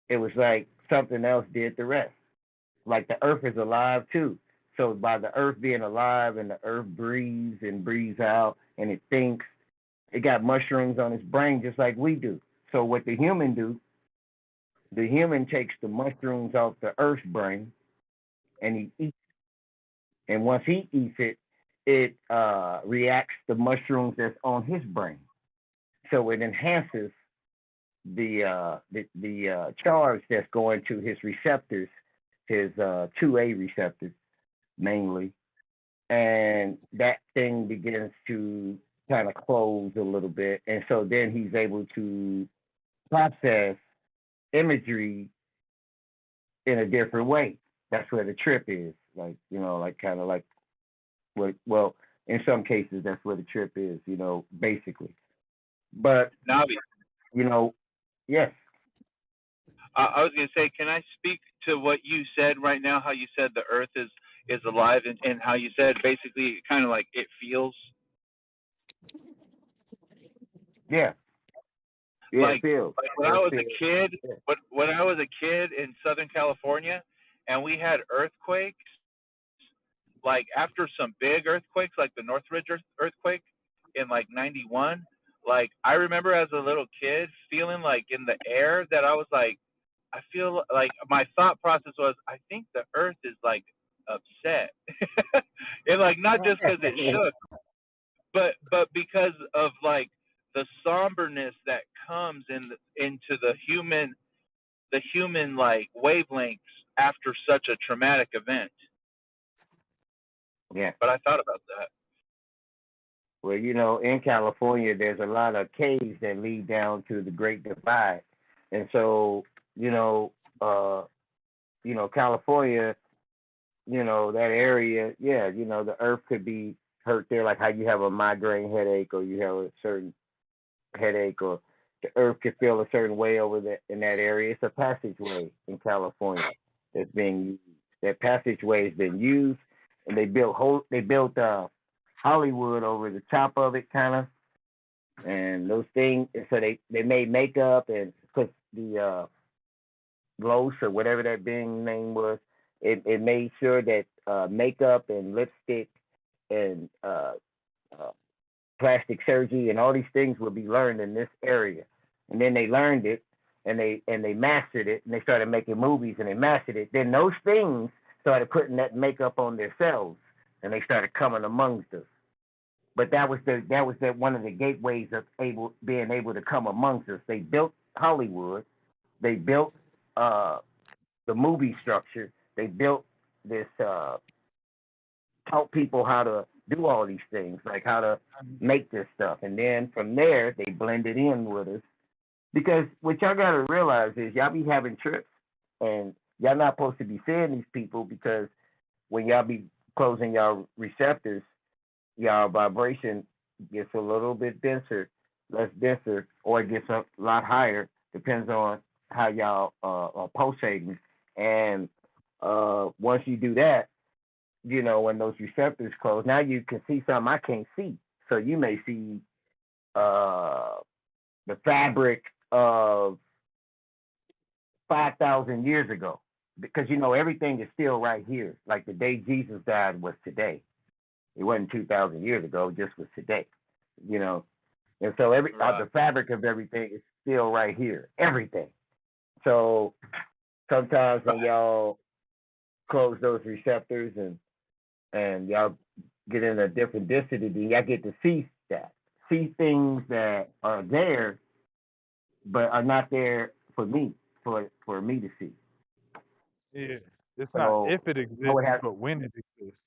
it was like something else did the rest, like the earth is alive too. So by the earth being alive and the earth breathes and breathes out and it thinks, it got mushrooms on its brain just like we do. So what the human do, the human takes the mushrooms off the earth's brain and he eats, and once he eats it, it reacts the mushrooms that's on his brain. So it enhances the charge that's going to his receptors, his 2A receptors mainly, and that thing begins to kind of close a little bit, and so then he's able to process imagery in a different way. That's where the trip is, like you know, like kind of like what well. In some cases, that's where the trip is, you know, basically. But Navi, you know, yes, I was going to say, can I speak to what you said right now? How you said the Earth is alive, and how you said basically kind of like it feels yeah, yeah, like feels, when I earth was a feels, kid, yeah. when I was a kid in Southern California, and we had earthquakes. Like after some big earthquakes, like the Northridge earthquake in like '91. Like I remember as a little kid feeling like in the air that I was like, I feel like my thought process was, I think the Earth is like upset, and like not just because it shook, but because of like the somberness that comes into the human like wavelengths after such a traumatic event. Yeah. But I thought about that. Well, you know, in California, there's a lot of caves that lead down to the Great Divide, and so you know, California, that area, yeah, the earth could be hurt there, like how you have a migraine headache or you have a certain headache, or the earth could feel a certain way over there in that area. It's a passageway in California that's being used. That passageway has been used, and they built Hollywood over the top of it, kind of, and those things. So they made makeup and because the Ghost or whatever that being name was, it made sure that makeup and lipstick and uh, plastic surgery and all these things would be learned in this area. And then they learned it and they mastered it and they started making movies and they mastered it. Then those things started putting that makeup on themselves and they started coming amongst us. But that was one of the gateways of being able to come amongst us. They built Hollywood. They built uh, the movie structure. They built this taught people how to do all these things, like how to make this stuff. And then from there, they blended in with us. Because what y'all got to realize is y'all be having trips and y'all not supposed to be seeing these people because when y'all be closing y'all receptors, y'all vibration gets a little bit denser, less denser, or it gets a lot higher, depends on how y'all are pulsating. And once you do that, when those receptors close, now you can see something I can't see. So you may see uh, the fabric of 5,000 years ago because everything is still right here. Like the day Jesus died was today. It wasn't 2,000 years ago; it just was today. You know, and so the fabric of everything is still right here. Everything. So sometimes when y'all close those receptors and y'all get in a different density, then y'all get to see things that are there, but are not there for me, for me to see. Yeah. It's not So if it I exists, would have, but when it exists.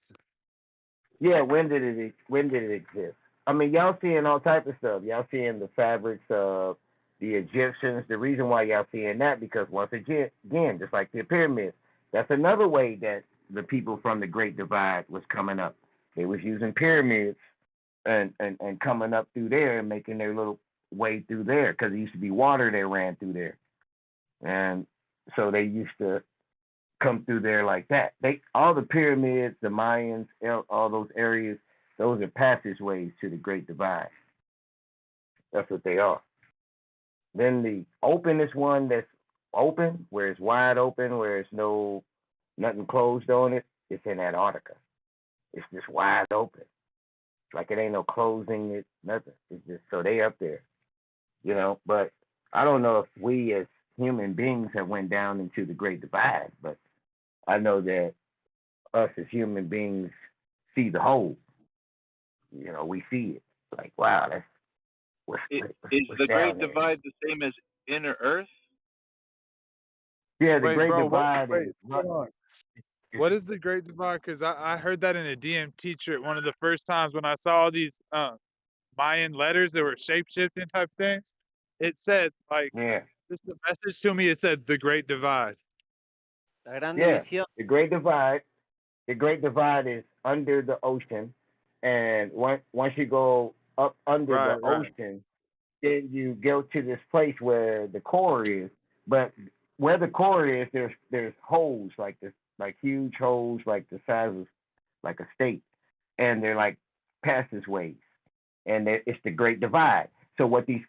yeah. When did it exist? I mean, y'all seeing all type of stuff. Y'all seeing the fabrics of the Egyptians. The reason why y'all seeing that because once again, just like the pyramids, that's another way that the people from the Great Divide was coming up. They was using pyramids and coming up through there and making their little way through there because it used to be water that ran through there, and so they used to come through there like that. They all the pyramids, the Mayans, all those areas, those are passageways to the Great Divide. That's what they are. Then the openest one that's open, where it's wide open, where it's nothing closed on it, it's in Antarctica. It's just wide open. Like it ain't no closing it, nothing. It's just so they up there. But I don't know if we as human beings have went down into the Great Divide, but I know that us as human beings see the whole. We see it. Like, wow, that's Is what's the Great down there. Divide the same as inner Earth? Yeah, the Wait, Great bro, Divide wait, is hold on. What is the Great Divide? Because I heard that in a DMT trip one of the first times when I saw all these Mayan letters that were shape shifting type things. It said, like, yeah, just a message to me, it said the Great Divide. La Gran yeah. División. The Great Divide. The Great Divide is under the ocean, and once you go up under the Right, right. ocean, then you go to this place where the core is. But where the core is, there's holes like this, like huge holes, like the size of like a state, and they're like passageways, and it's the Great Divide. So what these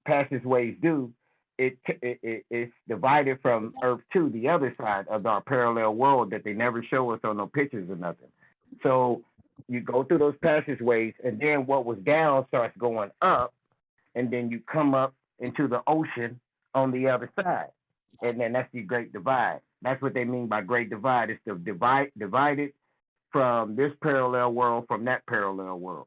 passageways do, it's divided from Earth to the other side of our parallel world that they never show us on no pictures or nothing. So you go through those passageways, and then what was down starts going up, and then you come up into the ocean on the other side, and then that's the Great Divide. That's what they mean by Great Divide. It's the divided from this parallel world from that parallel world.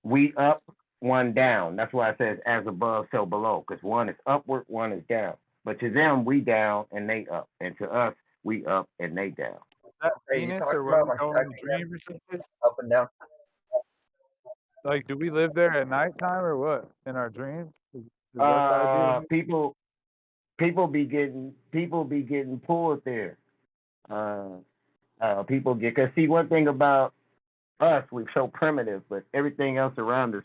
We up, one down. That's why it says as above, so below, because one is upward, one is down. But to them, we down and they up, and to us, we up and they down. Is that Are you Venus talking or where about we my go in the second dream or something? up and down? Like, do we live there at nighttime or what? In our dreams? Is that the idea? People be getting pulled there. People get, because see, one thing about us, we're so primitive, but everything else around us,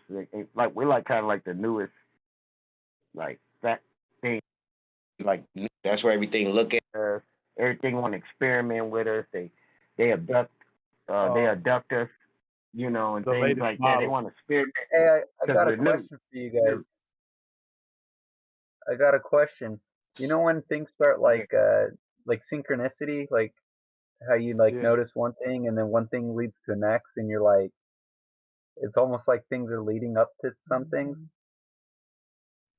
like we're like kind of like the newest, like that thing. Like that's where everything look at. Everything want to experiment with us. They abduct they abduct us, and The things latest like that. They model. want to experiment Hey, I because got a we're new. question for you guys. I got a question. You know when things start Yeah. like synchronicity, like how you like Yeah. notice one thing and then one thing leads to the next, and you're like, it's almost like things are leading up to some things.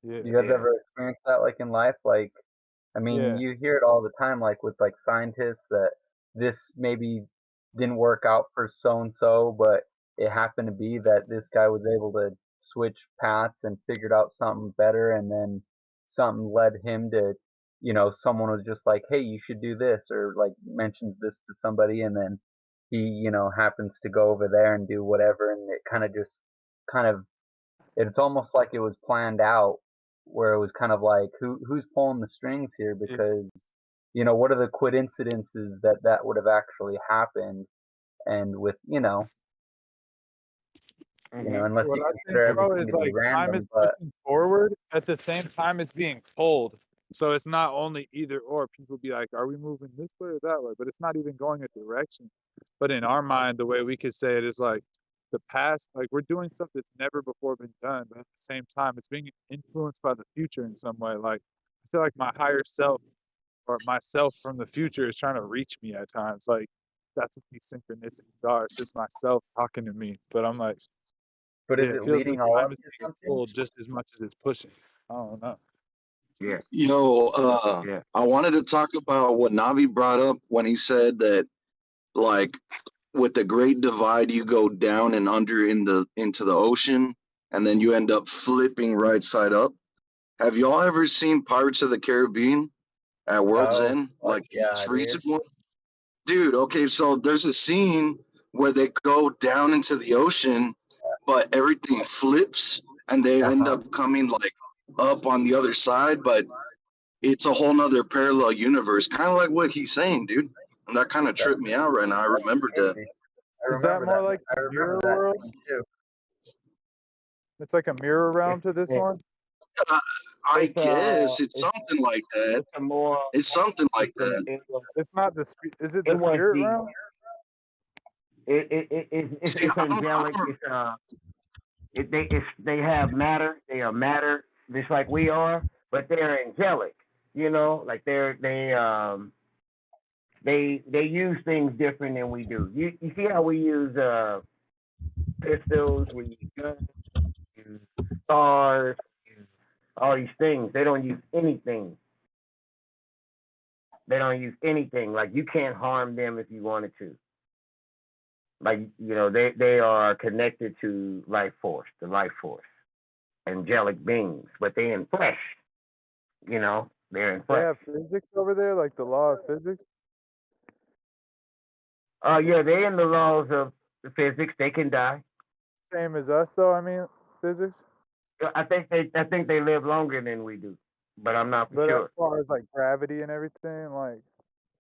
Yeah. You guys Yeah. ever experience that like in life? Like, I mean, Yeah. you hear it all the time, like with like scientists that this maybe didn't work out for so and so, but it happened to be that this guy was able to switch paths and figured out something better, and then something led him to, someone was just like, hey, you should do this, or like mentions this to somebody, and then he, happens to go over there and do whatever, and it kind of just kind of it's almost like it was planned out, where it was kind of like who's pulling the strings here, Yeah. because what are the coincidences that would have actually happened, and with unless What you I think, consider bro, everything is to be like time is random, but pushing forward at the same time it's being pulled. So it's not only either or. People be like, are we moving this way or that way? But it's not even going a direction. But in our mind, the way we could say it is like the past, like we're doing stuff that's never before been done. But at the same time, it's being influenced by the future in some way. Like I feel like my higher self or myself from the future is trying to reach me at times. Like that's what these synchronicities are. It's just myself talking to me. But I'm like, is yeah, it it feels as leading all time up is to being something? pulled just as much as it's pushing. I don't know. Yeah. Yo, Yeah. I wanted to talk about what Navi brought up when he said that, like, with the Great Divide, you go down and under into the ocean, and then you end up flipping right side up. Have y'all ever seen Pirates of the Caribbean at World's Oh, End, fuck like the yeah, most dude. recent one? Dude, okay, so there's a scene where they go down into the ocean, but everything flips, and they end Uh-huh. up coming like up on the other side, but it's a whole nother parallel universe, kind of like what he's saying, dude. And that kind of That's tripped me out right now. I that's remembered that. crazy. I Is that remember more that. like I the remember mirror that world? scene too. It's like a mirror realm It's to this it, one? Uh, I it's guess it's it's something like that. it's a more It's something like it's a that. It's not the is it it the was spirit the realm? See, it's I angelic. don't, It's they have matter. They are matter, just like we are, but they're angelic. Like they use things different than we do. You see how we use pistols, we use guns, we use stars, we use all these things. They don't use anything. They don't use anything. Like you can't harm them if you wanted to. Like they are connected to life force, the life force, angelic beings, but they in flesh. They're in They flesh. have physics over there, like the law of physics? Yeah, they're in the laws of physics. They can die. Same as us though, I mean, physics? I think they live longer than we do, but I'm not for But as sure. far as like gravity and everything, like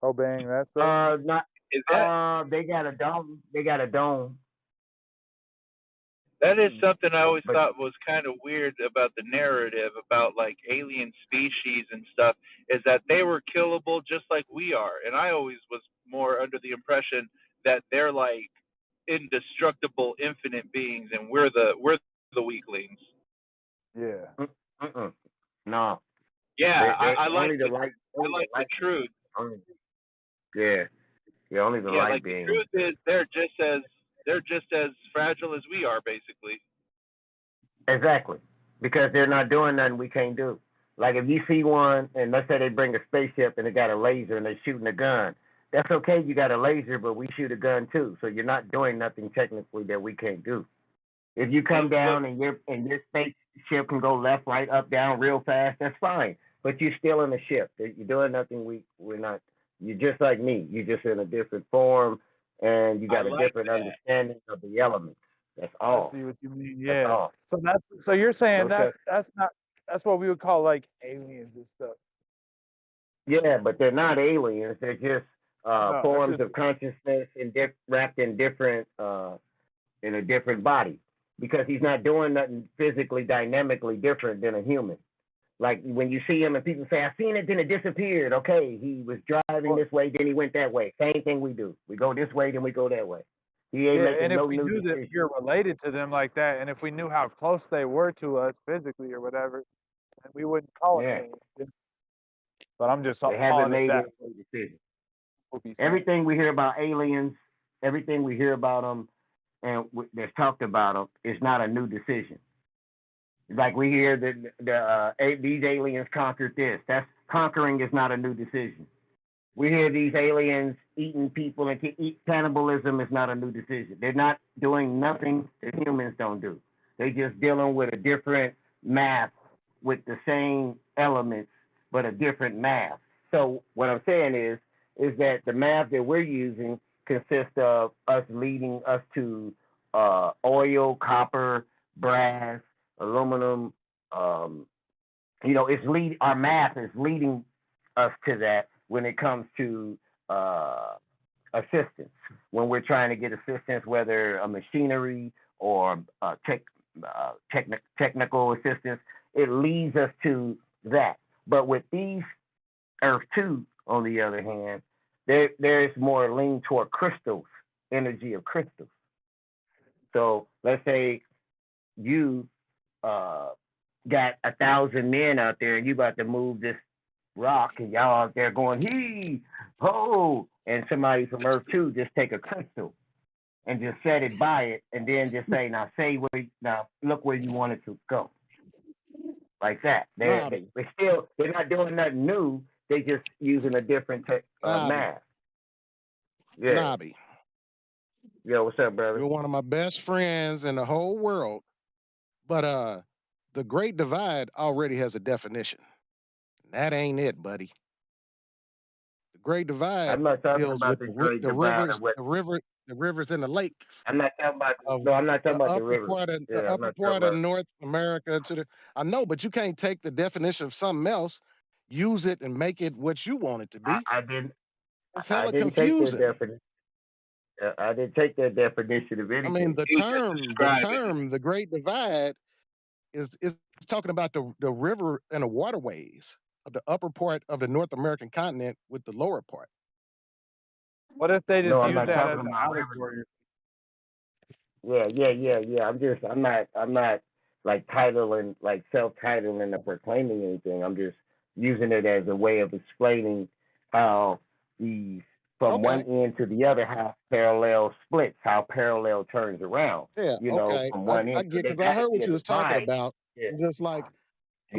obeying that stuff? Not. Is that They got a dome. They got a dome, that is something I always but thought was kind of weird about the narrative about like alien species and stuff, is that they were killable just like we are, and I always was more under the impression that they're like indestructible, infinite beings, and we're the weaklings. Yeah. mm-mm. No. Yeah, They I like the only I the like the light. truth. Only, yeah. Yeah. Only the Yeah, light like the being. truth is they're just as fragile as we are, basically. Exactly. Because they're not doing nothing we can't do. Like if you see one and let's say they bring a spaceship and they got a laser and they're shooting a gun, that's okay, you got a laser, but we shoot a gun too. So you're not doing nothing technically that we can't do. If you come But down and your spaceship can go left, right, up, down real fast, that's fine. But you're still in a ship. You're doing nothing we're not. You're just like me. You're just in a different form and you I got a like different that. understanding of the elements. That's I all. see what you mean. That's Yeah. all. So you're saying Okay. that's not that's what we would call like aliens and stuff. Yeah, but they're not aliens. They're just No, that's forms just of consciousness and wrapped in different in a different body because he's not doing nothing physically dynamically different than a human. Like when you see him and people say, "I seen it, then it disappeared." Okay, he was driving well, this way, then he went that way. Same thing we do. We go this way, then we go that way. He ain't yeah. And making if no we new knew that decisions. you're related to them like that, and if we knew how close they were to us physically or whatever, then we wouldn't call it Yeah, aliens. But I'm just they haven't calling it made that. any new decisions. We'll be saying. Everything we hear about aliens, everything we hear about them, and that's talked about them, is not a new decision. Like we hear that these aliens conquered this. That's conquering is not a new decision. We hear these aliens eating people and cannibalism is not a new decision. They're not doing nothing that humans don't do. They're just dealing with a different math with the same elements, but a different math. So what I'm saying is that the math that we're using consists of us leading us to oil, copper, brass, aluminum. Um, our math is leading us to that when it comes to uh, assistance. When we're trying to get assistance, whether a machinery or technical assistance, it leads us to that. But with these Earth 2, on the other hand, there's more lean toward crystals, energy of crystals. So let's say you uh, got 1,000 men out there and you about to move this rock and y'all out there going hee ho, and somebody from Earth 2 just take a crystal and just set it by it and then just say now look where you want it to go, like that. They're not doing nothing new. They just using a different math. Yeah. Nobby, Yo, what's up, brother? you're one of my best friends in the whole world. But the Great Divide already has a definition. That ain't it, buddy. The Great Divide I'm not talking deals about with the the Great the Divide or rivers, what. the rivers and the lakes I'm not talking about. of No, I'm not talking the about the upper river. part of the Yeah, I'm upper not talking part of about. North America to the. I know, but you can't take the definition of something else, use it, and make it what you want it to be. I didn't. It's I hella didn't take that confusing. definition. I didn't take that definition of I mean, anything. the He was just term, describing it. the Great Divide is talking about the river and the waterways of the upper part of the North American continent with the lower part. What if they No, just I'm use not that talking as an about rivers. allegory? Yeah. I'm not like titling, like self-titling or proclaiming anything. I'm just using it as a way of explaining how these from one Okay. end to the other, how parallel splits, how parallel turns around. Yeah. Okay. From I, one I end. So get there because I got to heard be what a you was talking divide. about. Yeah. I'm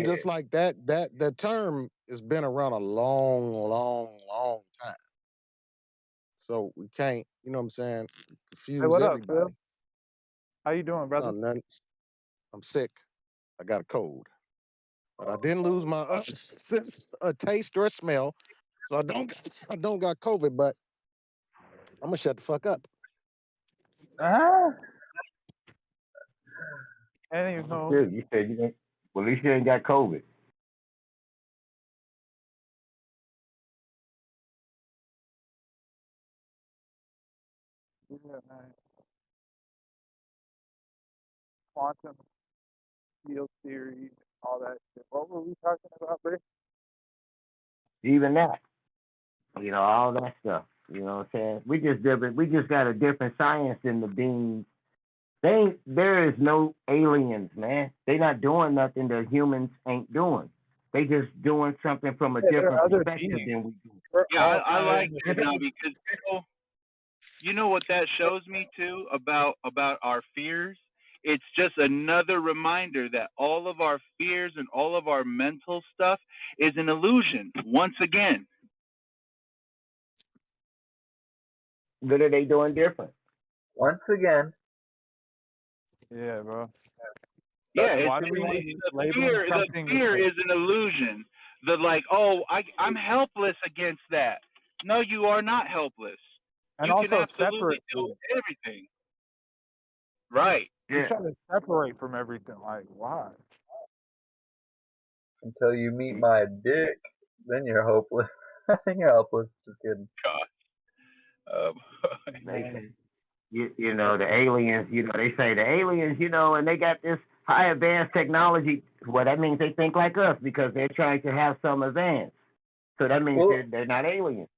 Yeah. just like that term has been around a long time. So we can't, you know what I'm saying, Hey, confuse what up, Phil? everybody. How you doing, No, brother? nothing. I'm sick. I got a cold. But I didn't lose my taste or smell. So I don't got COVID, but I'm gonna shut the fuck up. Ah, anywho, Good. You said you didn't. Well, at least you ain't got COVID. yeah, man. Quantum field theory, all that shit. What were we talking about, bro? Even that. All that stuff. You know what I'm saying? We just different. We just got a different science than the beings. There is no aliens, man. They not doing nothing that humans ain't doing. They just doing something from a Yeah, there different are other perspective beings. than we do. We're Yeah, all I kind of like in the that now same. because you know what that shows me too about our fears. It's just another reminder that all of our fears and all of our mental stuff is an illusion. Once again, What are they doing different? Once again, Yeah, bro. yeah, Why it's do we want to it's keep the labeling fear. The something fear like? is an illusion. The like, oh, I'm helpless against that. No, you are not helpless. And You can also absolutely separate do from it. everything. Right. You're Yeah. trying to separate from everything. Like, why? until you meet my dick, then you're hopeless. Then you're helpless. Just kidding. God. Oh boy. They say, you know, the aliens, you know, they say the aliens, you know, and they got this high advanced technology. Well, that means they think like us because they're trying to have some advance. So that means Well, they're not aliens.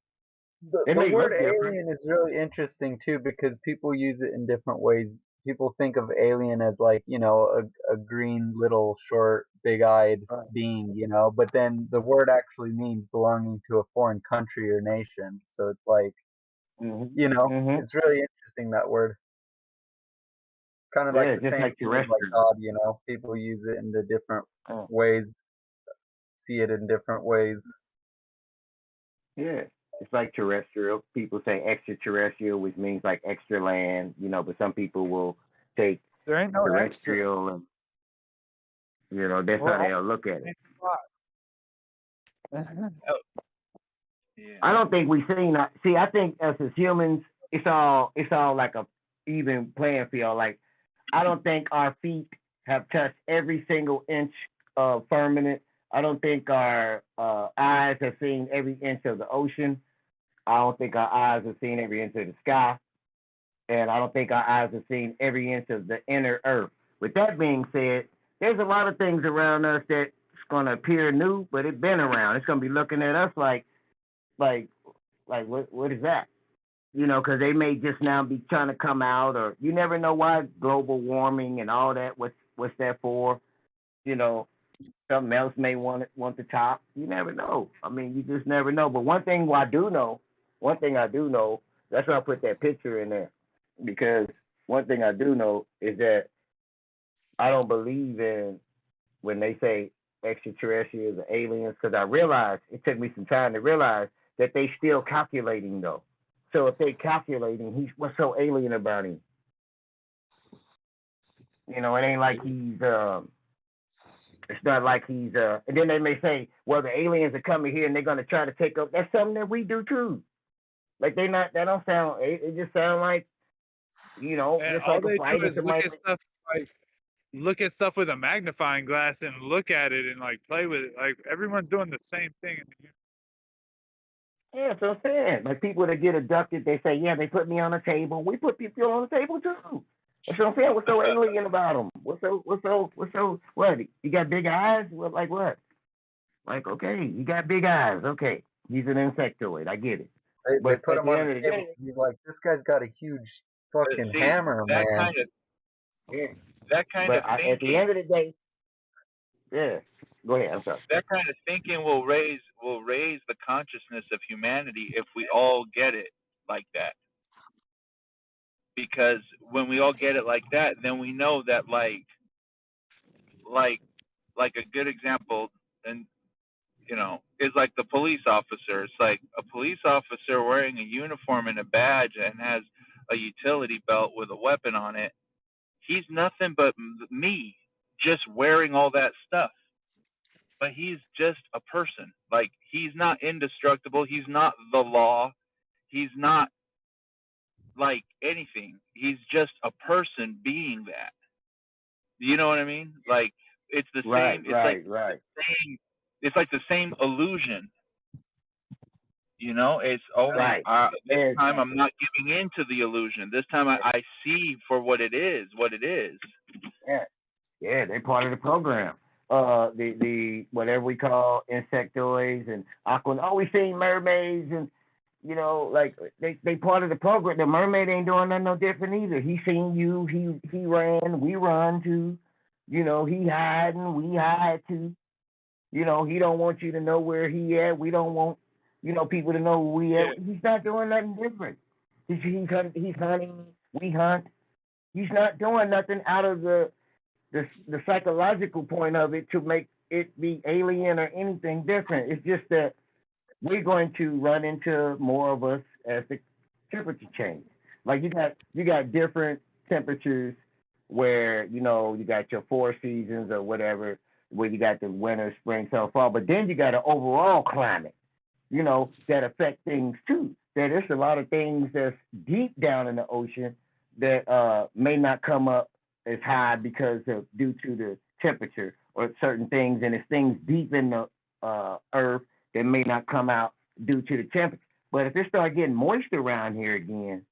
the They the may word look different. alien is really interesting too because people use it in different ways. People think of alien as like, you know, a green little short big-eyed Right. being, you know, but then the word actually means belonging to a foreign country or nation. So it's like, you know, Mm-hmm. it's really interesting that word. Kind of like Yeah, the just same like thing as like terrestrial. God, you know, people use it in the different Uh, ways, see it in different ways. yeah, it's like terrestrial. People say extraterrestrial, which means like extra land, you know, but some people will take There ain't no extra. terrestrial and, you know, that's We're how all they'll look at the it. same spot. Oh yeah. I don't think we've seen. See, I think us as humans, it's all like a even playing field. Like, I don't think our feet have touched every single inch of firmament. I don't think our eyes have seen every inch of the ocean. I don't think our eyes have seen every inch of the sky, and I don't think our eyes have seen every inch of the inner earth. With that being said, there's a lot of things around us that's going to appear new, but it's been around. It's going to be looking at us like like what is that? You know, because they may just now be trying to come out, or you never know why global warming and all that. What's that for? You know, something else may want the top. You never know. I mean, you just never know. But one thing I do know, that's why I put that picture in there, because one thing I do know is that I don't believe in when they say extraterrestrials or aliens, because I realized it took me some time to realize that they still calculating though. So if they calculating, what's so alien about him? You know, it ain't like he's it's not like he's and then they may say, well, the aliens are coming here and they're gonna try to take up. That's something that we do too. Like that don't sound. It just sound like, you know, And just all like a they do fighter. is Somebody. look at stuff with a magnifying glass and look at it and like play with it. Like everyone's doing the same thing. Yeah, so I'm saying. Like people that get abducted, they say, yeah, they put me on a table. We put people on the table too. That's what I'm saying. What's so alien about them? What? You got big eyes? What, like what? Like, okay, you got big eyes. Okay. He's an insectoid. I get it. They But put at him the on end of a the table day, and he's like, this guy's got a huge But fucking see, hammer, that man. kind of yeah. that kind of At the thinking end of the day, yeah. Go ahead. I'm sorry. that kind of thinking will raise the consciousness of humanity if we all get it like that. Because when we all get it like that, then we know that like like a good example, and is like the police officer. It's like a police officer wearing a uniform and a badge and has a utility belt with a weapon on it. He's nothing but me, just wearing all that stuff. But he's just a person. Like he's not indestructible. He's not the law. He's not like anything. He's just a person being that. You know what I mean? Like it's the Right, same. It's like right, the right. same. It's like the same illusion. It's only Right. this time Exactly. I'm not giving in to the illusion. This time I see for what it is. What it is. Yeah. Yeah, they're part of the program. The whatever we call insectoids and aqua. Oh, we seen mermaids and, like they part of the program. The mermaid ain't doing nothing no different either. He seen you. He ran. We run too. He hiding. We hide too. He don't want you to know where he at. We don't want people to know where we Yeah. at. He's not doing nothing different. He's hunting. We hunt. He's not doing nothing out of the psychological point of it to make it be alien or anything different. It's just that we're going to run into more of us as the temperature changes. Like you got different temperatures where you got your four seasons or whatever, where you got the winter, spring, summer, fall, but then you got an overall climate, that affect things too. There's a lot of things that's deep down in the ocean that may not come up as high because of due to the temperature or certain things, and it's things deep in the earth that may not come out due to the temperature. But if it start getting moist around here again,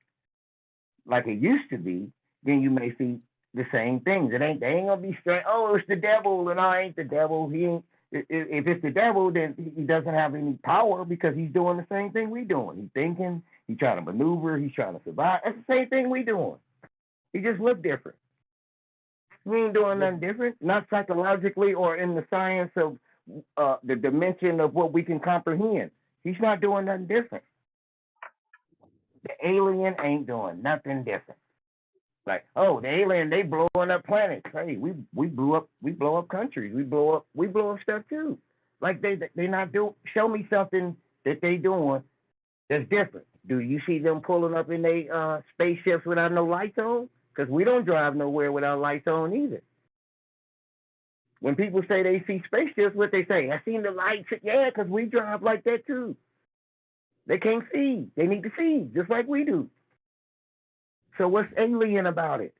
like it used to be, then you may see the same things. They ain't gonna be straight. Oh, it's the devil, and I ain't the devil. He ain't. If it's the devil, then he doesn't have any power because he's doing the same thing we doing. He's thinking. He's trying to maneuver. He's trying to survive. That's the same thing we doing. He just look different. We ain't doing nothing different. Not psychologically or in the science of the dimension of what we can comprehend. He's not doing nothing different. The alien ain't doing nothing different. Like, oh, the alien, they blowing up planets. Hey, we blow up countries. We blow up stuff too. Like they not do. Show me something that they doing that's different. Do you see them pulling up in their spaceships without no lights on? Because we don't drive nowhere without lights on either. When people say they see spaceships, what they say? I seen the lights. Yeah, because we drive like that too. They can't see. They need to see, just like we do. So what's alien about it?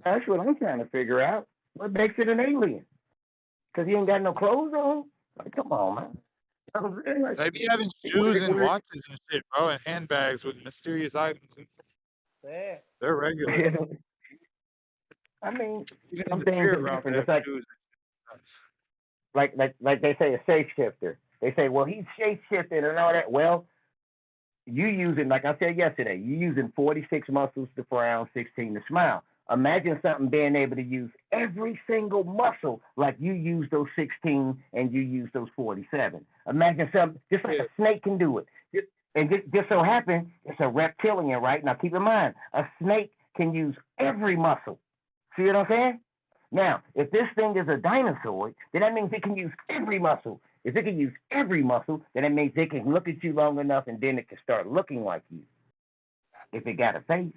That's what I'm trying to figure out. What makes it an alien? Because he ain't got no clothes on? Like, come on, man. They be having shoes and watches and shit, bro, and handbags with mysterious items. Yeah. They're regular. I mean, Even in some the things spirit are realm, they different. have It's like shoes. like they say, a shapeshifter. They say, well, he's shapeshifting and all that. Well, you using, like I said yesterday, you using 46 muscles to frown, 16 to smile. Imagine something being able to use every single muscle like you use those 16 and you use those 47. Imagine something just like a snake can do it. And just so happens it's a reptilian, right? Now keep in mind, a snake can use every muscle. See what I'm saying? Now, if this thing is a dinosaur, then that means it can use every muscle. If it can use every muscle, then it means it can look at you long enough and then it can start looking like you. If it got a face.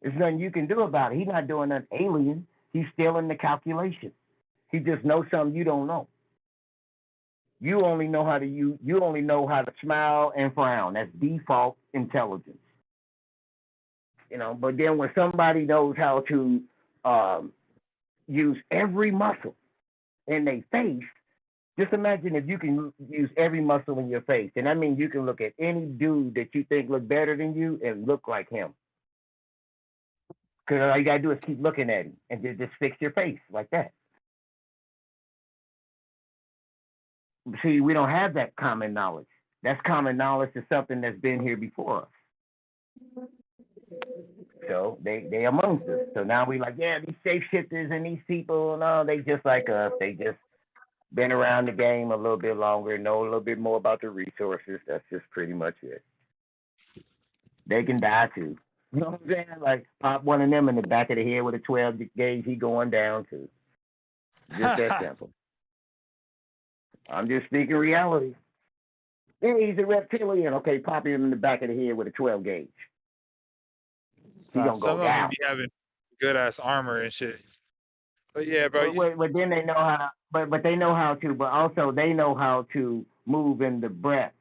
There's nothing you can do about it. He's not doing nothing alien. He's still in the calculation. He just knows something you don't know. You only know how to smile and frown. That's default intelligence. But then when somebody knows how to use every muscle in their face, just imagine if you can use every muscle in your face. And that means you can look at any dude that you think look better than you and look like him. Because all you got to do is keep looking at him and just fix your face like that. See, we don't have that common knowledge. That's common knowledge to something that's been here before us. So they amongst us. So now we like, yeah, these shapeshifters and these people, no, they just like us. They just been around the game a little bit longer, know a little bit more about the resources. That's just pretty much it. They can die too. You know what I'm saying? Like pop one of them in the back of the head with a 12 gauge, he going down too. Just that simple. I'm just speaking reality. Yeah, he's a reptilian. Okay, pop him in the back of the head with a 12 gauge. He gonna Some go of them down. be having good ass armor and shit. But yeah, bro. But then they know how. But they know how to. But also they know how to move in the breath.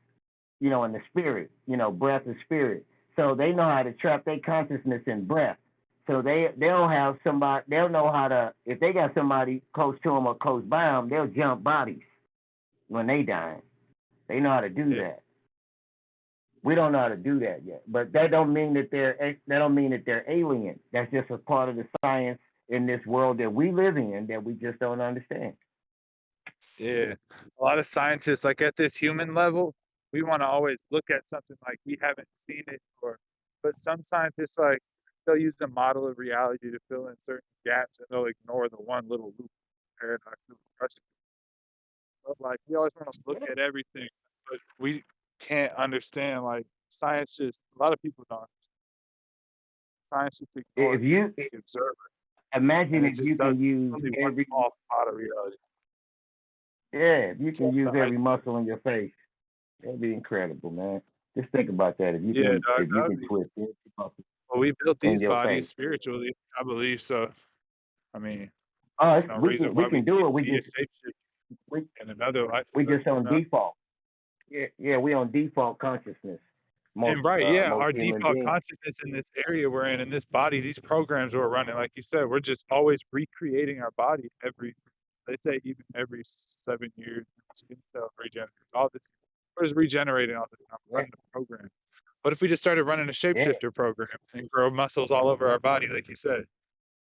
In the spirit. Breath is spirit. So they know how to trap their consciousness in breath. So they'll have somebody. They'll know how to. If they got somebody close to them or close by them, they'll jump bodies when they dying. They know how to do that. We don't know how to do that yet, but that don't mean that they're alien. That's just a part of the science in this world that we live in that we just don't understand. Yeah, a lot of scientists, like at this human level, we want to always look at something like we haven't seen it, but some scientists like they'll use a model of reality to fill in certain gaps, and they'll ignore the one little loop paradox of Russian. But like we always want to look at everything, but we can't understand. Like science just a lot of people don't understand. Science just ignores the observer. Imagine if just you does can use only every one small spot of reality. Yeah, if you can use every muscle in your face, that'd be incredible, man. Just think about that. If you Yeah, can, dog, if you can twist every muscle well, we built in these your bodies face. spiritually, I believe. So, I mean, Oh, there's no reason why we can do it. We be a just shapeshift in another life. we just on You know? default. Yeah, we on default consciousness. Most And right, yeah, most our human default beings. consciousness in this area we're in this body, these programs we're running, like you said, we're just always recreating our body every They say even every 7 years, skin cell regenerates. All this, we're just regenerating all the time, running a program. What if we just started running a Yeah, shapeshifter program and grow muscles all over our body, like you said,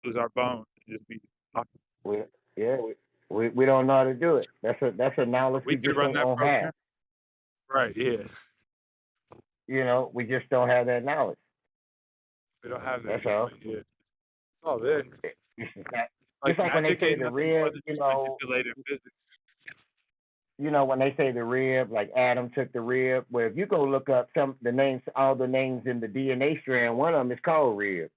lose our bones, and just be we yeah we don't know how to do it. That's a knowledge we we could just run don't, that don't have. program? Right, yeah. We just don't have that knowledge. We don't have that That's yet, all. but yeah. It's all there. It's just that, Like just like when they magic say ain't the nothing more rib, than just manipulated physics. when they say the rib, like Adam took the rib. Well, if you go look up all the names in the DNA strand, one of them is called rib.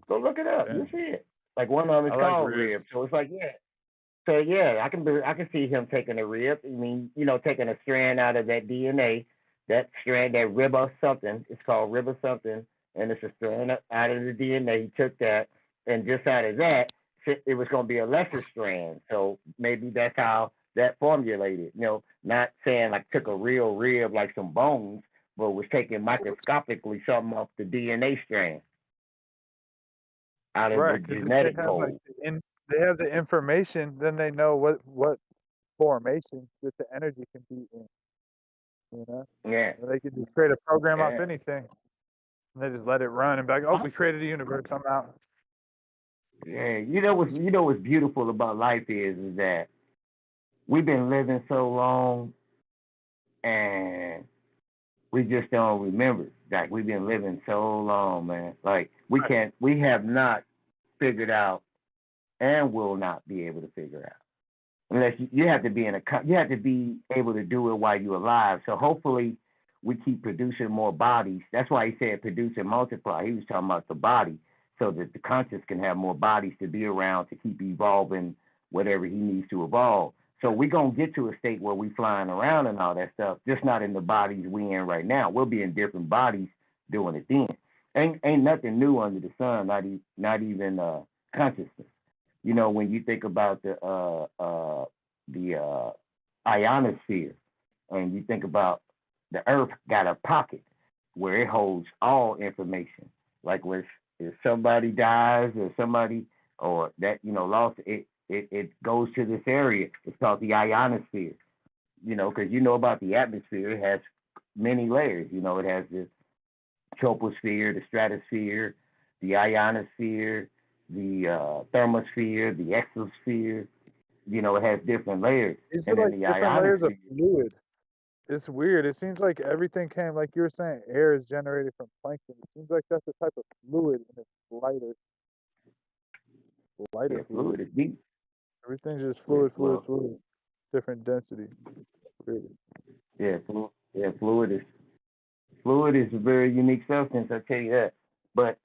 Go look it up. You Damn. see it. Like one of them I is like called ribs. rib. So it's like, yeah. So yeah, I can see him taking a rib. I mean, taking a strand out of that DNA, that strand, that rib or something. It's called rib or something, and it's a strand out of the DNA. He took that, and just out of that, it was going to be a lesser strand. So maybe that's how that formulated. Not saying like took a real rib like some bones, but was taking microscopically something off the DNA strand out of the Right, because if they genetic have like code. they have the information, then they know what formation that the energy can be in. You know, Yeah, and they could just create a program off yeah. anything, and they just let it run and be like, oh, we created a universe. I'm out. Yeah, what's beautiful about life is that we've been living so long and we just don't remember. Like we've been living so long, man. Like we have not figured out and will not be able to figure out unless you have to be you have to be able to do it while you're alive. So hopefully we keep producing more bodies. That's why he said produce and multiply. He was talking about the body so that the conscious can have more bodies to be around to keep evolving whatever he needs to evolve. So we're gonna get to a state where we flying around and all that stuff, just not in the bodies we in right now. We'll be in different bodies doing it then. Ain't nothing new under the sun, not even consciousness. When you think about the ionosphere, and you think about the Earth got a pocket where it holds all information. Like if somebody dies or somebody or that lost it goes to this area. It's called the ionosphere. Because about the atmosphere, it has many layers. It has the troposphere, the stratosphere, the ionosphere, the thermosphere, the exosphere. It has different layers. These are And then like the different layers of ionosphere, fluid. It's weird. It seems like everything came, like you were saying, air is generated from plankton. It seems like that's a type of fluid, and it's lighter fluid. fluid is deep. Everything's just Yeah, fluid, different density. Weird. Fluid is a very unique substance, I tell you that. But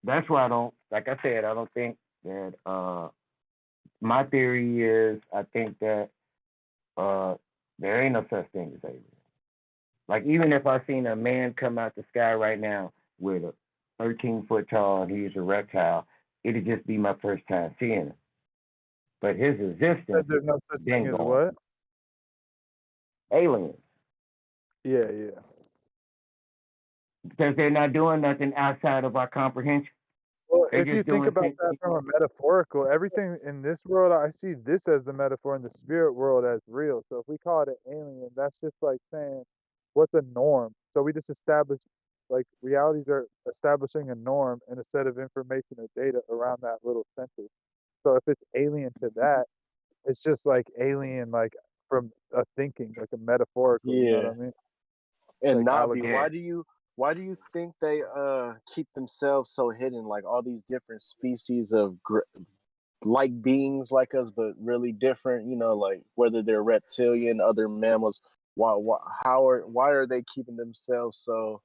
that's why like I said, I don't think that my theory is I think that there ain't no such thing as aliens. Like even if I seen a man come out the sky right now with a 13-foot tall and he's a reptile, it'd just be my first time seeing him. But his You existence said there's no such been thing as gone. what? Aliens. Yeah. Because they're not doing nothing outside of our comprehension. Well, They're if you just think doing about things. that from a metaphorical, everything in this world, I see this as the metaphor, and the spirit world as real. So if we call it an alien, that's just like saying, what's a norm? So we just establish, like, realities are establishing a norm and a set of information or data around that little center. So if it's alien to that, it's just like alien, like from a thinking, like a metaphorical. You know what Yeah. I mean? And Like Navi, allegory. why do you think they keep themselves so hidden? Like all these different species of like beings like us, but really different. Like whether they're reptilian, other mammals. Why are they keeping themselves so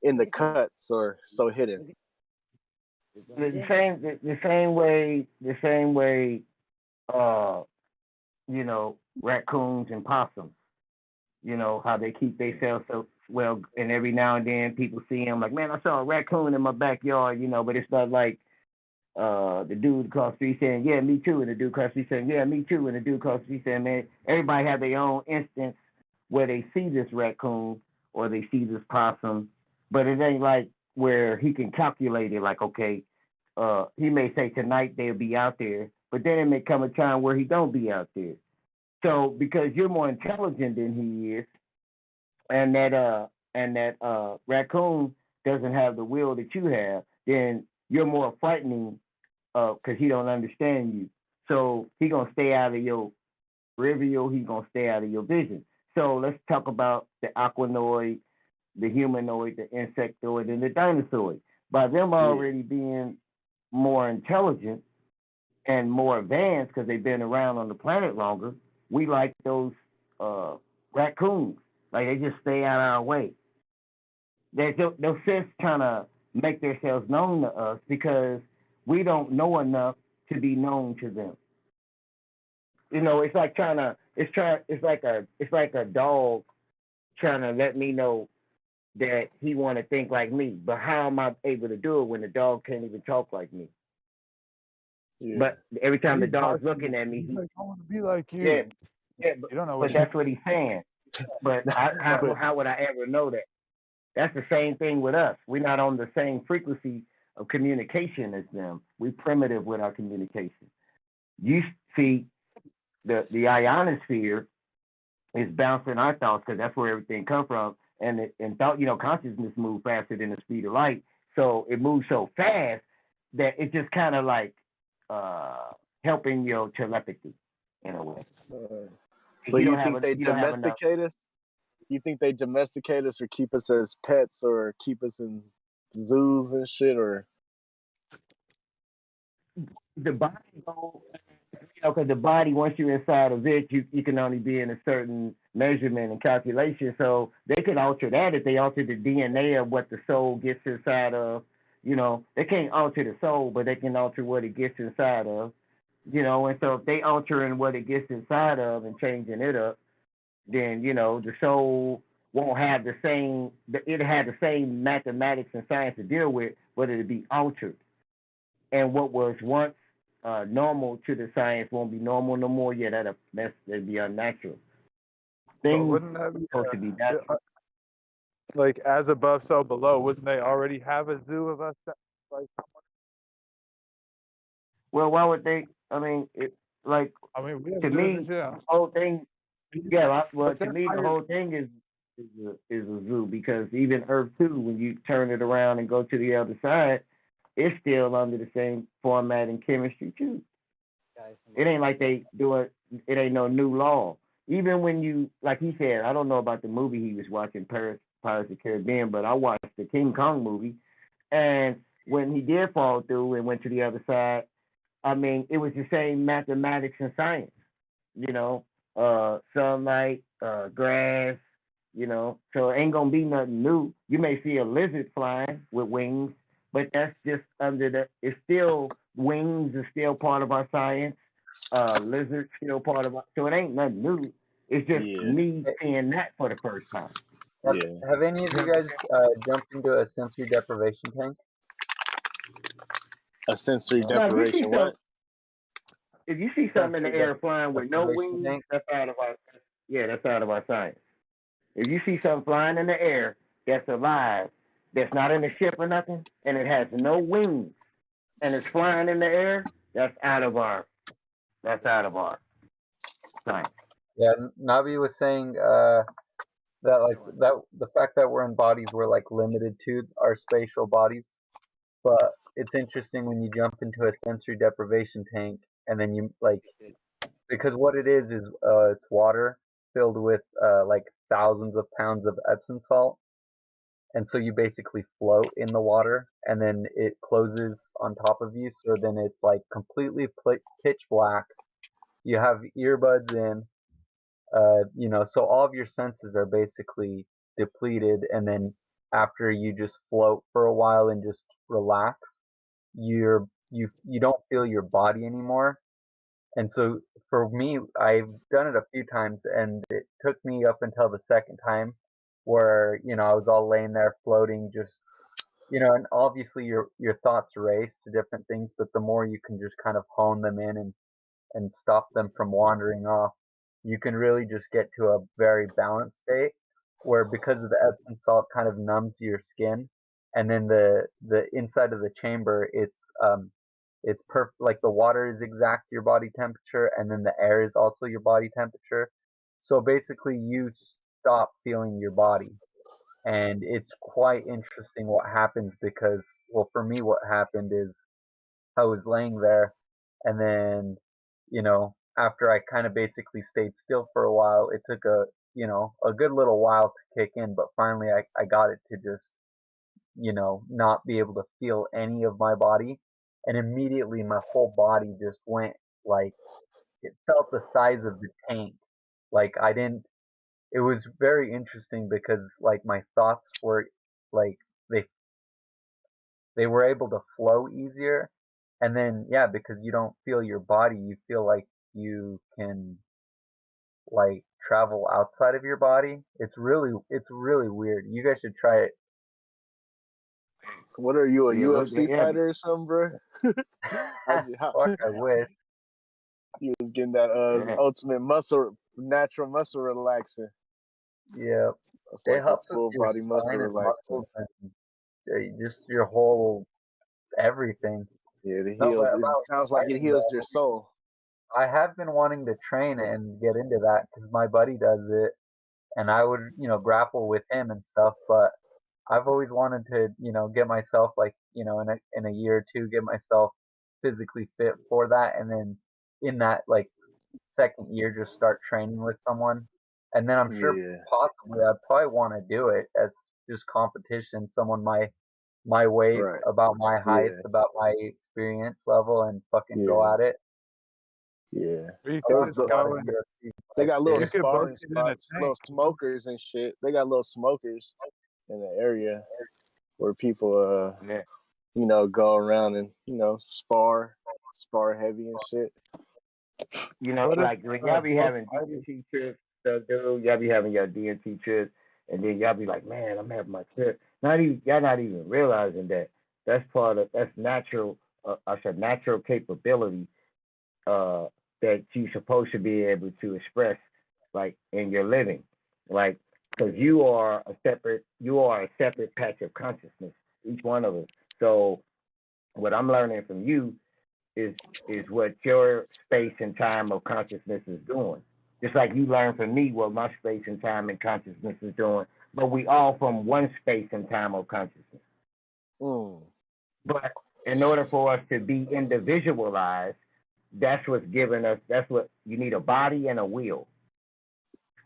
in the cuts or so hidden? The same way, raccoons and possums. How they keep themselves so well, and every now and then people see them like, man, I saw a raccoon in my backyard, but it's not like the dude across the street saying, yeah, me too, and the dude across the street saying, yeah, me too, and the dude across the street saying, man, everybody have their own instance where they see this raccoon or they see this possum, but it ain't like where he can calculate it. Like, okay, he may say tonight they'll be out there, but then it may come a time where he don't be out there. So because you're more intelligent than he is, and that raccoon doesn't have the will that you have, then you're more frightening because he don't understand you. So he gonna stay out of your peripheral. He gonna stay out of your vision. So let's talk about the aquanoid, the humanoid, the insectoid, and the dinosaur. By them already being more intelligent and more advanced because they've been around on the planet longer, we like those raccoons. Like they just stay out of our way. They'll just kind of make themselves known to us because we don't know enough to be known to them. You know, it's like it's like a dog trying to let me know that he want to think like me. But how am I able to do it when the dog can't even talk like me? Yeah. But every time the He's dog's talking, looking at me, he's like, I want to be like you. yeah, yeah, You don't know but what that's what he's saying. But But how would I ever know that? That's the same thing with us. We're not on the same frequency of communication as them. We're primitive with our communication. You see, the ionosphere is bouncing our thoughts because that's where everything comes from. And thought, consciousness moves faster than the speed of light. So it moves so fast that it just kind of like helping your telepathy in a way. so You you don't have think they you don't have enough. domesticate us? You think they domesticate us or keep us as pets or keep us in zoos and shit or The body goes, because the body, once you're inside of it, you can only be in a certain measurement and calculation. So they could alter that if they alter the DNA of what the soul gets inside of. They can't alter the soul, but they can alter what it gets inside of. And so if they altering what it gets inside of and changing it up, then the soul won't have the same. It had the same mathematics and science to deal with, but it'll be altered. And what was once normal to the science won't be normal no more. Yeah, that'd be unnatural. But Things wouldn't that are be supposed to be natural. like as above, so below? Wouldn't they already have a zoo of us? Like, Well, why would they? I mean, I mean, we have to zoos me, and shit. the whole thing. Yeah, well, But to they're me, the higher. whole thing is a zoo because even Earth too, when you turn it around and go to the other side, it's still under the same format and chemistry too. It ain't like they do it. It ain't no new law. Even when you, like he said, I don't know about the movie he was watching, Pirates of the Caribbean, but I watched the King Kong movie, and when he did fall through and went to the other side, I mean, it was the same mathematics and science. You know, sunlight, grass. So it ain't gonna be nothing new. You may see a lizard flying with wings, but that's just under the. It's still wings is still part of our science. Lizards still part of our. So it ain't nothing new. It's just yeah, me seeing that for the first time. Have, yeah. have any of you guys jumped into a sensory deprivation tank? A sensory Now, if you see deprivation. some, What? if you see something in Sensory the air flying with no deprivation wings, tank? that's out of our. Yeah, that's out of our science. If you see something flying in the air that's alive, that's not in the ship or nothing, and it has no wings, and it's flying in the air, that's out of our science. Yeah, Navi was saying that like that the fact that we're in bodies we're like limited to our spatial bodies, but it's interesting when you jump into a sensory deprivation tank and then you like because what it is it's water filled with like thousands of pounds of Epsom salt, and so you basically float in the water and then it closes on top of you, so then it's like completely pitch black. You have earbuds in, so all of your senses are basically depleted, and then after you just float for a while and just relax, you don't feel your body anymore. And so for me, I've done it a few times, and it took me up until the second time where I was all laying there floating, just and obviously your thoughts race to different things, but the more you can just kind of hone them in and stop them from wandering off, you can really just get to a very balanced state where because of the Epsom salt kind of numbs your skin and then the inside of the chamber, it's perfect. Like the water is exact your body temperature, and then the air is also your body temperature. So basically, you stop feeling your body, and it's quite interesting what happens because, well, for me, what happened is I was laying there, and then, after I kind of basically stayed still for a while, it took a good little while to kick in, but finally I got it to just, not be able to feel any of my body. And immediately my whole body just went like, it felt the size of the tank. Like I didn't, it was very interesting because like my thoughts were like, they they were able to flow easier. And then, yeah, because you don't feel your body, you feel like you can like travel outside of your body. It's really weird. You guys should try it. What are you, a Yeah, UFC yeah, fighter or something, bro? Fuck, I wish. You was getting that yeah. ultimate natural muscle relaxing. Yeah, It's it like a helps with full your body muscle spine and relaxing. muscles and just your whole everything. Yeah, it No, but heals. It about sounds like it fighting heals though, your soul. I have been wanting to train and get into that because my buddy does it, and I would, grapple with him and stuff. But I've always wanted to, get myself like, in a year or two, get myself physically fit for that, and then in that like second year, just start training with someone, and then I'm sure Yeah, possibly I'd probably want to do it as just competition, someone my weight, right. about my height, Yeah, about my experience level, and fucking go yeah, at it. yeah. Or you I could Those want just to the be on a go and UFC They fight got little you too. could both sparring get in a spots, little tank. smokers and shit. They got little smokers in the area where people Yeah. go around and spar heavy and shit. What if Like when y'all be both having fighters? DMT trips, stuff, dude, y'all be having your DMT trips, and then y'all be like, man, I'm having my trip. Y'all not even realizing that that's natural. I said natural capability uh, that you supposed to be able to express, like in your living, like because you are a separate patch of consciousness, each one of us. So what I'm learning from you is what your space and time of consciousness is doing. Just like you learn from me what my space and time and consciousness is doing, but we all from one space and time of consciousness. Mm. But in order for us to be individualized, that's what's giving us. That's what you need, a body and a will.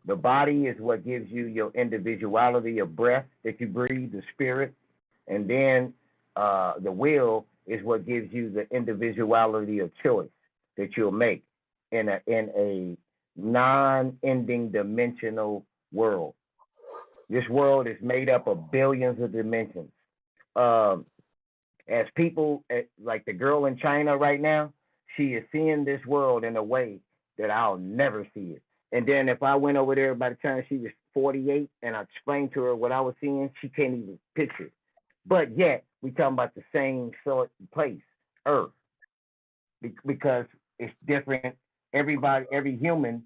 The body is what gives you your individuality, your breath that you breathe, the spirit, and then the will is what gives you the individuality of choice that you'll make in a non-ending dimensional world. This world is made up of billions of dimensions. Um, as people, like the girl in China right now, she is seeing this world in a way that I'll never see it. And then if I went over there by the time she was 48 and I explained to her what I was seeing, she can't even picture it. But yet we talking about the same sort of place, Earth, because it's different. Everybody, every human,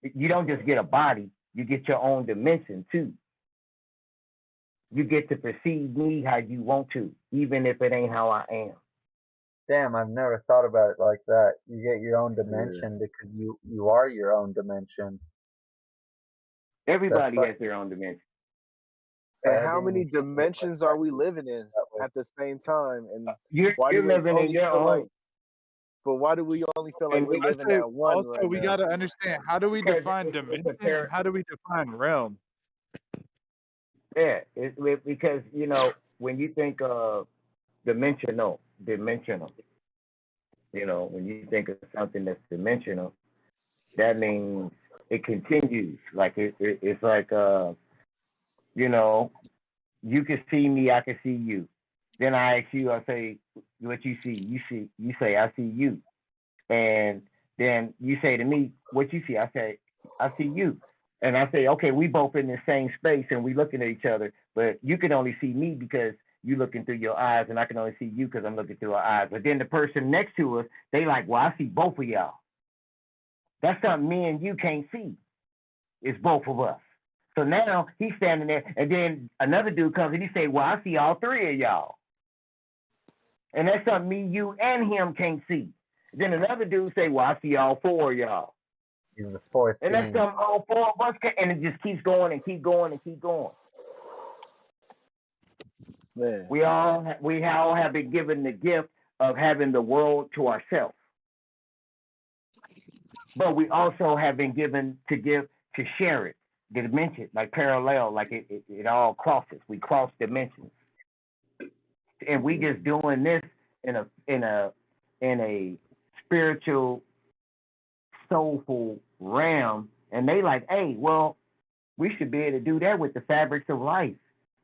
you don't just get a body, you get your own dimension too. You get to perceive me how you want to, even if it ain't how I am. Damn, I've never thought about it like that. You get your own Yeah. dimension because you are your own dimension. That's Everybody fucking. has their own dimension. And I how didn't many even think of it like dimensions are that. we living in That way. at the same time? And You're why do you're we living in only your feel like? own, But why do we only feel like and we're I living say at one also right we now? gotta understand, how do we because define it's dimension a and how do we define realm? yeah, because when you think of dimensional, when you think of something that's dimensional, that means it continues. Like it's like you know, you can see me, I can see you. Then I ask you, I say, what you see? You say, I see you. And then you say to me, what you see? I say, I see you. And I say, okay, we both in the same space and we looking at each other, but you can only see me because you looking through your eyes, and I can only see you because I'm looking through our eyes. But then the person next to us, they like, well, I see both of y'all. That's something me and you can't see. It's both of us. So now he's standing there, and then another dude comes and he say, "Well, I see all three of y'all," and that's something me, you, and him can't see. Then another dude say, "Well, I see all four of y'all," He's the fourth and that's being. something all four of us can, and it just keeps going and keep going and keep going. Man. We all have been given the gift of having the world to ourselves, but we also have been given to share it, the dimension, like parallel, like it all crosses. We cross dimensions, and we just doing this in a spiritual, soulful realm. And they like, hey, well, we should be able to do that with the fabrics of life.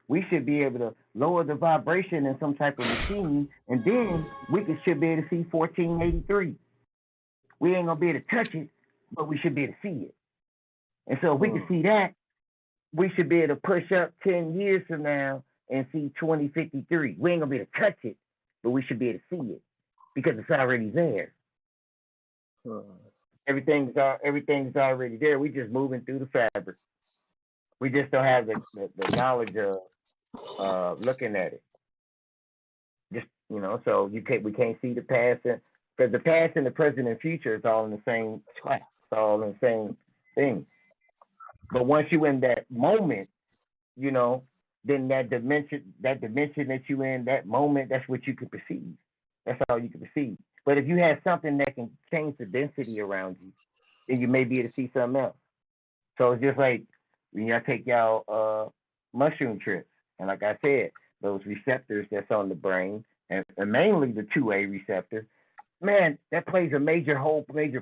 We should be able to lower the vibration in some type of machine, and then should be able to see 1483. We ain't gonna be able to touch it, but we should be able to see it. And so if we can see that, we should be able to push up 10 years from now and see 2053. We ain't gonna be able to touch it, but we should be able to see it because it's already there. Everything's already there. We just moving through the fabric. We just don't have the knowledge of looking at it. Just so we can't see the past, because the past and the present and future is all in the same spot. It's all in the same thing. But once you in that moment, then that dimension that you in, that moment, that's what you can perceive. That's all you can perceive. But if you have something that can change the density around you, then you may be able to see something else. So it's just like when y'all take y'all mushroom trips, and like I said, those receptors that's on the brain, and mainly the 2A receptor, man, that plays a major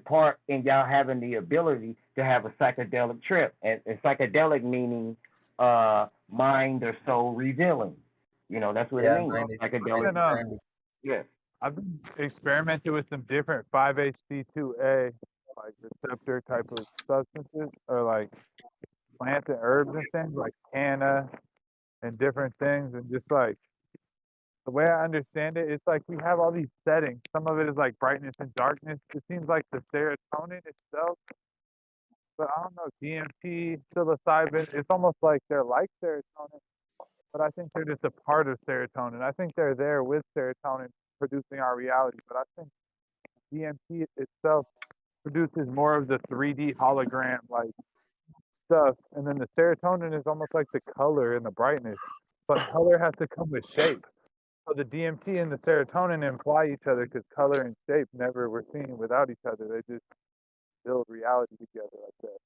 part in y'all having the ability to have a psychedelic trip. And psychedelic meaning mind or soul revealing. That's what it means. Psychedelic. Yes. I've been experimenting with some different 5-HT2A like receptor type of substances, or like plants and herbs and things like canna and different things, and just like the way I understand it, it's like we have all these settings. Some of it is like brightness and darkness. It seems like the serotonin itself, but I don't know, DMT, psilocybin, it's almost like they're like serotonin, but I think they're just a part of serotonin. I think they're there with serotonin producing our reality, but I think DMT itself produces more of the 3D hologram like stuff, and then the serotonin is almost like the color and the brightness, but color has to come with shape. So the DMT and the serotonin imply each other because color and shape never were seen without each other. They just build reality together like that.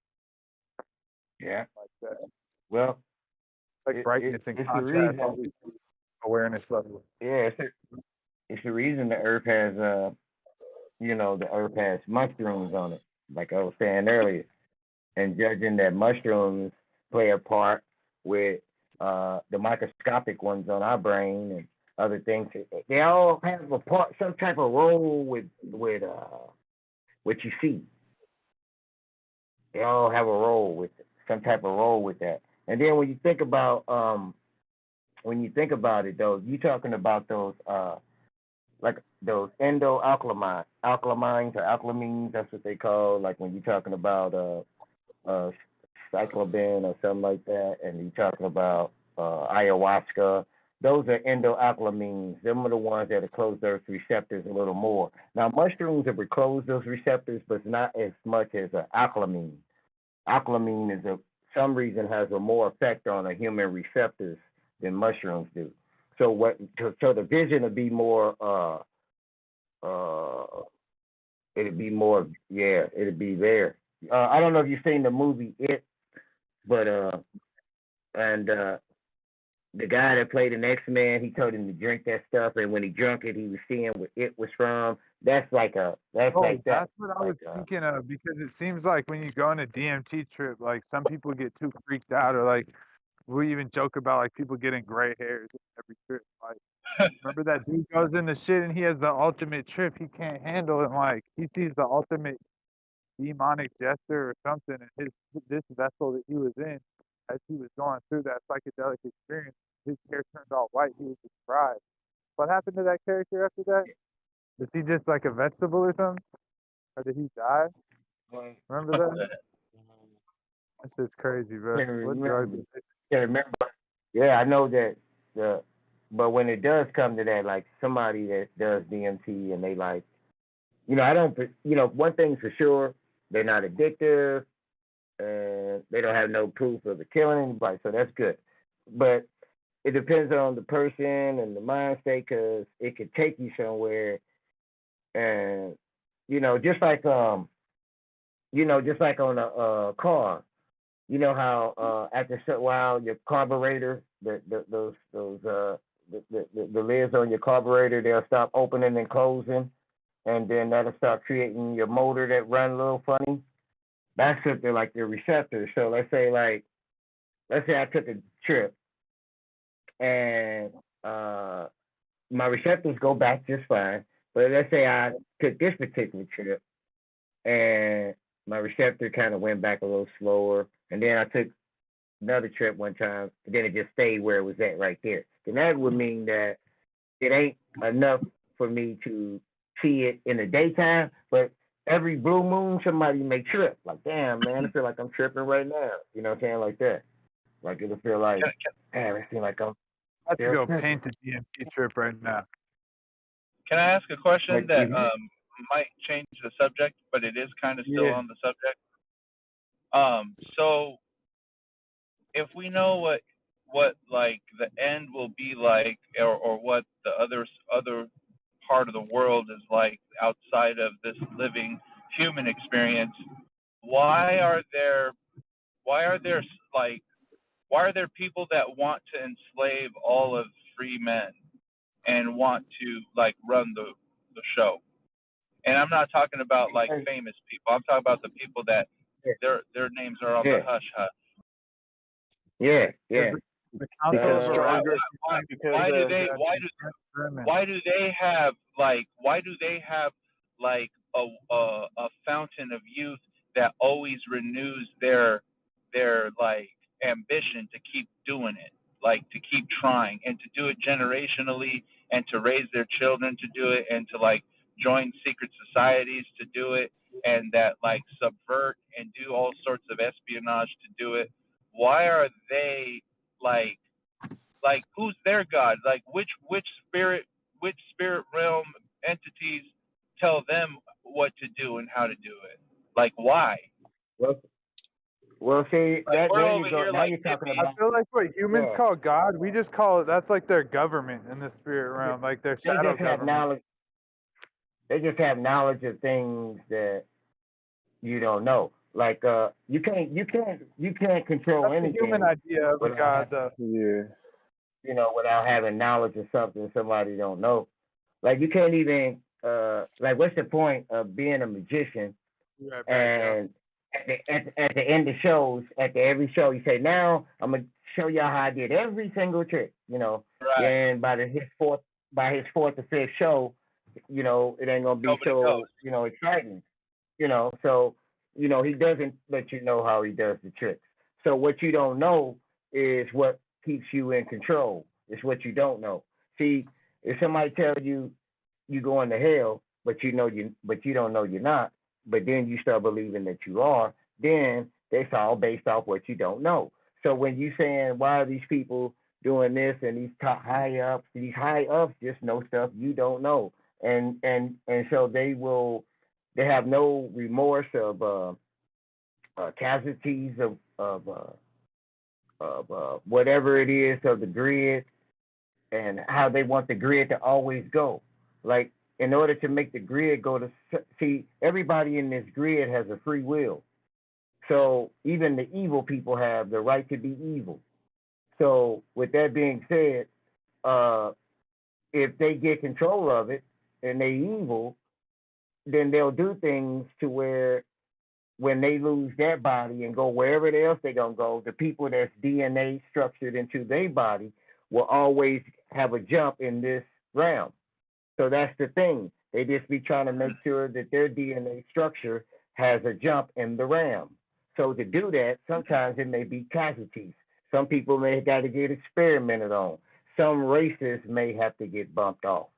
Yeah. Like that. Well, like brightness and contrast, all these awareness levels. Yeah, it's the reason the earth has the earth has mushrooms on it, like I was saying earlier. And judging that mushrooms play a part with the microscopic ones on our brain and other things, they all have a part, some type of role with what you see. They all have a role with it, some type of role with that. And then when you think about it though, you're talking about those like those alkalamines or alkalamines, that's what they call, like when you're talking about cyclobin or something like that, and you're talking about ayahuasca. Those are endoalkalamines. Them are the ones that close those receptors a little more. Now, mushrooms have closed those receptors, but not as much as an alkalamine. Alkalamine is some reason has a more effect on the human receptors than mushrooms do. So the vision would be more it'd be there. I don't know if you've seen the movie It, but the guy that played an X-Man, he told him to drink that stuff, and when he drank it, he was seeing where it was from. That's like that. That's what I was thinking of, because it seems like when you go on a DMT trip, like some people get too freaked out, or like we even joke about like people getting gray hairs every trip. Like, remember that dude goes in the shit and he has the ultimate trip he can't handle, and like he sees the ultimate demonic gesture or something, and this vessel that he was in, as he was going through that psychedelic experience, his hair turned all white. He was described. What happened to that character after that? Is he just like a vegetable or something? Or did he die? Remember that? That's just crazy, bro. Can't What remember. drugs? Can't remember. Yeah, I know that the, but when it does come to that, like somebody that does DMT and they like, I don't, one thing's for sure, they're not addictive and they don't have no proof of it killing anybody, so that's good. But it depends on the person and the mind state because it could take you somewhere, and just like on a car. You know how after a certain while your carburetor, the lids on your carburetor, they'll stop opening and closing, and then that'll start creating your motor that run a little funny. That's something like your receptors. So let's say I took a trip and my receptors go back just fine. But let's say I took this particular trip and my receptor kind of went back a little slower, and then I took another trip one time, and then it just stayed where it was at right there. Then that would mean that it ain't enough for me to see it in the daytime, but every blue moon somebody may trip. Like, damn, man, I feel like I'm tripping right now. You know what I'm saying? Like that. Like it'll feel like, damn, it seems like I'm I have to still go tripping. paint a DMT trip right now. Can I ask a question Like, that might change the subject, but it is kind of still on the subject? So if we know what like the end will be like, or what the other part of the world is like outside of this living human experience, why are there why are there like why are there people that want to enslave all of free men and want to like run the show? And I'm not talking about like famous people. I'm talking about the people that their names are on the hush hush. Yeah. The Council Because of Orion. stronger. Because Why do they have like a fountain of youth that always renews their like ambition to keep doing it, like to keep trying and to do it generationally, and to raise their children to do it, and to like join secret societies to do it, and that like subvert and do all sorts of espionage to do it? Why are they like who's their god? Like which spirit realm entities tell them what to do and how to do it? Like why? Well, see, Like we're there over you go. here Now like you're talking I about, feel like what humans yeah. call God, we just call it, that's like their government in the spirit realm, like their They shadow just have government. knowledge. They just have knowledge of things that you don't know. Like you can't control That's the anything human idea of a God, though. without having knowledge of something somebody don't know. Like you can't even like what's the point of being a magician Be right back, y'all. and at the end of shows, every show you say, now I'm gonna show y'all how I did every single trick, Right. and by his fourth or fifth show, it ain't gonna be Nobody so knows. exciting. So he doesn't let you know how he does the tricks. So what you don't know is what keeps you in control. It's what you don't know. See, if somebody tells you you going to hell, but you don't know you're not, but then you start believing that you are, then that's all based off what you don't know. So when you saying why are these people doing this, and these top high ups just know stuff you don't know, and so they have no remorse of casualties of whatever it is of the grid, and how they want the grid to always go. Like in order to make the grid go to see, everybody in this grid has a free will. So even the evil people have the right to be evil. So with that being said, uh, if they get control of it and they evil, then they'll do things to where when they lose their body and go wherever else they're gonna go, the people that's DNA structured into their body will always have a jump in this realm. So that's the thing. They just be trying to make sure that their DNA structure has a jump in the realm. So to do that, sometimes it may be casualties. Some people may have got to get experimented on. Some races may have to get bumped off.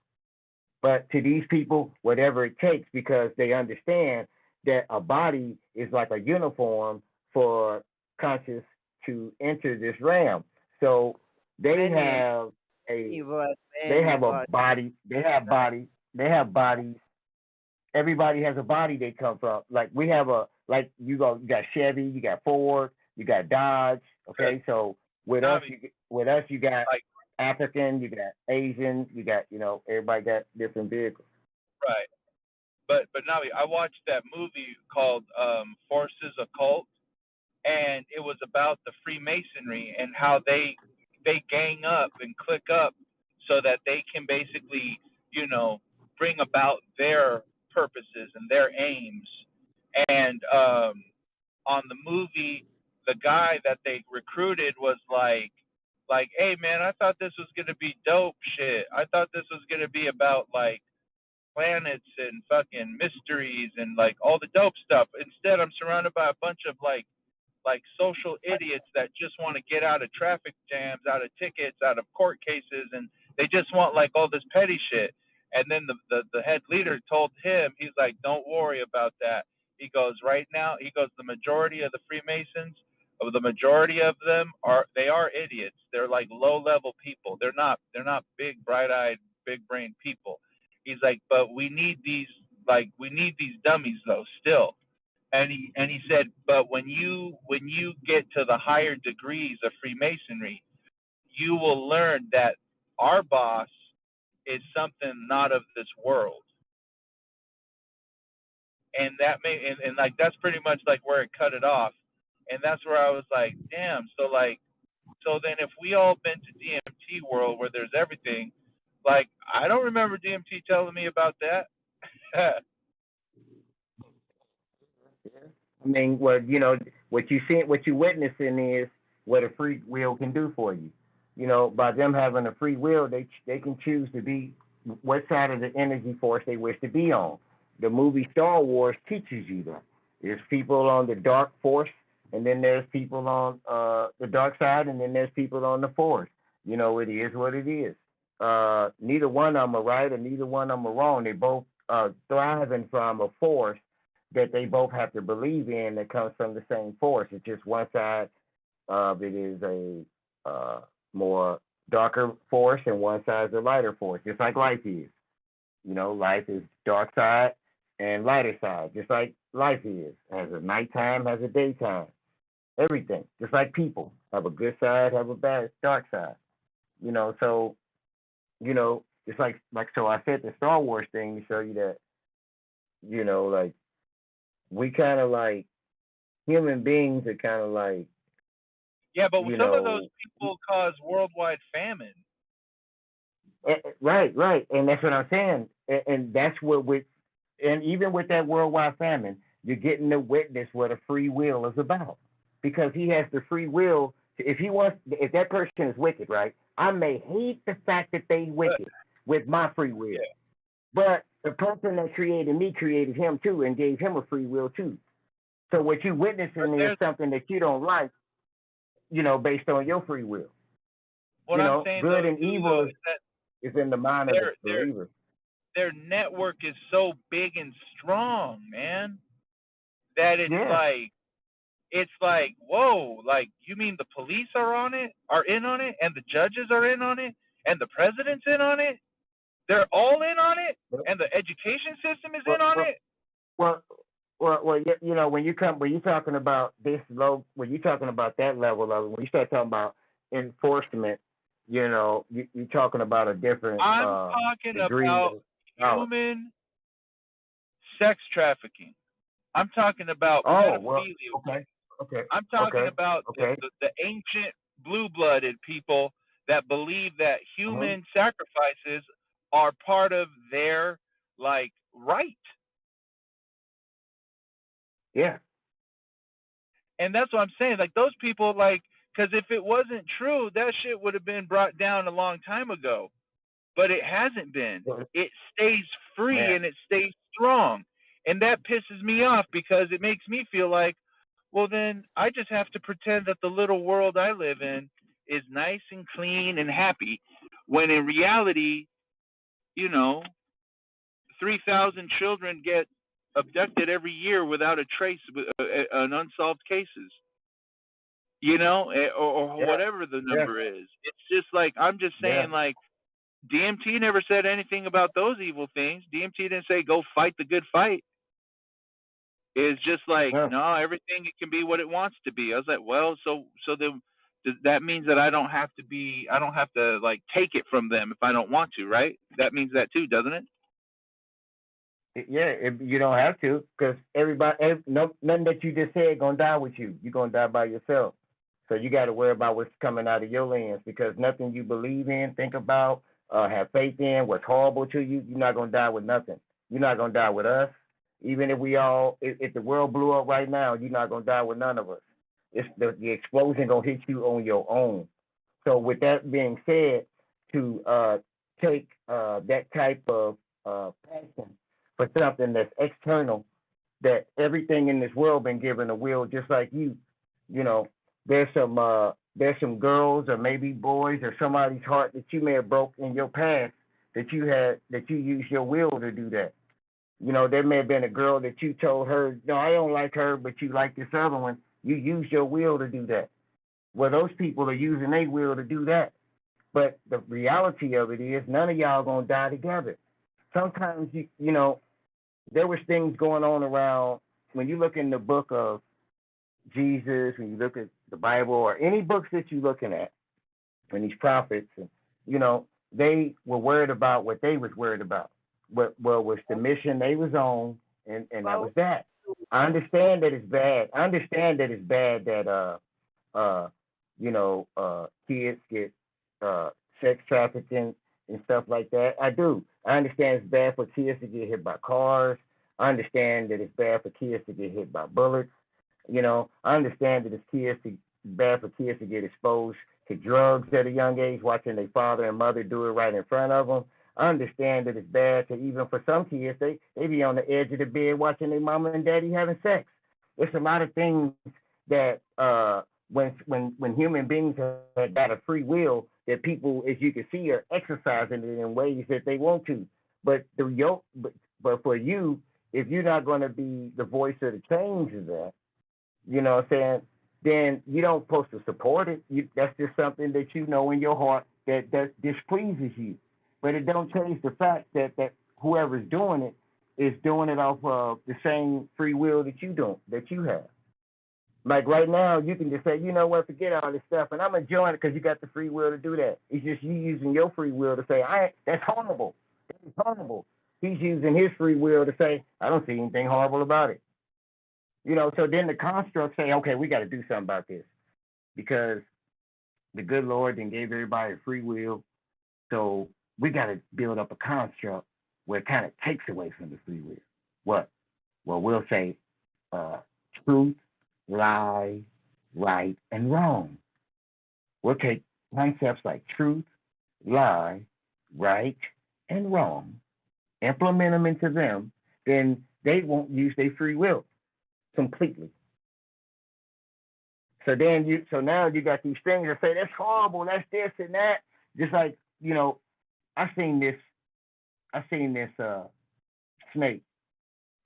But to these people, whatever it takes, because they understand that a body is like a uniform for conscious to enter this realm. So they have a body. They have bodies. Everybody has a body they come from. Like we have you got Chevy, you got Ford, you got Dodge. Okay, so with us you got like African, you got Asian, you got everybody got different vehicles. right. But Navi, I watched that movie called Forces Occult, and it was about the Freemasonry and how they gang up and click up so that they can basically, bring about their purposes and their aims. And on the movie, the guy that they recruited was like, hey man, I thought this was gonna be dope shit. I thought this was gonna be about like planets and fucking mysteries and like all the dope stuff. Instead, I'm surrounded by a bunch of like social idiots that just want to get out of traffic jams, out of tickets, out of court cases, and they just want like all this petty shit. And then the head leader told him, he's like, don't worry about that. He goes, right now, he goes, the majority of the Freemasons, of the majority of them are idiots. They're like low level people. They're not big bright eyed, big brain people. He's like, but we need these dummies though still. And he said, but when you get to the higher degrees of Freemasonry, you will learn that our boss is something not of this world. And that and like that's pretty much like where it cut it off. And that's where I was like, damn, so then if we all been to DMT world where there's everything, like I don't remember DMT telling me about that. I mean, what you witnessing is what a free will can do for you. By them having a free will, they can choose to be what side of the energy force they wish to be on. The movie Star Wars teaches you that. There's people on the dark force, and then there's people on the dark side, and then there's people on the force. It is what it is. Neither one of them are right, or neither one of them are wrong. They both thriving from a force that they both have to believe in that comes from the same force. It's just one side of it is a more darker force and one side is a lighter force, just like life is. Life is dark side and lighter side, just like life is. Has a nighttime, has a daytime. Everything. Just like people. Have a good side, have a bad dark side. So, it's like so I said the Star Wars thing to show you that, like we kinda like human beings are kinda like, Yeah, but some of those people cause worldwide famine. Right, and that's what I'm saying, and that's what and even with that worldwide famine, you're getting to witness what a free will is about, because he has the free will. If that person is wicked, right? I may hate the fact that they wicked with my free will, but the person that created me created him too and gave him a free will too. So what you witnessing is something that you don't like, based on your free will. What I'm saying, good though, and evil is in the mind of the believer. Their network is so big and strong, man, that it's like, whoa, like you mean the police are in on it, and the judges are in on it, and the president's in on it. They're all in on it, and the education system is in on it. Well, when you're talking about when you're talking about that level of it, when you start talking about enforcement, you're talking about a different. I'm talking about human sex trafficking. I'm talking about pedophilia. Okay. I'm talking about the ancient blue-blooded people that believe that human sacrifices are part of their right. Yeah. And that's what I'm saying. Like those people, because if it wasn't true, that shit would have been brought down a long time ago. But it hasn't been. It stays free and it stays strong. And that pisses me off because it makes me feel like, well, then I just have to pretend that the little world I live in is nice and clean and happy, when in reality, 3,000 children get abducted every year without a trace, on unsolved cases. or Yeah, whatever the yeah, number is. It's just like I'm just yeah. saying, like DMT never said anything about those evil things. DMT didn't say go fight the good fight. It's just like No, no, everything it can be what it wants to be. I was like, well, so then that means that I don't have to like take it from them if I don't want to, right? That means that too, doesn't it? yeah. You don't have to, because no, nothing that you just said gonna die with you. You're gonna die by yourself. So you got to worry about what's coming out of your lens, because nothing you believe in, think about, have faith in, what's horrible to you, you're not gonna die with nothing. You're not gonna die with us. Even if the world blew up right now, you're not gonna die with none of us. It's the explosion gonna hit you on your own. So with that being said, to take that type of passion for something that's external, that everything in this world been given a will, just like you. You know, there's some girls or maybe boys or somebody's heart that you may have broke in your past, that you used your will to do that. There may have been a girl that you told her, no, I don't like her, but you like this other one. You used your will to do that. Well, those people are using their will to do that. But the reality of it is, none of y'all gonna die together. Sometimes there was things going on around when you look in the book of Jesus, when you look at the Bible or any books that you're looking at, when these prophets, and they were worried about what they was worried about. What was the mission they was on, and that was that. I understand that it's bad. I understand that it's bad that kids get sex trafficking and stuff like that. I do. I understand it's bad for kids to get hit by cars. I understand that it's bad for kids to get hit by bullets. I understand that bad for kids to get exposed to drugs at a young age, watching their father and mother do it right in front of them. I understand that it's bad to, even for some kids, they be on the edge of the bed watching their mama and daddy having sex. There's a lot of things that when human beings have got a free will, that people, as you can see, are exercising it in ways that they want to. But but for you, if you're not going to be the voice of the change of that, you know what I'm saying, then you don't supposed to support it. That's just something that you know in your heart that displeases you. But it don't change the fact that whoever's doing it is doing it off of the same free will that you have. Like right now, you can just say, you know what, forget all this stuff, and I'm enjoying it because you got the free will to do that. It's just you using your free will to say, that's horrible. That's horrible. He's using his free will to say, I don't see anything horrible about it. So then the construct say, okay, we got to do something about this, because the good Lord then gave everybody a free will. So we got to build up a construct where it kind of takes away from the free will. What? Well, we'll say truth, lie, right, and wrong. We'll take concepts like truth, lie, right, and wrong, implement them into them, then they won't use their free will completely. So now you got these things that say that's horrible, that's this and that. Just like, I seen this snake.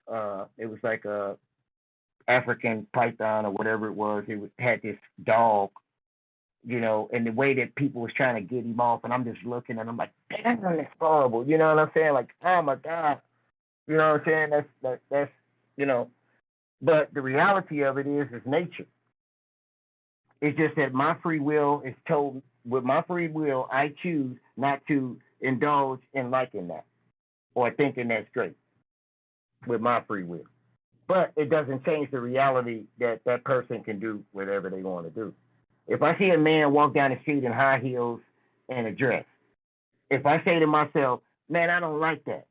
It was like a African python or whatever it was. Had this dog, and the way that people was trying to get him off, and I'm just looking and I'm like, damn, that's horrible. You know what I'm saying? Like, oh my God. You know what I'm saying? That's but the reality of it is nature. It's just that my free will is told, with my free will, I choose not to indulge in liking that or thinking that's great with my free will. But it doesn't change the reality that that person can do whatever they want to do. If I see a man walk down the street in high heels and a dress, if I say to myself, man, I don't like that,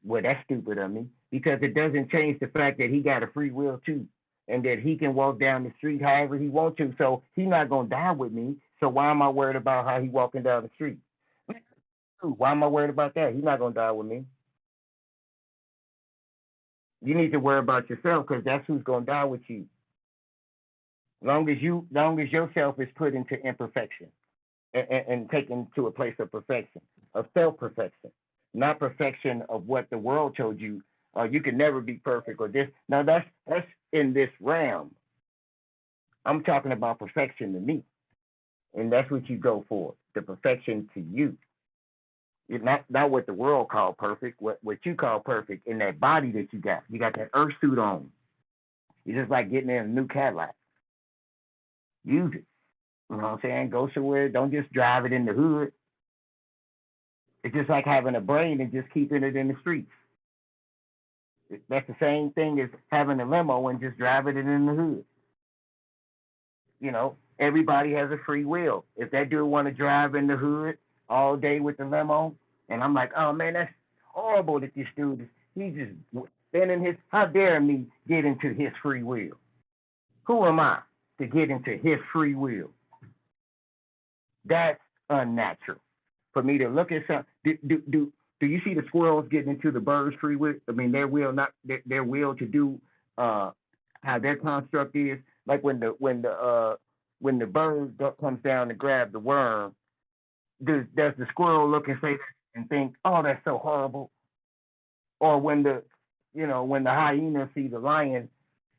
well, that's stupid of me, because it doesn't change the fact that he got a free will too, and that he can walk down the street however he wants to. So he's not gonna die with me. So why am I worried about how he walking down the street? Why am I worried about that? He's not gonna die with me. You need to worry about yourself, because that's who's gonna die with you. Long as yourself is put into imperfection and taken to a place of perfection, of self-perfection, not perfection of what the world told you. You can never be perfect or this. Now that's in this realm. I'm talking about perfection to me. And that's what you go for, the perfection to you. It's not what the world call perfect, what you call perfect in that body that you got. You got that earth suit on. It's just like getting in a new Cadillac. Use it. You know what I'm saying? Go somewhere. Don't just drive it in the hood. It's just like having a brain and just keeping it in the streets. That's the same thing as having a limo and just driving it in the hood. You know, everybody has a free will. If that dude want to drive in the hood all day with the limo, and I'm like, oh man, that's horrible that this dude he's just spending his. How dare me get into his free will? Who am I to get into his free will? That's unnatural. For me to look at some, do you see the squirrels getting into the birds' free will? I mean, their will not their will to do how their construct is. Like when the bird comes down to grab the worm, does the squirrel look and say and think, oh, that's so horrible? Or when when the hyena see the lion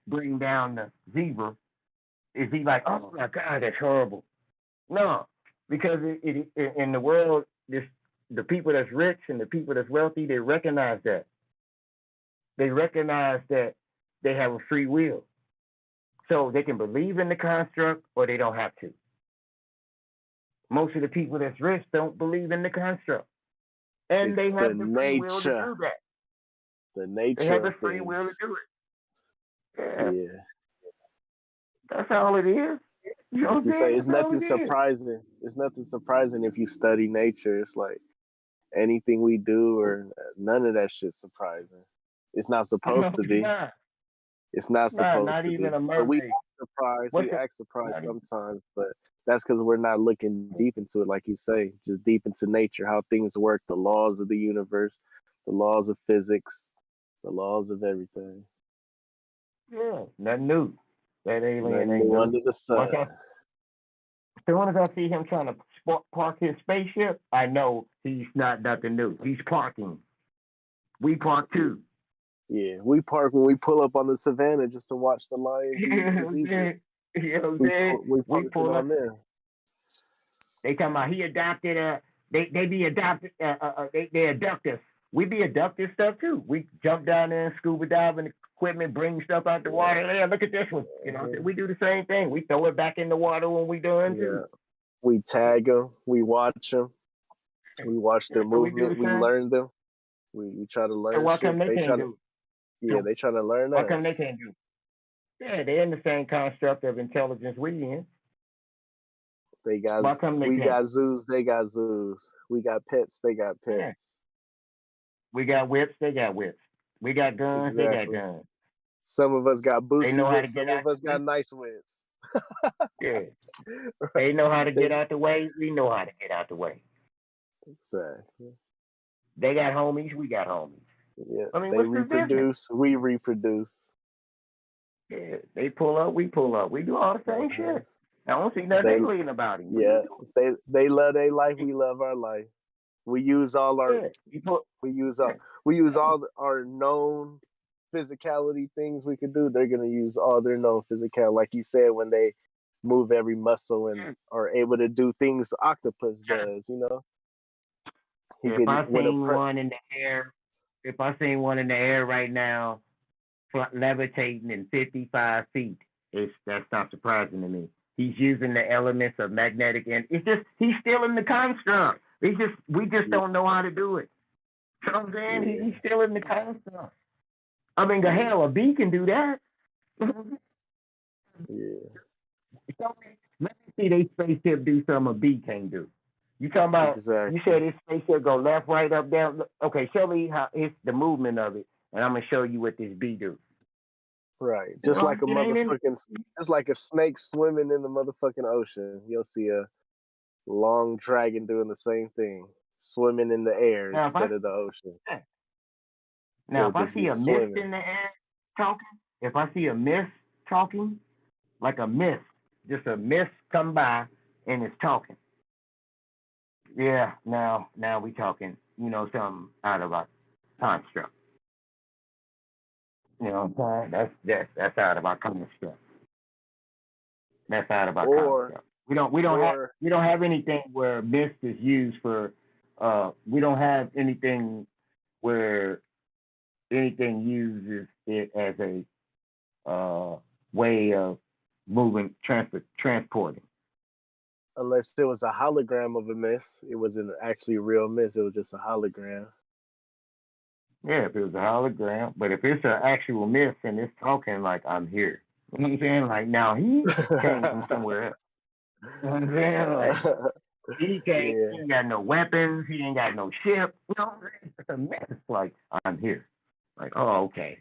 bring down the zebra, is he like, oh my God, that's horrible? No, because in the world, the people that's rich and the people that's wealthy, they recognize that. They recognize that they have a free will. So they can believe in the construct or they don't have to. Most of the people that's rich don't believe in the construct. And It's they the have the free will to nature, do that. the They have nature the of free will to things. do it. Yeah, Yeah. that's all it is. You know what Like I'm you say, saying? it's That's all nothing it is. surprising. It's nothing surprising if you study nature. It's like anything we do, or none of that shit's surprising. It's not No, supposed to it's be. not. It's not supposed Not to even be. a But we mermaid. act surprised. What's We the act surprised not even, sometimes, but that's because we're not looking deep into it, like you say, just deep into nature, how things work, the laws of the universe, the laws of physics, the laws of everything. yeah, nothing new. That alien Nothing ain't new new. under the Once sun. I, as soon as I see him trying to park his spaceship, I know he's not nothing new. He's parking. We park too. Yeah, we park when we pull up on the savannah just to watch the lions You eat know the what I'm zebras. saying? You know what I'm saying? We We parking pull up. on there. They talking about he adopted they be adopted they abduct us. We be abducted stuff too. We jump down there and scuba diving equipment, bring stuff out the water. Yeah, look at this one. You know, we do the same thing. We throw it back in the water when we done Yeah, too. we tag them, we watch them, we watch their Yeah, we do movement, the we same. learn them. We try to And learn why shit. come they They try can't to, do yeah, it? they try to learn Why come us. they can't do it? Yeah, they're in the same construct of intelligence we in. They got, Why come they we can't? got zoos, they got zoos. We got pets, they got Yeah. pets. We got whips, they got whips. We got guns, they got Exactly. guns. Some of us got They boosty know how to whips, get some out of us the got nice whips. yeah. They know how to They, get out the way. We know how to get out the way. exactly. They got homies. We got homies. Yeah, I mean, they what's the business? reproduce, we reproduce. Yeah, they pull up. We pull up. We do all the same Uh-huh. shit. I don't see nothing They, alien about him. What are yeah, you doing? they love their life, we love our life. We use all our Yeah, you put. we use Yeah, all we use all our known physicality things we could do. They're gonna use all their known physicality, like you said, when they move every muscle and yeah. are able to do things octopus does. You know, he If can I when a seen one in the air, if I seen one in the air right now, levitating in 55 feet, that's not surprising to me. He's using the elements of magnetic, and it's just he's still in the construct. We just don't know how to do it. You know what I'm saying? yeah, He's still in the construct. I mean, the hell, a bee can do that. yeah, Let me see they spaceship do something a bee can't do. You talking about? You exactly. said his spaceship go left, right, up, down. Okay, show me how it's the movement of it, and I'm gonna show you what this bee do. Right, just Well, like a it ain't in. motherfucking, just like a snake swimming in the motherfucking ocean. You'll see a long dragon doing the same thing, swimming in the air Now if I instead of the ocean. now He'll if I just be see a mist swimming. in the air talking, if I see a mist talking, like a mist, just a mist come by and it's talking. Yeah, now we talking, something out of our construct. You know what I'm saying? That's out of our construct. That's out of our or concept. We don't have anything where mist is used for. We don't have anything where anything uses it as a way of transporting. unless it was a hologram of a mist. It wasn't actually a real mist. It was just a hologram. Yeah, if it was a hologram, but if it's an actual mist and it's talking like I'm here, you know what I'm saying? Like now he came from somewhere else. You know what I'm saying? Like he ain't got no weapons, he ain't got no ship. You know what I'm saying? It's a mess. Like I'm here. Like, oh, okay.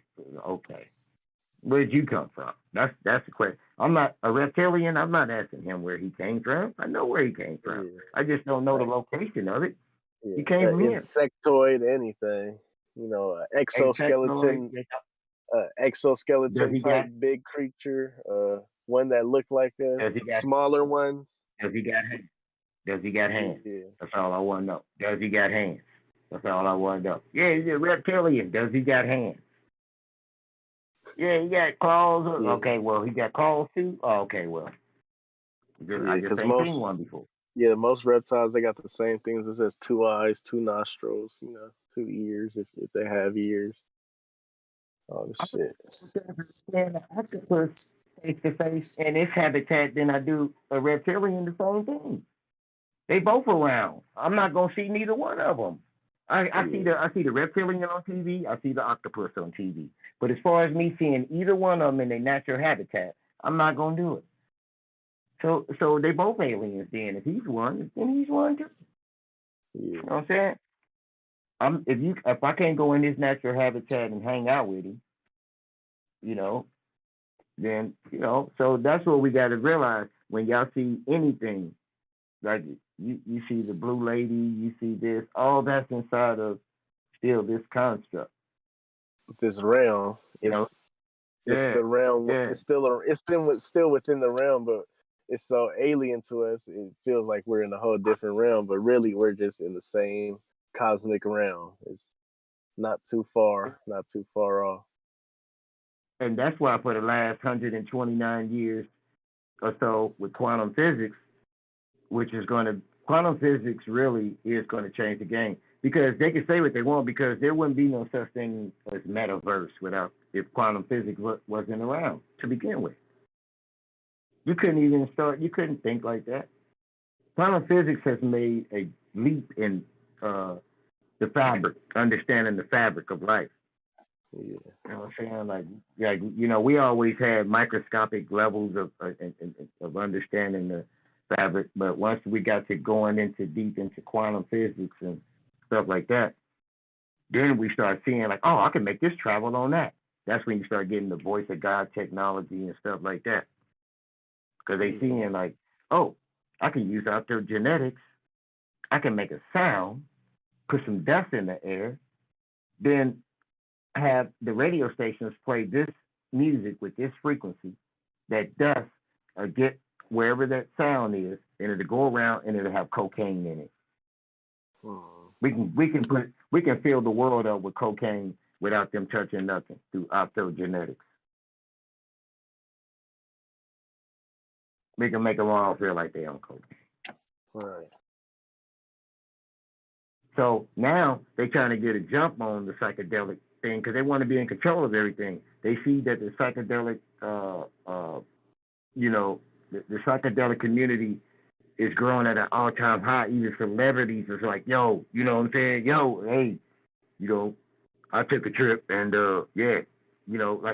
Where'd you come from? That's the question. I'm not a reptilian. I'm not asking him where he came from. I know where he came from. Yeah. I just don't know the location of it. Yeah. He came from here. Insectoid, anything. You know, exoskeleton, exoskeleton type big creature. One that looked like us. Smaller ones. Does he got hands? Does he got hands? Yeah. That's all I want to know. Does he got hands? That's all I want to know. Yeah, he's a reptilian. Does he got hands? Yeah, he got claws. Yeah. Okay, well, he got claws too. Oh, okay, well, I just ain't seen one before. Yeah, most reptiles they got the same things. It says 2 eyes, 2 nostrils, 2 ears if they have ears. Oh shit. An octopus face to face in its habitat than I do a reptilian. The same thing. They both around. I'm not gonna see neither one of them. I see the reptilian on TV. I see the octopus on TV. But as far as me seeing either one of them in their natural habitat, I'm not gonna do it. So they both aliens. Then if he's one, then he's one too. Yeah. You know what I'm saying? If I can't go in his natural habitat and hang out with him, then so that's what we got to realize when y'all see anything like you see the blue lady, you see this, all that's inside of still this construct. This realm, it's the realm. Yeah. It's still within the realm, but it's so alien to us. It feels like we're in a whole different realm, but really we're just in the same cosmic realm. It's not too far off. And that's why for the last 129 years or so with quantum physics, quantum physics really is going to change the game, because they can say what they want, because there wouldn't be no such thing as metaverse if quantum physics wasn't around to begin with. You couldn't think like that. Quantum physics has made a leap in the fabric, understanding the fabric of life. Yeah. You know what I'm saying? We always had microscopic levels of understanding the fabric, but once we got to going deep into quantum physics and stuff like that, then we start seeing like, oh, I can make this travel on that. That's when you start getting the voice of God technology and stuff like that. Because they seeing like, oh, I can use optogenetics. I can make a sound, put some dust in the air, then have the radio stations play this music with this frequency, that dust get wherever that sound is, and it'll go around and it'll have cocaine in it. We can fill the world up with cocaine without them touching nothing through optogenetics. We can make them all feel like they on cocaine. Right. So now they're trying to get a jump on the psychedelic thing because they want to be in control of everything. They see that the psychedelic, the psychedelic community is growing at an all-time high. Even celebrities is like, yo, you know what I'm saying? Yo, hey, I took a trip and like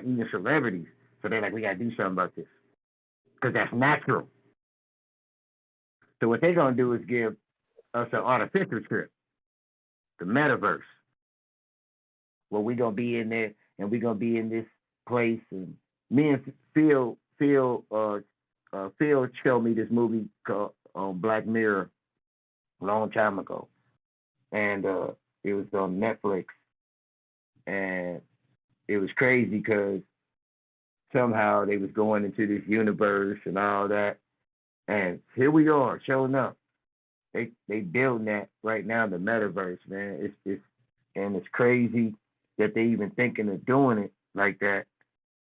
even celebrities. So they're like, we got to do something about this because that's natural. So what they're going to do is give us an artificial trip, the metaverse, where we're going to be in there and we're going to be in this place. And me and Phil showed me this movie called Black Mirror a long time ago. And it was on Netflix. And it was crazy because somehow they was going into this universe and all that. And here we are, showing up. They building that right now, the metaverse, man. It's crazy that they even thinking of doing it like that.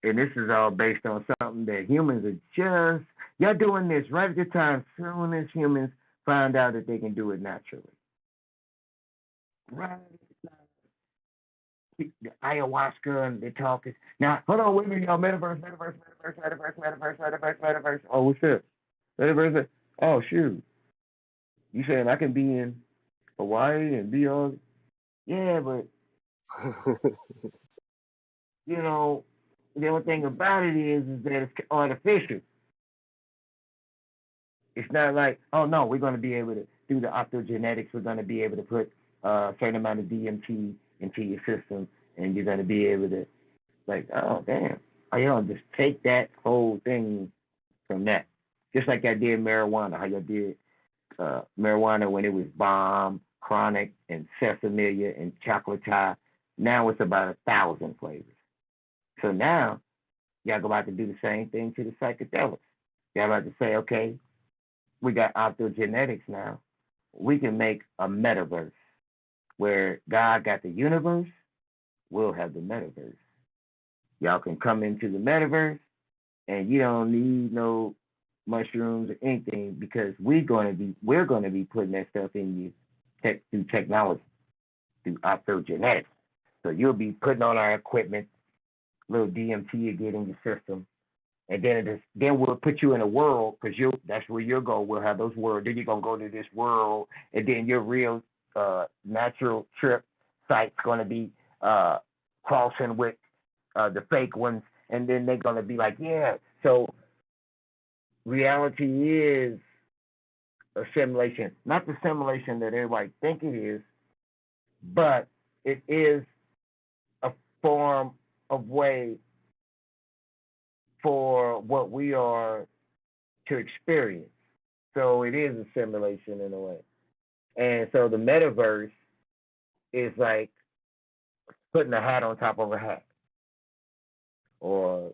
And this is all based on something that humans are just You're doing this right at the time soon as humans find out that they can do it naturally. Right. The ayahuasca and the talk is now. Hold on, wait a minute, y'all. Metaverse. Oh, what's up? Metaverse. Oh, shoot. You saying I can be in Hawaii and be all? Yeah, but you know, the only thing about it is that it's artificial. It's not like, oh no, we're going to be able to do the optogenetics. We're going to be able to put a certain amount of DMT into your system, and you're going to be able to, like, oh damn, how y'all just take that whole thing from that, just like I did marijuana. How y'all did marijuana when it was bomb, chronic, and sesame and chocolate chai. Now it's about 1,000 flavors. So now y'all go about to do the same thing to the psychedelics. Y'all about to say, okay, we got optogenetics now. We can make a metaverse where God got the universe, we'll have the metaverse. Y'all can come into the metaverse and you don't need no mushrooms or anything because we're gonna be putting that stuff in you through technology, through optogenetics. So you'll be putting on our equipment, little DMT you get in your system, and then we'll put you in a world because that's where you'll go. We'll have those worlds. Then you're gonna go to this world, and then your real natural trip site's gonna be crossing with the fake ones, and then they're gonna be like, yeah. So reality is a simulation, not the simulation that everybody think it is, but it is a form of way for what we are to experience. So it is a simulation in a way. And so the metaverse is like putting a hat on top of a hat. Or,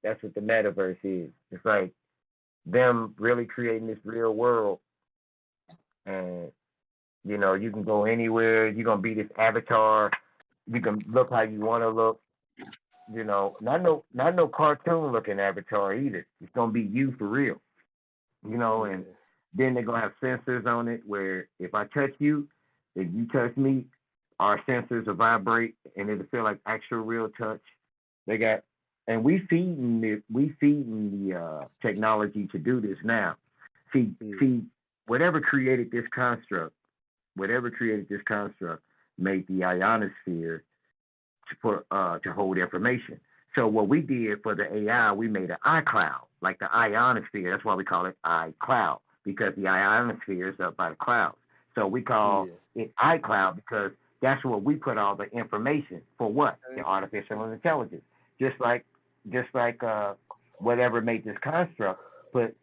that's what the metaverse is. It's like them really creating this real world. And, you can go anywhere. You're going to be this avatar. You can look how you want to look. Not no cartoon looking avatar either. It's going to be you for real. And then they're gonna have sensors on it where if I touch you, if you touch me, our sensors will vibrate and it'll feel like actual real touch. They got, and we feeding the technology to do this now. See, whatever created this construct, made the ionosphere to hold information. So what we did for the AI, we made an iCloud, like the ionosphere. That's why we call it iCloud, because the ionosphere is up by the clouds. So we call it iCloud because that's where we put all the information for what? The artificial intelligence. Just like whatever made this construct put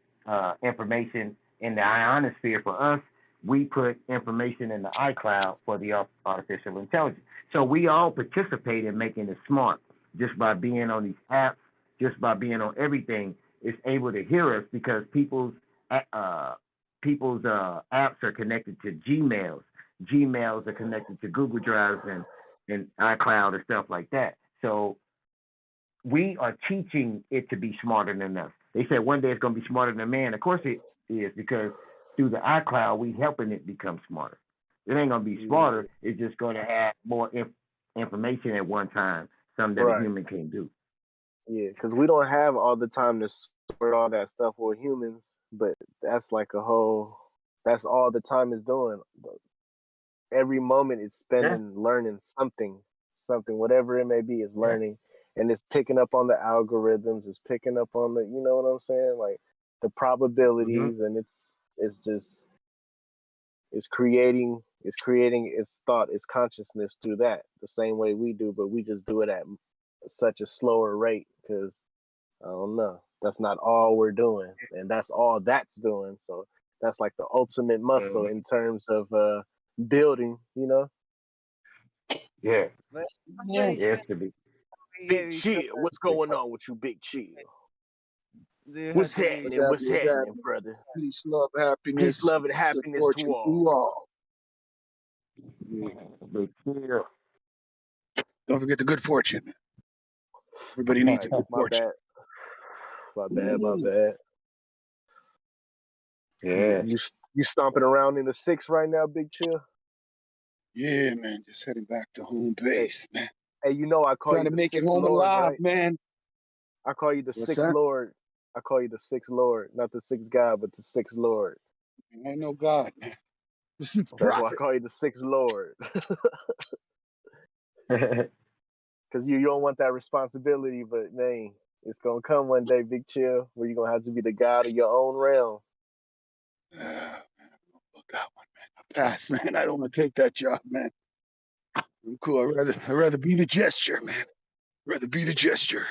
information in the ionosphere for us, we put information in the iCloud for the artificial intelligence. So we all participate in making it smart just by being on these apps, just by being on everything. It's able to hear us because people's apps are connected to Gmails. Gmails are connected to Google Drives and iCloud and stuff like that. So we are teaching it to be smarter than us. They said one day it's going to be smarter than man. Of course it is, because through the iCloud, we helping it become smarter. It ain't going to be smarter. It's just going to have more information at one time, something that a human can't do. Yeah, because we don't have all the time to sort all that stuff with humans, but that's like that's all the time is doing. Every moment it's spending learning something, whatever it may be, is learning. And it's picking up on the algorithms, it's picking up on the, you know what I'm saying? Like the probabilities, and it's creating its thought, its consciousness through that, the same way we do, but we just do it at such a slower rate because I don't know. That's not all we're doing, and that's all that's doing. So that's like the ultimate muscle in terms of building, Yeah. Yeah. Yes, to be. Big Chill, what's going on with you, Big Chill? What's What's happening, brother? Peace, love, happiness. Peace, love, and good happiness fortune to all. Yeah. Big Chill. Don't forget the good fortune. Everybody needs a good My fortune. bad. My bad. Yeah. You stomping around in the 6 right now, Big Chill? Yeah, man. Just heading back to home base, man. Hey, you know I call Trying you to the make it 6th home Lord, alive, right? man. I call you the What's 6th that? Lord. I call you the 6th Lord, not the 6th God, but the 6th Lord. I ain't no God, man. That's why I Prophet. call you the 6th Lord. Because you don't want that responsibility, but man, it's gonna come one day, Big Chill, where you're gonna have to be the God of your own realm. Man, fuck that one, man. I pass, man. I don't want to take that job, man. I'm cool. I'd rather be the gesture, man. I'd rather be the gesture.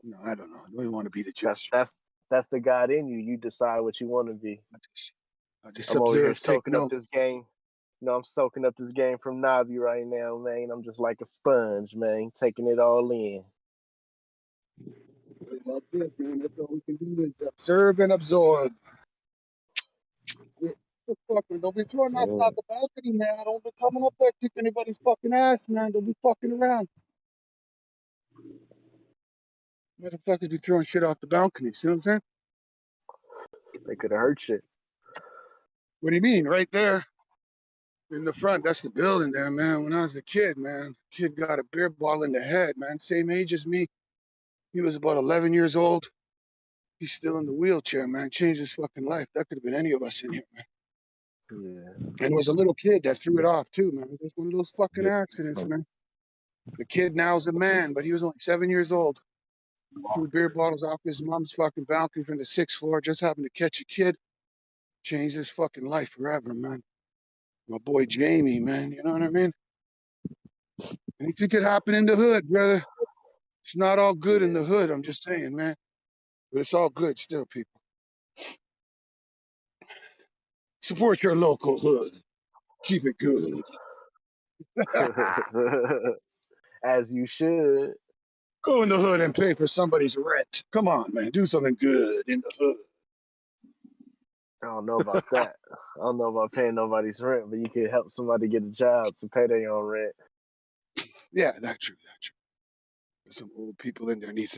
No, I don't know. I don't want to be the gesture. That's the God in you. You decide what you want to be. I just I'm over here observe, take soaking up note. this game. You know, I'm soaking up this game from Navi right now, man. I'm just like a sponge, man, taking it all in. That's it, man. That's all we can do is observe and absorb. Don't be throwing that out the balcony, man. Don't be coming up there kick anybody's fucking ass, man. Don't be fucking around. Motherfuckers be throwing shit off the balcony. See what I'm saying? They could have hurt shit. What do you mean? Right there in the front. That's the building there, man. When I was a kid, man, kid got a beer ball in the head, man. Same age as me. He was about 11 years old. He's still in the wheelchair, man. Changed his fucking life. That could have been any of us in here, man. Yeah. And it was a little kid that threw it off too, man. It was one of those fucking accidents, man. The kid now's a man, but he was only 7 years old. Threw beer bottles off his mom's fucking balcony from the 6th floor. Just happened to catch a kid. Changed his fucking life forever, man. My boy Jamie, man. You know what I mean? Anything could happen in the hood, brother. It's not all good in the hood. I'm just saying, man. But it's all good still, people. Support your local hood. Keep it good. As you should. Go in the hood and pay for somebody's rent. Come on, man. Do something good in the hood. I don't know about that. I don't know about paying nobody's rent, but you could help somebody get a job to pay their own rent. Yeah, that's true. That's true. There's some old people in there need some